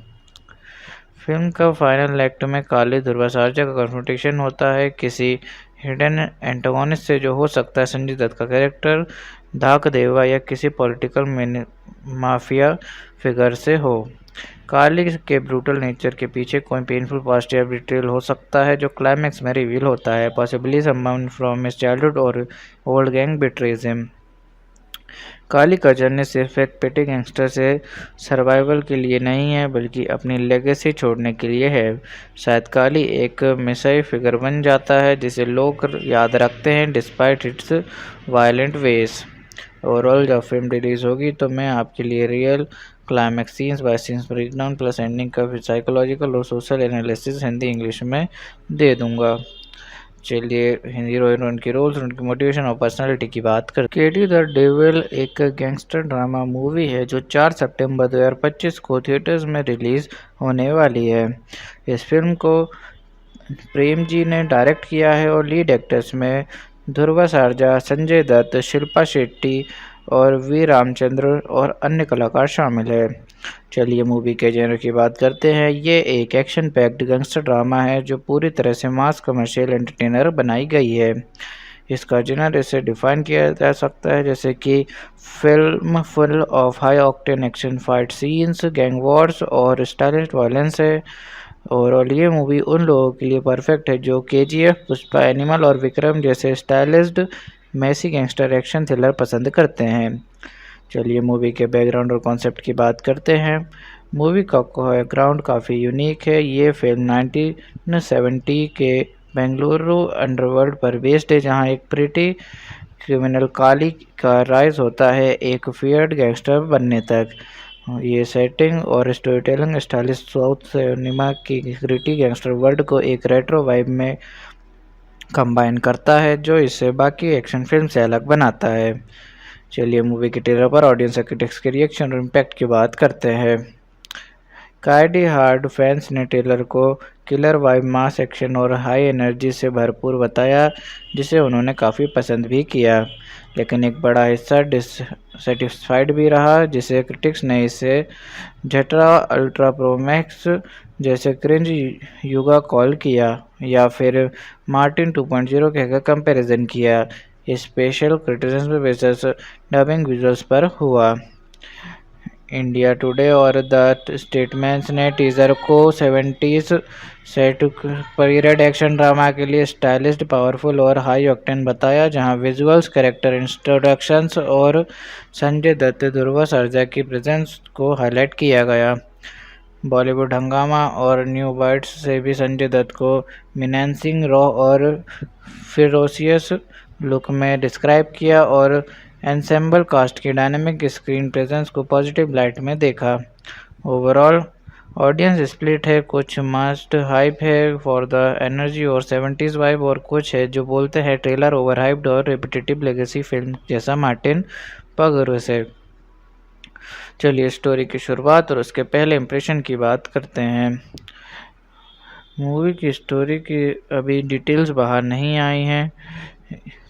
फिल्म का फाइनल एक्ट में काली ध्रुव सरजा का कन्फ्रंटेशन होता है किसी हिडन एंटागोनिस्ट से, जो हो सकता है संजय दत्त का कैरेक्टर धाक देवा या किसी पॉलिटिकल माफिया फिगर से हो। काली के ब्रूटल नेचर के पीछे कोई पेनफुल पास्ट या बिट्रेयल हो सकता है, जो क्लाइमैक्स में रिवील होता है। Possibly someone from his childhood और ओल्ड गैंग बिट्रेज हिम। काली का जर्नी सिर्फ एक पेटी गैंगस्टर से सर्वाइवल के लिए नहीं है, बल्कि अपनी लेगेसी छोड़ने के लिए है। शायद काली एक मिसाई फिगर बन जाता है जिसे लोग याद रखते हैं despite its violent ways. Overall जब फिल्म रिलीज़ होगी तो मैं आपके लिए real climax scenes by scenes breakdown plus ending का साइकोलॉजिकल और सोशल एनालिसिस हिंदी इंग्लिश में दे दूंगा। चलिए हिंदी हीरोइन की रोल्स, उनकी मोटिवेशन और पर्सनालिटी की बात कर। केडी द डेविल एक गैंगस्टर ड्रामा मूवी है जो 4 सितंबर 2025 को थिएटर्स में रिलीज होने वाली है। इस फिल्म को प्रेम जी ने डायरेक्ट किया है और लीड एक्टर्स में ध्रुव सर्जा, संजय दत्त, शिल्पा शेट्टी और वी रामचंद्र और अन्य कलाकार शामिल हैं। चलिए मूवी के जेनर की बात करते हैं। ये एक एक्शन पैक्ड गैंगस्टर ड्रामा है जो पूरी तरह से मास कमर्शियल एंटरटेनर बनाई गई है। इसका जेनर इसे डिफाइन किया जा सकता है जैसे कि film full of high octane action fight scenes, gang Wars और स्टाइलिश वायलेंस है। ओवरऑल ये मूवी उन लोगों के लिए परफेक्ट है जो केजीएफ, पुष्पा, एनिमल और विक्रम जैसे stylised Massey gangster action thriller पसंद करते हैं। चलिए मूवी के बैकग्राउंड और कॉन्सेप्ट की बात करते हैं। मूवी का बैकग्राउंड काफ़ी यूनिक है। ये फिल्म 1970 के बेंगलुरु अंडरवर्ल्ड पर बेस्ड है, जहां एक प्रिटी क्रिमिनल काली का राइज होता है एक फियर्ड गैंगस्टर बनने तक। ये सेटिंग और story telling stylish south cinema की ग्रिटी गैंगस्टर वर्ल्ड को एक रेट्रो वाइब में कंबाइन करता है, जो इसे बाकी एक्शन फिल्म से अलग बनाता है। चलिए मूवी के ट्रेलर पर ऑडियंस क्रिटिक्स के रिएक्शन और इम्पैक्ट की बात करते हैं। काइडी हार्ड फैंस ने ट्रेलर को किलर वाइब, मास एक्शन और हाई एनर्जी से भरपूर बताया, जिसे उन्होंने काफ़ी पसंद भी किया। लेकिन एक बड़ा हिस्सा डिससेटिस्फाइड भी रहा, जिसे क्रिटिक्स ने इसे जटरा अल्ट्रा प्रो मैक्स जैसे क्रिंज युगा कॉल किया या फिर मार्टिन 2.0 कहकर कंपैरिजन किया। Special criticism basis dubbing visuals पर हुआ। इंडिया टुडे और द स्टेटमेंट्स ने टीजर को 70s set period action drama के लिए स्टाइलिश, पावरफुल और हाई ऑक्टेन बताया, जहां विजुअल्स, कैरेक्टर इंट्रोडक्शंस और संजय दत्त, ध्रुव सर्जा की प्रेजेंस को हाईलाइट किया गया। बॉलीवुड हंगामा और न्यू बाइट्स से भी संजय दत्त को मिनेंसिंग, रॉ और फिरोसियस लुक में डिस्क्राइब किया और एंसेम्बल कास्ट की डायनामिक स्क्रीन प्रेजेंस को पॉजिटिव लाइट में देखा। ओवरऑल ऑडियंस स्प्लिट है, कुछ मस्ट हाइप है फॉर द एनर्जी और 70s वाइब, और कुछ है जो बोलते हैं ट्रेलर ओवर हाइप्ड और रिपीटेटिव लेगेसी फिल्म जैसा मार्टिन पगरो से। चलिए स्टोरी की शुरुआत और उसके पहले इंप्रेशन की बात करते हैं। मूवी की स्टोरी की अभी डिटेल्स बाहर नहीं आई हैं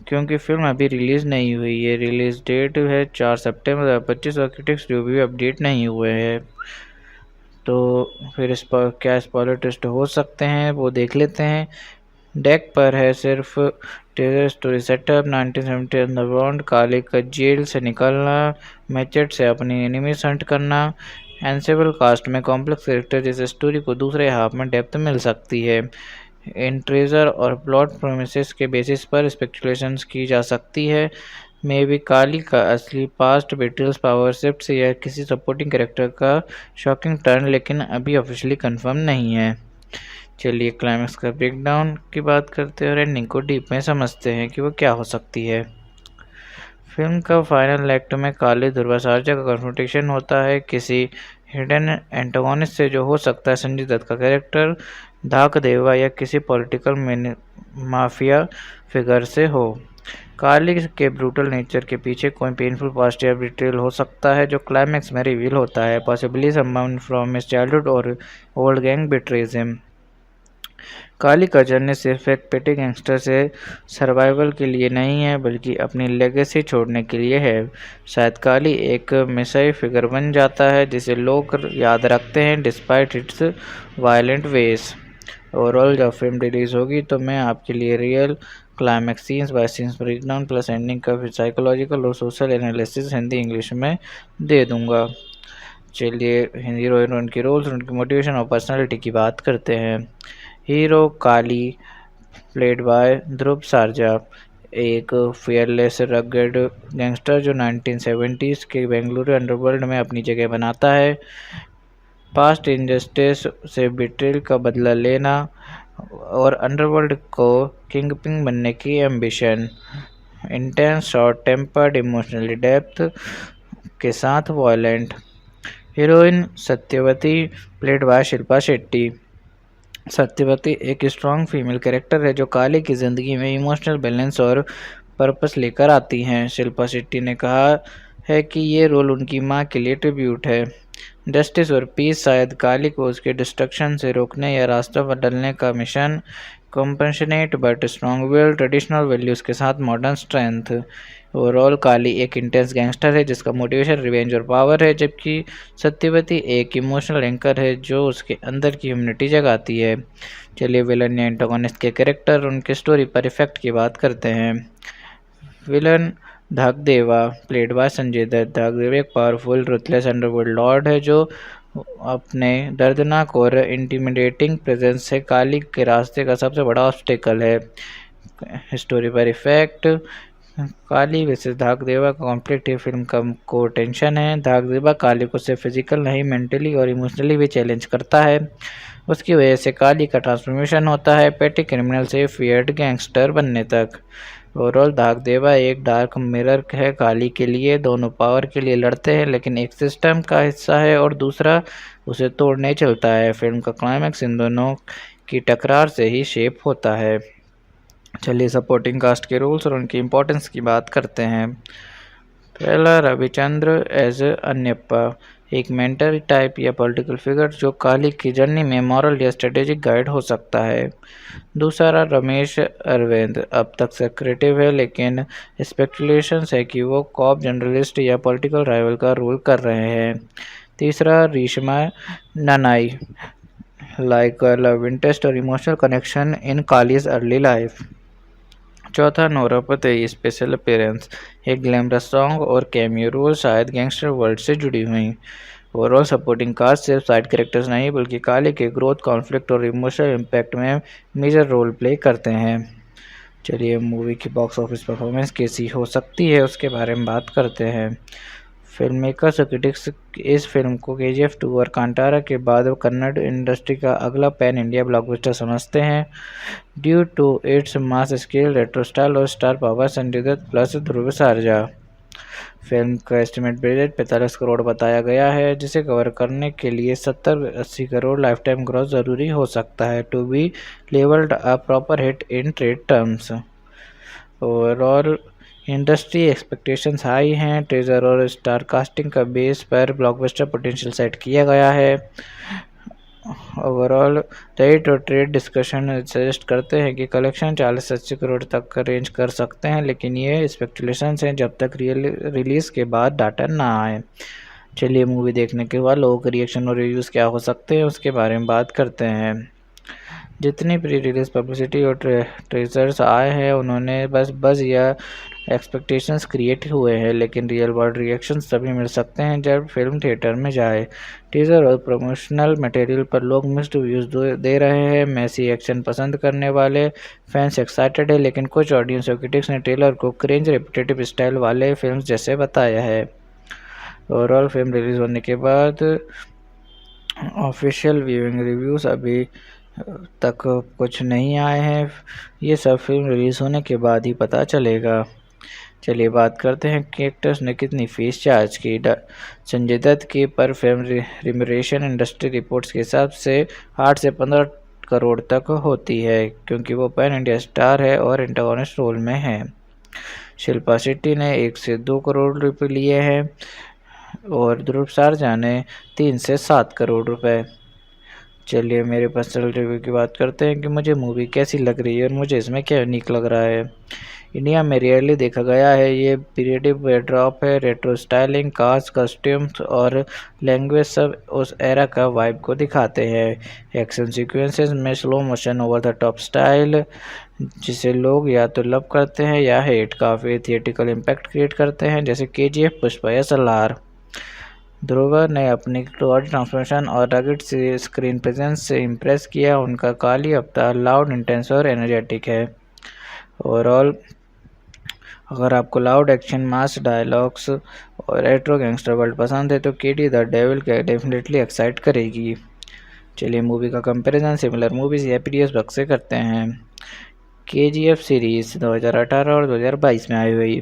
क्योंकि फिल्म अभी रिलीज़ नहीं हुई है। रिलीज़ डेट है 4 सितंबर 2025 और क्रिटिक्स रिव्यू अपडेट नहीं हुए हैं। तो फिर इस पर क्या स्पॉइलर टेस्ट हो सकते हैं वो देख लेते हैं। डेक पर है सिर्फ टेरर स्टोरी सेटअप, 1970 अंडरग्राउंड, काले का जेल से निकलना, मैचेट से अपनी एनिमीज हंट करना, एंसेबल कास्ट में कॉम्प्लेक्स कैरेक्टर जैसे स्टोरी को दूसरे हाफ में डेप्थ मिल सकती है। इन ट्रेजर और प्लॉट प्रोमिसेस के बेसिस पर स्पेकुलेशंस की जा सकती है। मे बी काली का असली पास्ट, बेट्रियल्स, पावर शिफ्ट या किसी सपोर्टिंग कैरेक्टर का शॉकिंग टर्न, लेकिन अभी ऑफिशियली कंफर्म नहीं है। चलिए क्लाइमैक्स का ब्रेकडाउन की बात करते हैं और एंडिंग को डीप में समझते हैं कि वो क्या हो सकती है। फिल्म का फाइनल एक्ट में काली ध्रुव सर्जा का कन्फ्रंटेशन होता है किसी हिडन एंटागोनिस्ट से, जो हो सकता है संजय दत्त का कैरेक्टर धाक देवा या किसी पॉलिटिकल माफिया फिगर से हो। काली के ब्रूटल नेचर के पीछे कोई पेनफुल पास्ट या बिट्रेयल हो सकता है, जो क्लाइमैक्स में रिवील होता है। Possibly someone from his childhood और ओल्ड गैंग बिट्रेज हिम। काली का जर्नी सिर्फ एक पेटी गैंगस्टर से सर्वाइवल के लिए नहीं है, बल्कि अपनी लेगेसी छोड़ने के लिए है। शायद काली एक मिसाई फिगर बन जाता है जिसे लोग याद रखते हैं despite its violent ways. Overall जब फिल्म रिलीज़ होगी तो मैं आपके लिए real climax scenes by scenes breakdown plus ending का फिर साइकोलॉजिकल और सोशल एनालिसिस हिंदी इंग्लिश में दे दूंगा। चलिए हीरो हीरोइन की रोल्स, उनकी मोटिवेशन और पर्सनालिटी की बात करते हैं। Hero Kali played by Dhruva Sarja, एक फियरलेस रगेड गैंगस्टर जो 1970s के बेंगलुरु अंडरवर्ल्ड में अपनी जगह बनाता है। पास्ट इनजस्टिस से बिट्रेल का बदला लेना और अंडरवर्ल्ड को किंगपिन बनने की ambition. Intense, short tempered, emotionally depth के साथ violent. Heroine Satyavati played by Shilpa Shetty. Satyavati एक स्ट्रॉन्ग फीमेल कैरेक्टर है जो काली की ज़िंदगी में इमोशनल बैलेंस और पर्पस लेकर आती हैं। शिल्पा शेट्टी ने कहा है कि ये रोल उनकी मां के लिए ट्रिब्यूट है। जस्टिस और पीस, शायद काली को उसके डिस्ट्रक्शन से रोकने या रास्ता बदलने का mission compassionate but strong-willed, traditional values के साथ मॉडर्न स्ट्रेंथ। ओवरऑल काली एक इंटेंस गैंगस्टर है जिसका मोटिवेशन रिवेंज और पावर है, जबकि सत्यवती एक इमोशनल एंकर है जो उसके अंदर की ह्यूमनिटी जगाती है। चलिए विलन या एंटागोनिस्ट के कैरेक्टर और उनके स्टोरी पर इफेक्ट की बात करते हैं। Villain Dhakdeva played by Sanjay Dutt. Dhakdeva एक पावरफुल रुथलेस अंडरवर्ल्ड लॉर्ड है जो अपने दर्दनाक और इंटिमिडेटिंग प्रेजेंस से काली के रास्ते का सबसे बड़ा ऑब्स्टेकल है। स्टोरी पर इफेक्ट, काली वर्सेस धाकदेवा का कॉन्फ्लिक्ट फिल्म को टेंशन है। धाकदेवा काली को सिर्फ फिजिकल नहीं मेंटली और इमोशनली भी चैलेंज करता है। उसकी वजह से काली का ट्रांसफॉर्मेशन होता है पेटी क्रिमिनल से फियर्ड गैंगस्टर बनने तक। ओवरऑल धाकदेवा एक डार्क मिरर है काली के लिए। दोनों पावर के लिए लड़ते हैं लेकिन एक सिस्टम का हिस्सा है और दूसरा उसे तोड़ने चलता है। फिल्म का क्लाइमैक्स इन दोनों की टकरार से ही शेप होता है। चलिए सपोर्टिंग कास्ट के रोल्स और उनकी इम्पोर्टेंस की बात करते हैं। पहला रविचंद्र एज अन्यप्पा, एक मेंटर टाइप या पॉलिटिकल फिगर जो काली की जर्नी में मॉरल या स्ट्रेटेजिक गाइड हो सकता है। दूसरा रमेश अरविंद, अब तक सेक्रेटिव है लेकिन स्पेकुलेशंस है कि वो कॉप जर्नलिस्ट या पॉलिटिकल राइवल का रोल कर रहे हैं। तीसरा रेशमा ननाई, लाइक लव इंटरेस्ट और emotional connection in kalij early life. चौथा नोरा फतेही, स्पेशल अपीयरेंस, एक ग्लैमरस सॉन्ग और कैमियो रोल शायद गैंगस्टर वर्ल्ड से जुड़ी हुई। ओवरऑल सपोर्टिंग कास्ट सिर्फ साइड कैरेक्टर्स नहीं बल्कि काली के ग्रोथ, कॉन्फ्लिक्ट और इमोशनल इम्पैक्ट में मेजर रोल प्ले करते हैं। चलिए मूवी की बॉक्स ऑफिस परफॉर्मेंस कैसी हो सकती है उसके बारे में बात करते हैं। फिल्म मेकर्स और क्रिटिक्स इस फिल्म को KGF 2 और कांतारा के बाद कन्नड़ इंडस्ट्री का अगला पैन इंडिया ब्लॉकबस्टर समझते हैं। Due to its mass scale, retro style और star power Sanjay Dutt plus Dhruva Sarja. Film का एस्टिमेट बजट 45 करोड़ बताया गया है जिसे कवर करने के लिए 70-80 करोड़ लाइफ टाइम ग्रॉस ज़रूरी हो सकता है to be levelled a proper hit in trade terms. Overall industry expectations high हैं। ट्रेजर और स्टार कास्टिंग का बेस पर ब्लॉकबस्टर पोटेंशियल सेट किया गया है। ओवरऑल रेट और ट्रेड डिस्कशन सजेस्ट करते हैं कि कलेक्शन 40-80 करोड़ तक का रेंज कर सकते हैं, लेकिन ये स्पेकुलेशंस हैं जब तक रिलीज़ के बाद डाटा ना आए। चलिए मूवी देखने के बाद लोगों के रिएक्शन और रिव्यूज़ क्या हो सकते हैं उसके बारे में बात करते हैं। जितनी प्री रिलीज पब्लिसिटी और ट्रेजर्स आए हैं उन्होंने बस या एक्सपेक्टेशंस क्रिएट हुए हैं, लेकिन रियल वर्ल्ड रिएक्शंस तभी मिल सकते हैं जब फिल्म थिएटर में जाए। टीजर और प्रमोशनल मटेरियल पर लोग मिक्स्ड व्यूज़ दे रहे हैं। मैसी एक्शन पसंद करने वाले फैंस एक्साइटेड है, लेकिन कुछ ऑडियंस और क्रिटिक्स ने ट्रेलर को क्रिंज रेपिटेटिव स्टाइल वाले फिल्म जैसे बताया है। ओवरऑल फिल्म रिलीज होने के बाद ऑफिशियल व्यूइंग रिव्यूज़ अभी तक कुछ नहीं आए हैं, ये सब फिल्म रिलीज़ होने के बाद ही पता चलेगा। चलिए बात करते हैं कि एक्टर्स ने कितनी फीस चार्ज की। संजय दत्त की पर फिल्म रिम्यूनरेशन इंडस्ट्री रिपोर्ट्स के हिसाब से 8 से 15 करोड़ तक होती है क्योंकि वो पैन इंडिया स्टार है और एंटागोनिस्ट रोल में है। शिल्पा शेट्टी ने 1 से 2 करोड़ रुपए लिए हैं और ध्रुव सारजा ने 3 से 7 करोड़ रुपए। चलिए मेरे पर्सनल रिव्यू की बात करते हैं कि मुझे मूवी कैसी लग रही है और मुझे इसमें क्या यूनिक लग रहा है। इंडिया में रेयरली देखा गया है, ये पीरियडिक बैकड्रॉप है, रेट्रो स्टाइलिंग, कास्ट, कस्ट्यूम्स और लैंग्वेज सब उस एरा का वाइब को दिखाते हैं। एक्शन सीक्वेंसेस में slow motion over the top style जिसे लोग या तो लव करते हैं या हेट, काफ़ी थिएटिकल इम्पैक्ट क्रिएट करते हैं जैसे KGF, पुष्पा या सलार। ध्रुव ने अपनी क्लोज ट्रांसफॉर्मेशन और रगड स्क्रीन प्रेजेंस से इम्प्रेस किया। उनका काली अवतार लाउड, इंटेंस और एनर्जेटिक है। ओवरऑल अगर आपको लाउड एक्शन, मास डायलॉग्स और रेट्रो गैंगस्टर वर्ल्ड पसंद है तो KD द डेविल के डेफिनेटली एक्साइट करेगी। चलिए मूवी का कंपैरिजन सिमिलर मूवीज या पीरियड्स बक्स से करते हैं। KGF सीरीज़ 2018 और 2022 में आई हुई।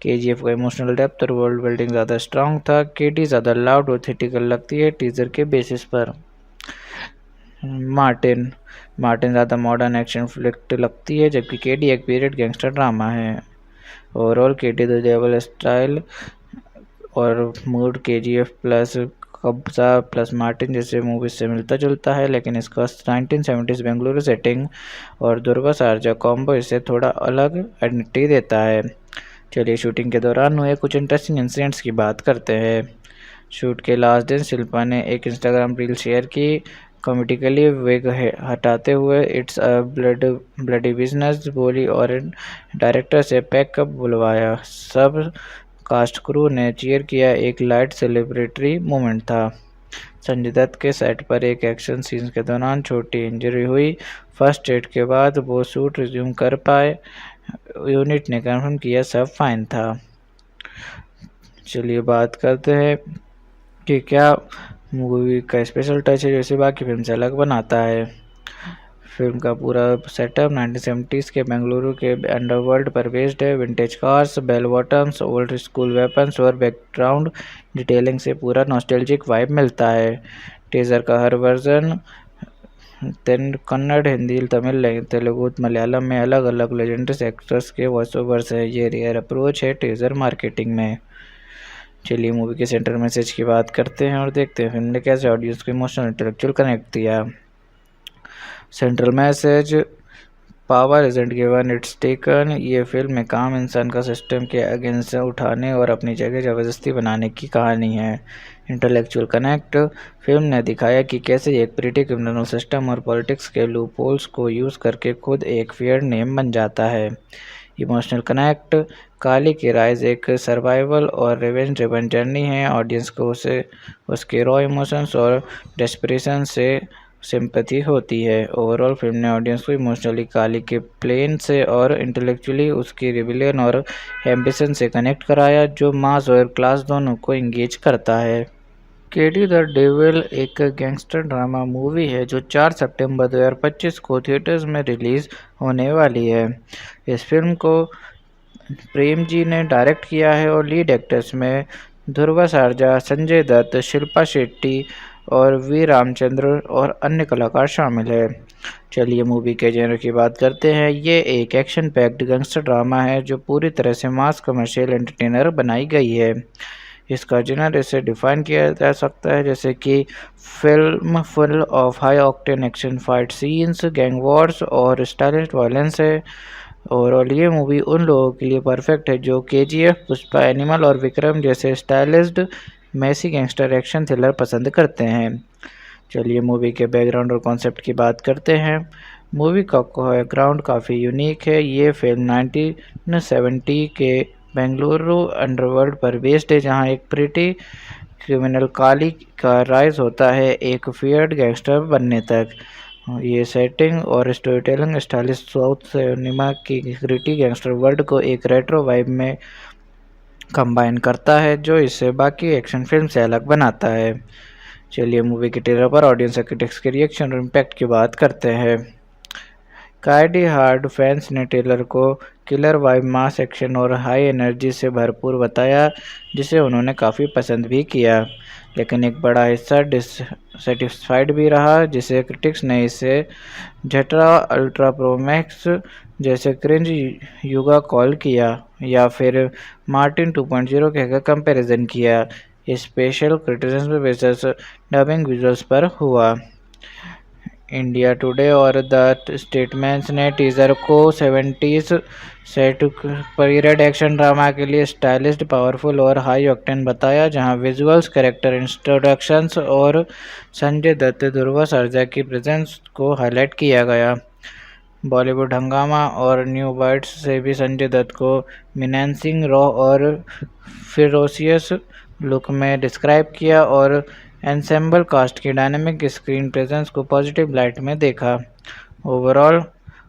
KGF का इमोशनल डेप्थ और वर्ल्ड बिल्डिंग ज़्यादा स्ट्रॉन्ग था। KD ज़्यादा लाउड और थिएटिकल लगती है टीजर के बेसिस पर। मार्टिन ज़्यादा मॉडर्न एक्शन फ्लिक्ट लगती है जबकि KD एक पीरियड गैंगस्टर ड्रामा है। Overall KD the devil style और mood KGF plus Kabzaa plus Martin जैसे मूवीज से मिलता जुलता है, लेकिन इसका 1970s बेंगलुरु सेटिंग और दुर्गा शारजा कॉम्बो इसे थोड़ा अलग आइडेंटिटी देता है। चलिए शूटिंग के दौरान हुए कुछ इंटरेस्टिंग इंसिडेंट्स की बात करते हैं। शूट के लास्ट दिन शिल्पा ने एक इंस्टाग्राम रील शेयर की, कॉमेडिकली विग हटाते हुए इट्स अ ब्लडी बिजनेस बोली और डायरेक्टर से पैकअप बुलवाया। सब कास्ट क्रू ने चीयर किया, एक लाइट सेलिब्रेटरी मोमेंट था। संजय दत्त के सेट पर एक एक्शन सीन के दौरान छोटी इंजरी हुई। फर्स्ट एड के बाद वो शूट रिज्यूम कर पाए। यूनिट ने कंफर्म किया सब फाइन था। चलिए बात करते हैं कि क्या मूवी का स्पेशल टच है जो इसे बाकी फिल्म से अलग बनाता है। फिल्म का पूरा सेटअप 1970s के बेंगलुरु के अंडरवर्ल्ड पर बेस्ड है। Vintage cars, bell bottoms, old school weapons और बैकग्राउंड डिटेलिंग से पूरा नॉस्टैल्जिक वाइब मिलता है। टीजर का हर वर्जन कन्नड़, हिंदी, तमिल, तेलुगु, मलयालम में अलग अलग लेजेंडरी एक्टर्स के वॉइस ओवर्स है। ये रेयर अप्रोच है टीजर मार्केटिंग में। चलिए मूवी के सेंट्रल मैसेज की बात करते हैं और देखते हैं फिल्म ने कैसे ऑडियंस को इमोशनल इंटेलेक्चुअल कनेक्ट दिया। Central message, power isn't given it's taken. ये फिल्म एक आम इंसान का सिस्टम के अगेंस्ट उठाने और अपनी जगह ज़बरदस्ती बनाने की कहानी है। इंटेलेक्चुअल कनेक्ट, फिल्म ने दिखाया कि कैसे एक प्रीटी क्रिमिनल सिस्टम और पॉलिटिक्स के लूप होल्स को यूज़ करके खुद एक फेयर नेम बन जाता है। इमोशनल कनेक्ट, काली की राइज एक सर्वाइवल और रिवेंज ड्रिवन जर्नी है। ऑडियंस को उसके रॉ इमोशंस और डेस्परेशन से सिंपैथी होती है। ओवरऑल फिल्म ने ऑडियंस को इमोशनली काली के प्लेन से और इंटेलेक्चुअली उसकी रिबिलियन और एम्बिशन से कनेक्ट कराया, जो मास और क्लास दोनों को इंगेज करता है। केडी द डेविल एक गैंगस्टर ड्रामा मूवी है जो 4 सितंबर 2025 को थिएटर्स में रिलीज़ होने वाली है। इस फिल्म को प्रेम जी ने डायरेक्ट किया है और लीड एक्टर्स में ध्रुव सरजा, संजय दत्त, शिल्पा शेट्टी और वी रामचंद्र और अन्य कलाकार शामिल है। चलिए मूवी के जेनर की बात करते हैं। ये एक एक्शन पैक्ड गैंगस्टर ड्रामा है जो पूरी तरह से मास कमर्शियल एंटरटेनर बनाई गई है। इसका जेनर इसे डिफाइन किया जा सकता है जैसे कि film full of high octane action fight scenes, gang Wars और स्टाइलिश वायलेंस है। ओवरऑल ये मूवी उन लोगों के लिए परफेक्ट है जो केजीएफ, पुष्पा, एनिमल और विक्रम जैसे stylised Massey gangster action thriller पसंद करते हैं। चलिए मूवी के बैकग्राउंड और कॉन्सेप्ट की बात करते हैं। मूवी का बैकग्राउंड काफ़ी यूनिक है। ये फिल्म 1970 के बेंगलुरु अंडरवर्ल्ड पर बेस्ड है, जहां एक प्रीटी क्रिमिनल काली का राइज होता है एक फियर्ड गैंगस्टर बनने तक। ये सेटिंग और story telling stylish south cinema की ग्रिटी गैंगस्टर वर्ल्ड को एक रेट्रो वाइब में कंबाइन करता है, जो इसे बाकी एक्शन फिल्म से अलग बनाता है। चलिए मूवी के ट्रेलर पर ऑडियंस क्रिटिक्स के रिएक्शन और इम्पैक्ट की बात करते हैं। काइडी हार्ड फैंस ने ट्रेलर को किलर वाइब, मास एक्शन और हाई एनर्जी से भरपूर बताया, जिसे उन्होंने काफ़ी पसंद भी किया। लेकिन एक बड़ा हिस्सा डिससेटिस्फाइड भी रहा, जिसे क्रिटिक्स ने इसे झटरा अल्ट्रा प्रो मैक्स जैसे क्रिंज युगा कॉल किया या फिर मार्टिन 2.0 कहकर कंपैरिजन किया। Special criticism basis dubbing visuals पर हुआ। इंडिया टुडे और द स्टेटमेंट्स ने टीजर को 70s set period action drama के लिए स्टाइलिश, पावरफुल और हाई ऑक्टेन बताया, जहां विजुअल्स, कैरेक्टर इंट्रोडक्शंस और संजय दत्त, ध्रुव सरजा की प्रेजेंस को हाईलाइट किया गया। बॉलीवुड हंगामा और न्यू बाइट्स से भी संजय दत्त को मिनेंसिंग, रॉ और फिरोसियस लुक में डिस्क्राइब किया और एंसेम्बल कास्ट की डायनामिक स्क्रीन प्रेजेंस को पॉजिटिव लाइट में देखा। ओवरऑल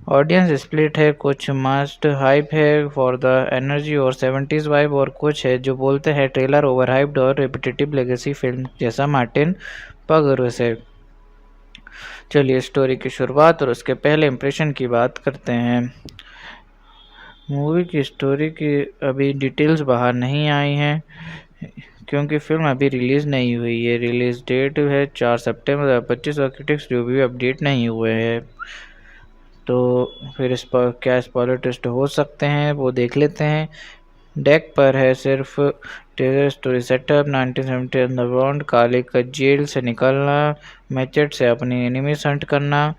ऑडियंस स्प्लिट है, कुछ मस्ट हाइप है फॉर द एनर्जी और 70s वाइब, और कुछ है जो बोलते हैं ट्रेलर ओवर हाइप्ड और रिपीटेटिव लेगेसी फिल्म जैसा मार्टिन पगरो से। चलिए स्टोरी की शुरुआत और उसके पहले इंप्रेशन की बात करते हैं। मूवी की स्टोरी की अभी डिटेल्स बाहर नहीं आई हैं क्योंकि फिल्म अभी रिलीज़ नहीं हुई है। रिलीज़ डेट है 4 सितंबर 2025 और क्रिटिक्स रिव्यू अपडेट नहीं हुए हैं, तो फिर इस पर क्या स्पॉइलर टेस्ट हो सकते हैं वो देख लेते हैं। डेक पर है सिर्फ टेलर स्टोरी सेटअप 1970 अंडरग्राउंड, काली का जेल से निकलना, मैचेट से अपनी एनिमीज हंट करना,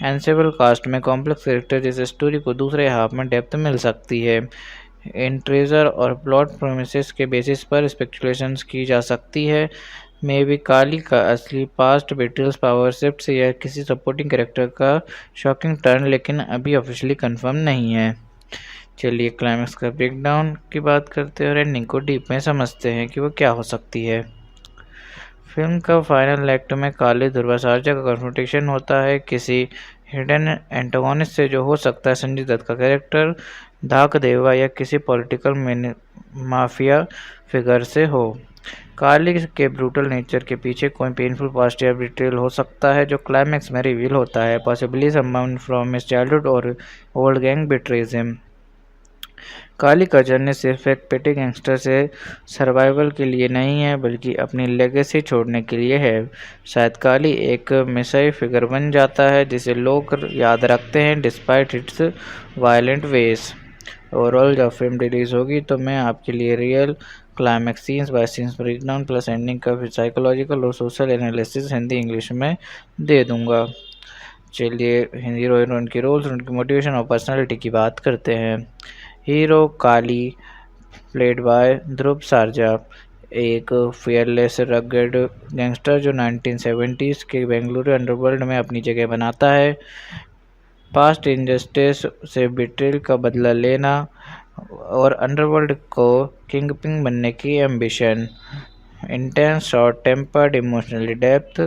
एंसेबल कास्ट में कॉम्प्लेक्स कैरेक्टर जैसे स्टोरी को दूसरे हाफ में डेप्थ मिल सकती है। इन ट्रेजर और प्लॉट प्रोमिसेस के बेसिस पर स्पेकुलेशंस की जा सकती है। मे बी काली का असली पास्ट बेट्रियल्स, पावर शिफ्ट या किसी सपोर्टिंग कैरेक्टर का शॉकिंग टर्न, लेकिन अभी ऑफिशियली कंफर्म नहीं है। चलिए क्लाइमैक्स का ब्रेकडाउन की बात करते हैं और एंडिंग को डीप में समझते हैं कि वो क्या हो सकती है। फिल्म का फाइनल एक्ट में काली ध्रुवाचार्य का कन्फ्रंटेशन होता है किसी हिडन एंटागोनिस्ट से, जो हो सकता है संजय दत्त का कैरेक्टर, धाक देवा या किसी पॉलिटिकल माफिया फिगर से हो। काली के ब्रूटल नेचर के पीछे कोई पेनफुल पास्ट या बिट्रेयल हो सकता है, जो क्लाइमैक्स में रिवील होता है। Possibly someone from his childhood और ओल्ड गैंग बिट्रेज हिम। काली का जर्नी सिर्फ एक पेटी गैंगस्टर से सर्वाइवल के लिए नहीं है, बल्कि अपनी लेगेसी छोड़ने के लिए है। शायद काली एक मिसाई फिगर बन जाता है जिसे लोग याद रखते हैं despite its violent ways. Overall जब फिल्म रिलीज़ होगी तो मैं आपके लिए real climax scenes by scenes breakdown plus ending का फिर साइकोलॉजिकल और सोशल एनालिसिस हिंदी इंग्लिश में दे दूंगा। चलिए हीरो हीरोइन के रोल्स, उनकी मोटिवेशन और पर्सनालिटी की बात करते हैं। Hero Kali played by Dhruv Sharjah, एक फियरलेस रगड गैंगस्टर जो 1970s के बेंगलुरु अंडरवर्ल्ड में अपनी जगह बनाता है। पास्ट इनजस्टिस से बिट्रेल का बदला लेना और अंडरवर्ल्ड को किंगपिन बनने की ambition. Intense, short tempered, emotionally depth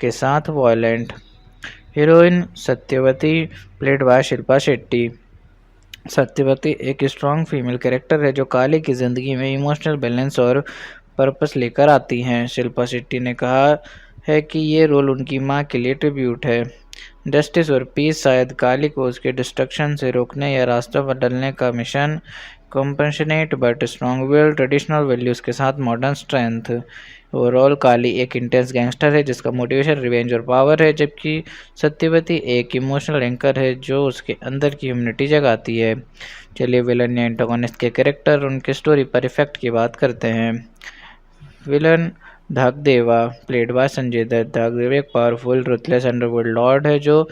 के साथ violent. Heroine Satyavati played by Shilpa Shetty. Satyavati एक स्ट्रॉन्ग फीमेल कैरेक्टर है जो काली की ज़िंदगी में इमोशनल बैलेंस और पर्पस लेकर आती हैं। शिल्पा शेट्टी ने कहा है कि ये रोल उनकी मां के लिए ट्रिब्यूट है। जस्टिस और पीस, शायद काली को उसके डिस्ट्रक्शन से रोकने या रास्ता बदलने का मिशन। Compassionate but strong will, traditional values के साथ मॉडर्न स्ट्रेंथ। ओवरऑल काली एक इंटेंस गैंगस्टर है जिसका मोटिवेशन रिवेंज और पावर है, जबकि सत्यवती एक इमोशनल एंकर है जो उसके अंदर की ह्यूमनिटी जगाती है। चलिए विलन या एंटागोनिस्ट के कैरेक्टर और उनके स्टोरी पर इफेक्ट की बात करते हैं। Villain Dhakdeva played by Sanjay Dutt. Dhakdeva एक पावरफुल रुथलेस अंडरवर्ल्ड लॉर्ड है जो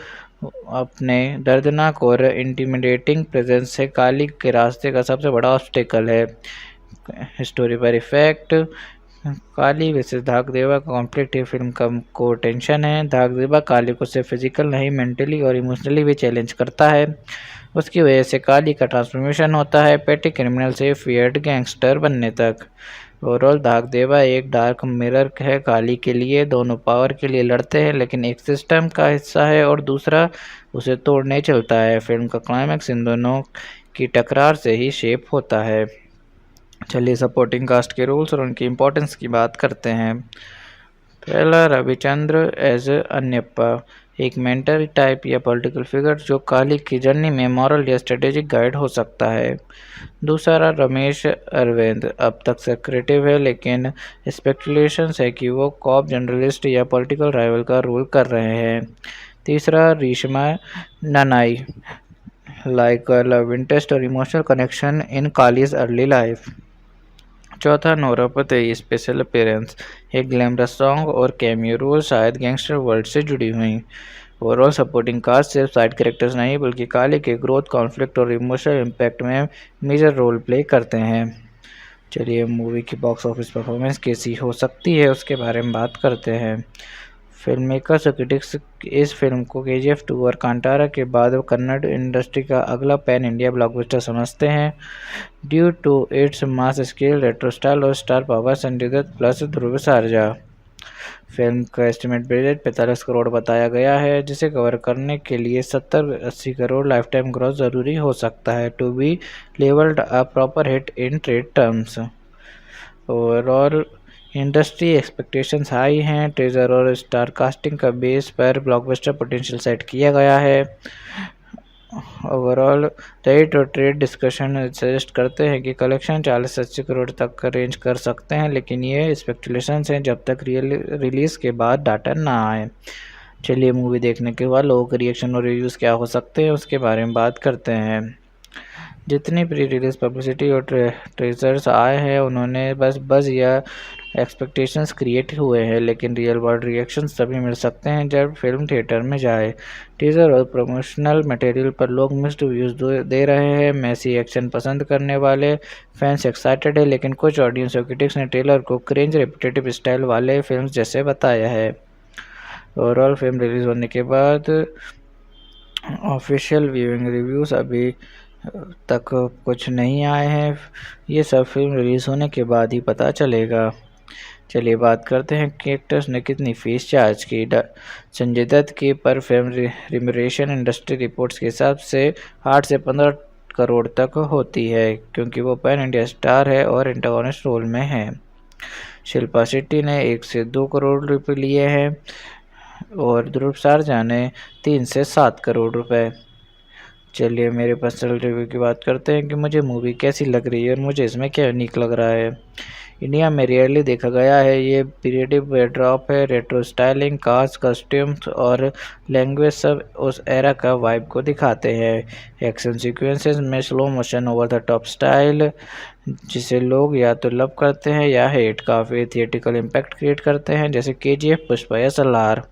अपने दर्दनाक और इंटिमिडेटिंग प्रेजेंस से काली के रास्ते का सबसे बड़ा ऑब्स्टेकल है। स्टोरी पर इफेक्ट, काली वर्सेस धाकदेवा का कॉन्फ्लिक्ट ये फिल्म का को टेंशन है। धाकदेवा काली को सिर्फ फिजिकल नहीं, मेंटली और इमोशनली भी चैलेंज करता है। उसकी वजह से काली का ट्रांसफॉर्मेशन होता है पेटी क्रिमिनल से फियर्ड गैंगस्टर बनने तक। ओवरऑल धाकदेवा एक डार्क मिरर है काली के लिए। दोनों पावर के लिए लड़ते हैं, लेकिन एक सिस्टम का हिस्सा है और दूसरा उसे तोड़ने चलता है। फिल्म का क्लाइमैक्स इन दोनों की टकरार से ही शेप होता है। चलिए सपोर्टिंग कास्ट के रोल्स और उनकी इम्पोर्टेंस की बात करते हैं। पहला, रविचंद्र एज अन्यप्पा, एक मेंटर टाइप या पॉलिटिकल फिगर जो काली की जर्नी में मॉरल या स्ट्रेटेजिक गाइड हो सकता है। दूसरा, रमेश अरविंद, अब तक सेक्रेटिव है लेकिन स्पेकुलेशंस है कि वो कॉप जर्नलिस्ट या पॉलिटिकल राइवल का रोल कर रहे हैं। तीसरा, रेशमा ननाई, लाइक लव इंटरेस्ट और emotional connection in kalij early life. चौथा, नोरा फतेही, स्पेशल अपीयरेंस, एक ग्लैमरस सॉन्ग और कैमियो रोल, शायद गैंगस्टर वर्ल्ड से जुड़ी हुई। ओवरऑल सपोर्टिंग कास्ट सिर्फ साइड कैरेक्टर्स नहीं बल्कि काली के ग्रोथ, कॉन्फ्लिक्ट और इमोशनल इम्पैक्ट में मेजर रोल प्ले करते हैं। चलिए मूवी की बॉक्स ऑफिस परफॉर्मेंस कैसी हो सकती है उसके बारे में बात करते हैं। फिल्म मेकर्स और क्रिटिक्स इस फिल्म को KGF 2 और कांतारा के बाद कन्नड़ इंडस्ट्री का अगला पैन इंडिया ब्लॉकबस्टर समझते हैं। Due to its mass scale, retro style और star power, Sanjay Dutt plus Dhruva Sarja. Film का एस्टिमेट बजट 45 करोड़ बताया गया है, जिसे कवर करने के लिए 70-80 करोड़ लाइफ टाइम ग्रॉस ज़रूरी हो सकता है to be levelled a proper hit in trade terms. Overall industry expectations high हैं। ट्रेजर और स्टार कास्टिंग का बेस पर ब्लॉकबस्टर पोटेंशियल सेट किया गया है। ओवरऑल रेट और ट्रेड डिस्कशन सजेस्ट करते हैं कि कलेक्शन 40-80 करोड़ तक का रेंज कर सकते हैं, लेकिन ये स्पेकुलेशंस हैं जब तक रिलीज़ के बाद डाटा ना आए। चलिए मूवी देखने के बाद लोगों के रिएक्शन और रिव्यूज़ क्या हो सकते हैं उसके बारे में बात करते हैं। जितनी प्री रिलीज पब्लिसिटी और ट्रेजर्स आए हैं उन्होंने बस बज़ या एक्सपेक्टेशंस क्रिएट हुए हैं, लेकिन रियल वर्ल्ड रिएक्शंस तभी मिल सकते हैं जब फिल्म थिएटर में जाए। टीजर और प्रमोशनल मटेरियल पर लोग मिक्स्ड व्यूज दे रहे हैं। मैसी एक्शन पसंद करने वाले फैंस एक्साइटेड है, लेकिन कुछ ऑडियंस और क्रिटिक्स ने ट्रेलर को क्रिंज रिपीटेटिव स्टाइल वाले फिल्म जैसे बताया है। ओवरऑल फिल्म रिलीज होने के बाद ऑफिशियल व्यूइंग रिव्यूज़ अभी तक कुछ नहीं आए हैं। ये सब फिल्म रिलीज़ होने के बाद ही पता चलेगा। चलिए बात करते हैं कि एक्टर्स ने कितनी फीस चार्ज की। संजय दत्त की पर फिल्म रिम्यूनरेशन इंडस्ट्री रिपोर्ट्स के हिसाब से 8 से 15 करोड़ तक होती है, क्योंकि वो पैन इंडिया स्टार है और एंटागोनिस्ट रोल में है। शिल्पा शेट्टी ने 1 से 2 करोड़ रुपए लिए हैं और ध्रुव सरजा ने 3 से 7 करोड़ रुपए। चलिए मेरे पर्सनल रिव्यू की बात करते हैं कि मुझे मूवी कैसी लग रही है और मुझे इसमें क्या यूनिक लग रहा है। इंडिया में रेयरली देखा गया है। ये पीरियडिक बैकड्रॉप है, रेट्रो स्टाइलिंग, कास्ट, कस्ट्यूम्स और लैंग्वेज सब उस एरा का वाइब को दिखाते हैं। एक्शन सीक्वेंसेस में slow motion over the top style जिसे लोग या तो लव करते हैं या हेट, काफ़ी थिएटिकल इम्पैक्ट क्रिएट करते हैं, जैसे KGF, पुष्पा या सलार।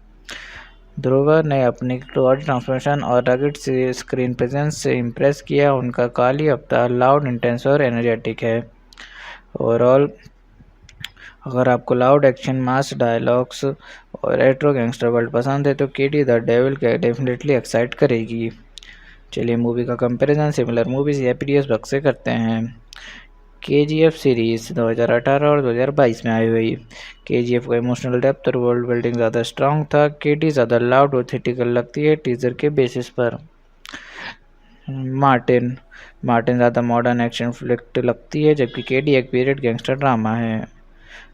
ध्रुव ने अपनी बॉडी ट्रांसफॉर्मेशन और रगड स्क्रीन प्रेजेंस से इम्प्रेस किया। उनका काली अवतार लाउड, इंटेंस और एनर्जेटिक है। ओवरऑल अगर आपको लाउड एक्शन, मास डायलॉग्स और रेट्रो गैंगस्टर वर्ल्ड पसंद है तो KD the devil definitely excite करेगी। चलिए मूवी का कंपैरिजन सिमिलर मूवीज या पीडीएस बक्स से करते हैं। KGF सीरीज़ 2018 और 2022 में आई हुई। KGF का इमोशनल डेप्थ और वर्ल्ड बिल्डिंग ज़्यादा स्ट्रॉन्ग था। KD ज़्यादा लाउड और थिएटिकल लगती है टीजर के बेसिस पर। मार्टिन ज़्यादा मॉडर्न एक्शन फ्लिक्ट लगती है, जबकि KD एक पीरियड गैंगस्टर ड्रामा है।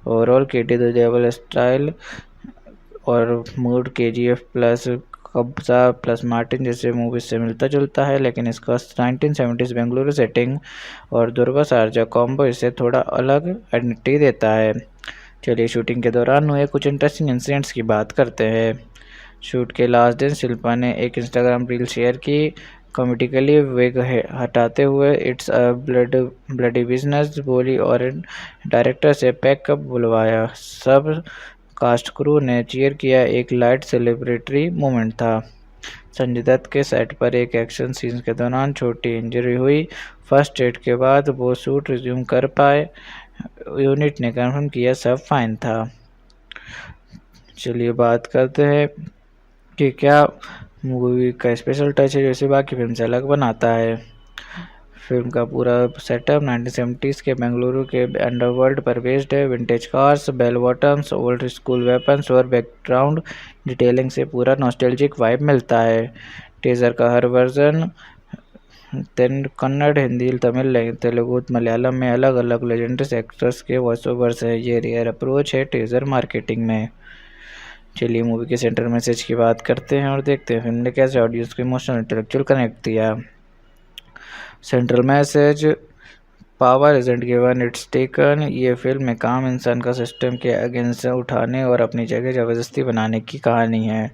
Overall KD the devil style और mood KGF plus Kabzaa plus Martin जैसे मूवीज से मिलता जुलता है, लेकिन इसका 1970s बेंगलुरु सेटिंग और दुर्गा सरजा कॉम्बो इसे थोड़ा अलग आइडेंटिटी देता है। चलिए शूटिंग के दौरान हुए कुछ इंटरेस्टिंग इंसिडेंट्स की बात करते हैं। शूट के लास्ट दिन शिल्पा ने एक इंस्टाग्राम रील शेयर की, कॉमेडिकली विग हटाते हुए इट्स अ ब्लडी बिजनेस बोली और डायरेक्टर से पैकअप बुलवाया। सब कास्ट क्रू ने चीयर किया, एक लाइट सेलिब्रेटरी मोमेंट था। संजय दत्त के सेट पर एक एक्शन सीन के दौरान छोटी इंजरी हुई। फर्स्ट एड के बाद वो शूट रिज्यूम कर पाए। यूनिट ने कंफर्म किया सब फाइन था। चलिए बात करते हैं कि क्या मूवी का स्पेशल टच है जैसे बाकी फिल्म से अलग बनाता है। फिल्म का पूरा सेटअप 1970s के बेंगलुरु के अंडरवर्ल्ड पर बेस्ड है। Vintage cars, bell bottoms, old school weapons और बैकग्राउंड डिटेलिंग से पूरा नॉस्टैल्जिक वाइब मिलता है। टीजर का हर वर्जन कन्नड़, हिंदी, तमिल, तेलुगु, मलयालम में अलग अलग लेजेंडरी एक्टर्स के वॉइस ओवर्स है। ये रेयर अप्रोच है टीजर मार्केटिंग में। चलिए मूवी के सेंट्रल मैसेज की बात करते हैं और देखते हैं फिल्म ने कैसे ऑडियंस को इमोशनल इंटेलेक्चुअल कनेक्ट किया। Central message, power isn't given it's taken. ये फिल्म एक आम इंसान का सिस्टम के अगेंस्ट उठाने और अपनी जगह ज़बरदस्ती बनाने की कहानी है।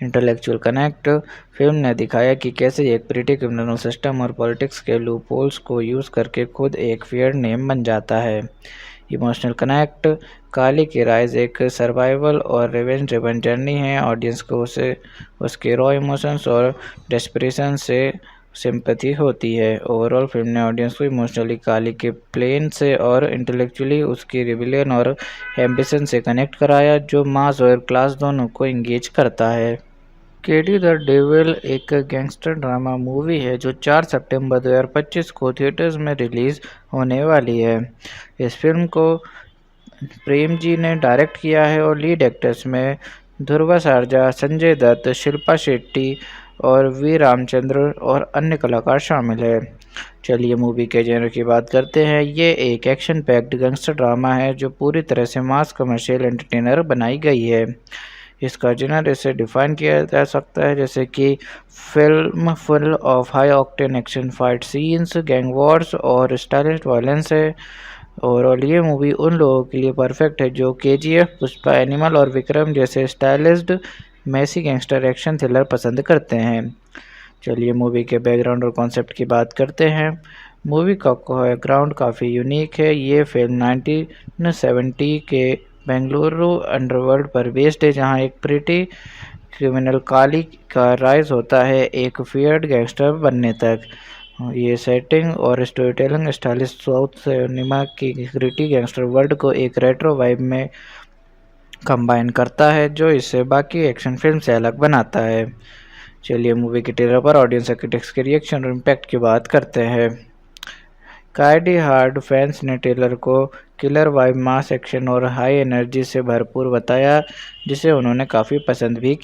इंटेलेक्चुअल कनेक्ट, फिल्म ने दिखाया कि कैसे एक प्रिटी क्रिमिनल सिस्टम और पॉलिटिक्स के लूप होल्स को यूज़ करके खुद एक फेयर नेम बन जाता है। इमोशनल कनेक्ट, काली की राइज एक सर्वाइवल और रिवेंज ड्रिवन जर्नी है। ऑडियंस को उसे उसके रॉ इमोशंस और डेस्परेशन से सिंपैथी होती है। ओवरऑल फिल्म ने ऑडियंस को इमोशनली काली के प्लेन से और इंटेलेक्चुअली उसकी रिविलियन और एम्बिशन से कनेक्ट कराया, जो मास और क्लास दोनों को इंगेज करता है। KD द डेविल एक गैंगस्टर ड्रामा मूवी है जो 4 सितंबर 2025 को थिएटर्स में रिलीज़ होने वाली है। इस फिल्म को प्रेम जी ने डायरेक्ट किया है और लीड एक्टर्स में ध्रुव सरजा, संजय दत्त, शिल्पा शेट्टी और वी रामचंद्र और अन्य कलाकार शामिल है। चलिए मूवी के जेनर की बात करते हैं। ये एक एक्शन पैक्ड गैंगस्टर ड्रामा है जो पूरी तरह से मास कमर्शियल एंटरटेनर बनाई गई है। इसका जेनर इसे डिफाइन किया जा सकता है जैसे कि film full of high octane action fight scenes, gang Wars और स्टाइलिश वायलेंस है। ओवरऑल ये मूवी उन लोगों के लिए परफेक्ट है जो KGF, पुष्पा, एनिमल और विक्रम जैसे stylised Massey gangster action thriller पसंद करते हैं। चलिए मूवी के बैकग्राउंड और कॉन्सेप्ट की बात करते हैं। मूवी का बैकग्राउंड काफ़ी यूनिक है। ये फिल्म 1970 के बेंगलुरु अंडरवर्ल्ड पर बेस्ड है, जहां एक प्रिटी क्रिमिनल काली का राइज होता है एक फियर्ड गैंगस्टर बनने तक। ये सेटिंग और story telling stylish south cinema की ग्रिटी गैंगस्टर वर्ल्ड को एक रेट्रो वाइब में कंबाइन करता है, जो इसे बाकी एक्शन फिल्म से अलग बनाता है। चलिए मूवी के ट्रेलर पर ऑडियंस क्रिटिक्स के रिएक्शन और इम्पैक्ट की बात करते हैं। काइडी हार्ड फैंस ने ट्रेलर को किलर वाइब, मास एक्शन और हाई एनर्जी से भरपूर बताया, जिसे उन्होंने काफ़ी पसंद भी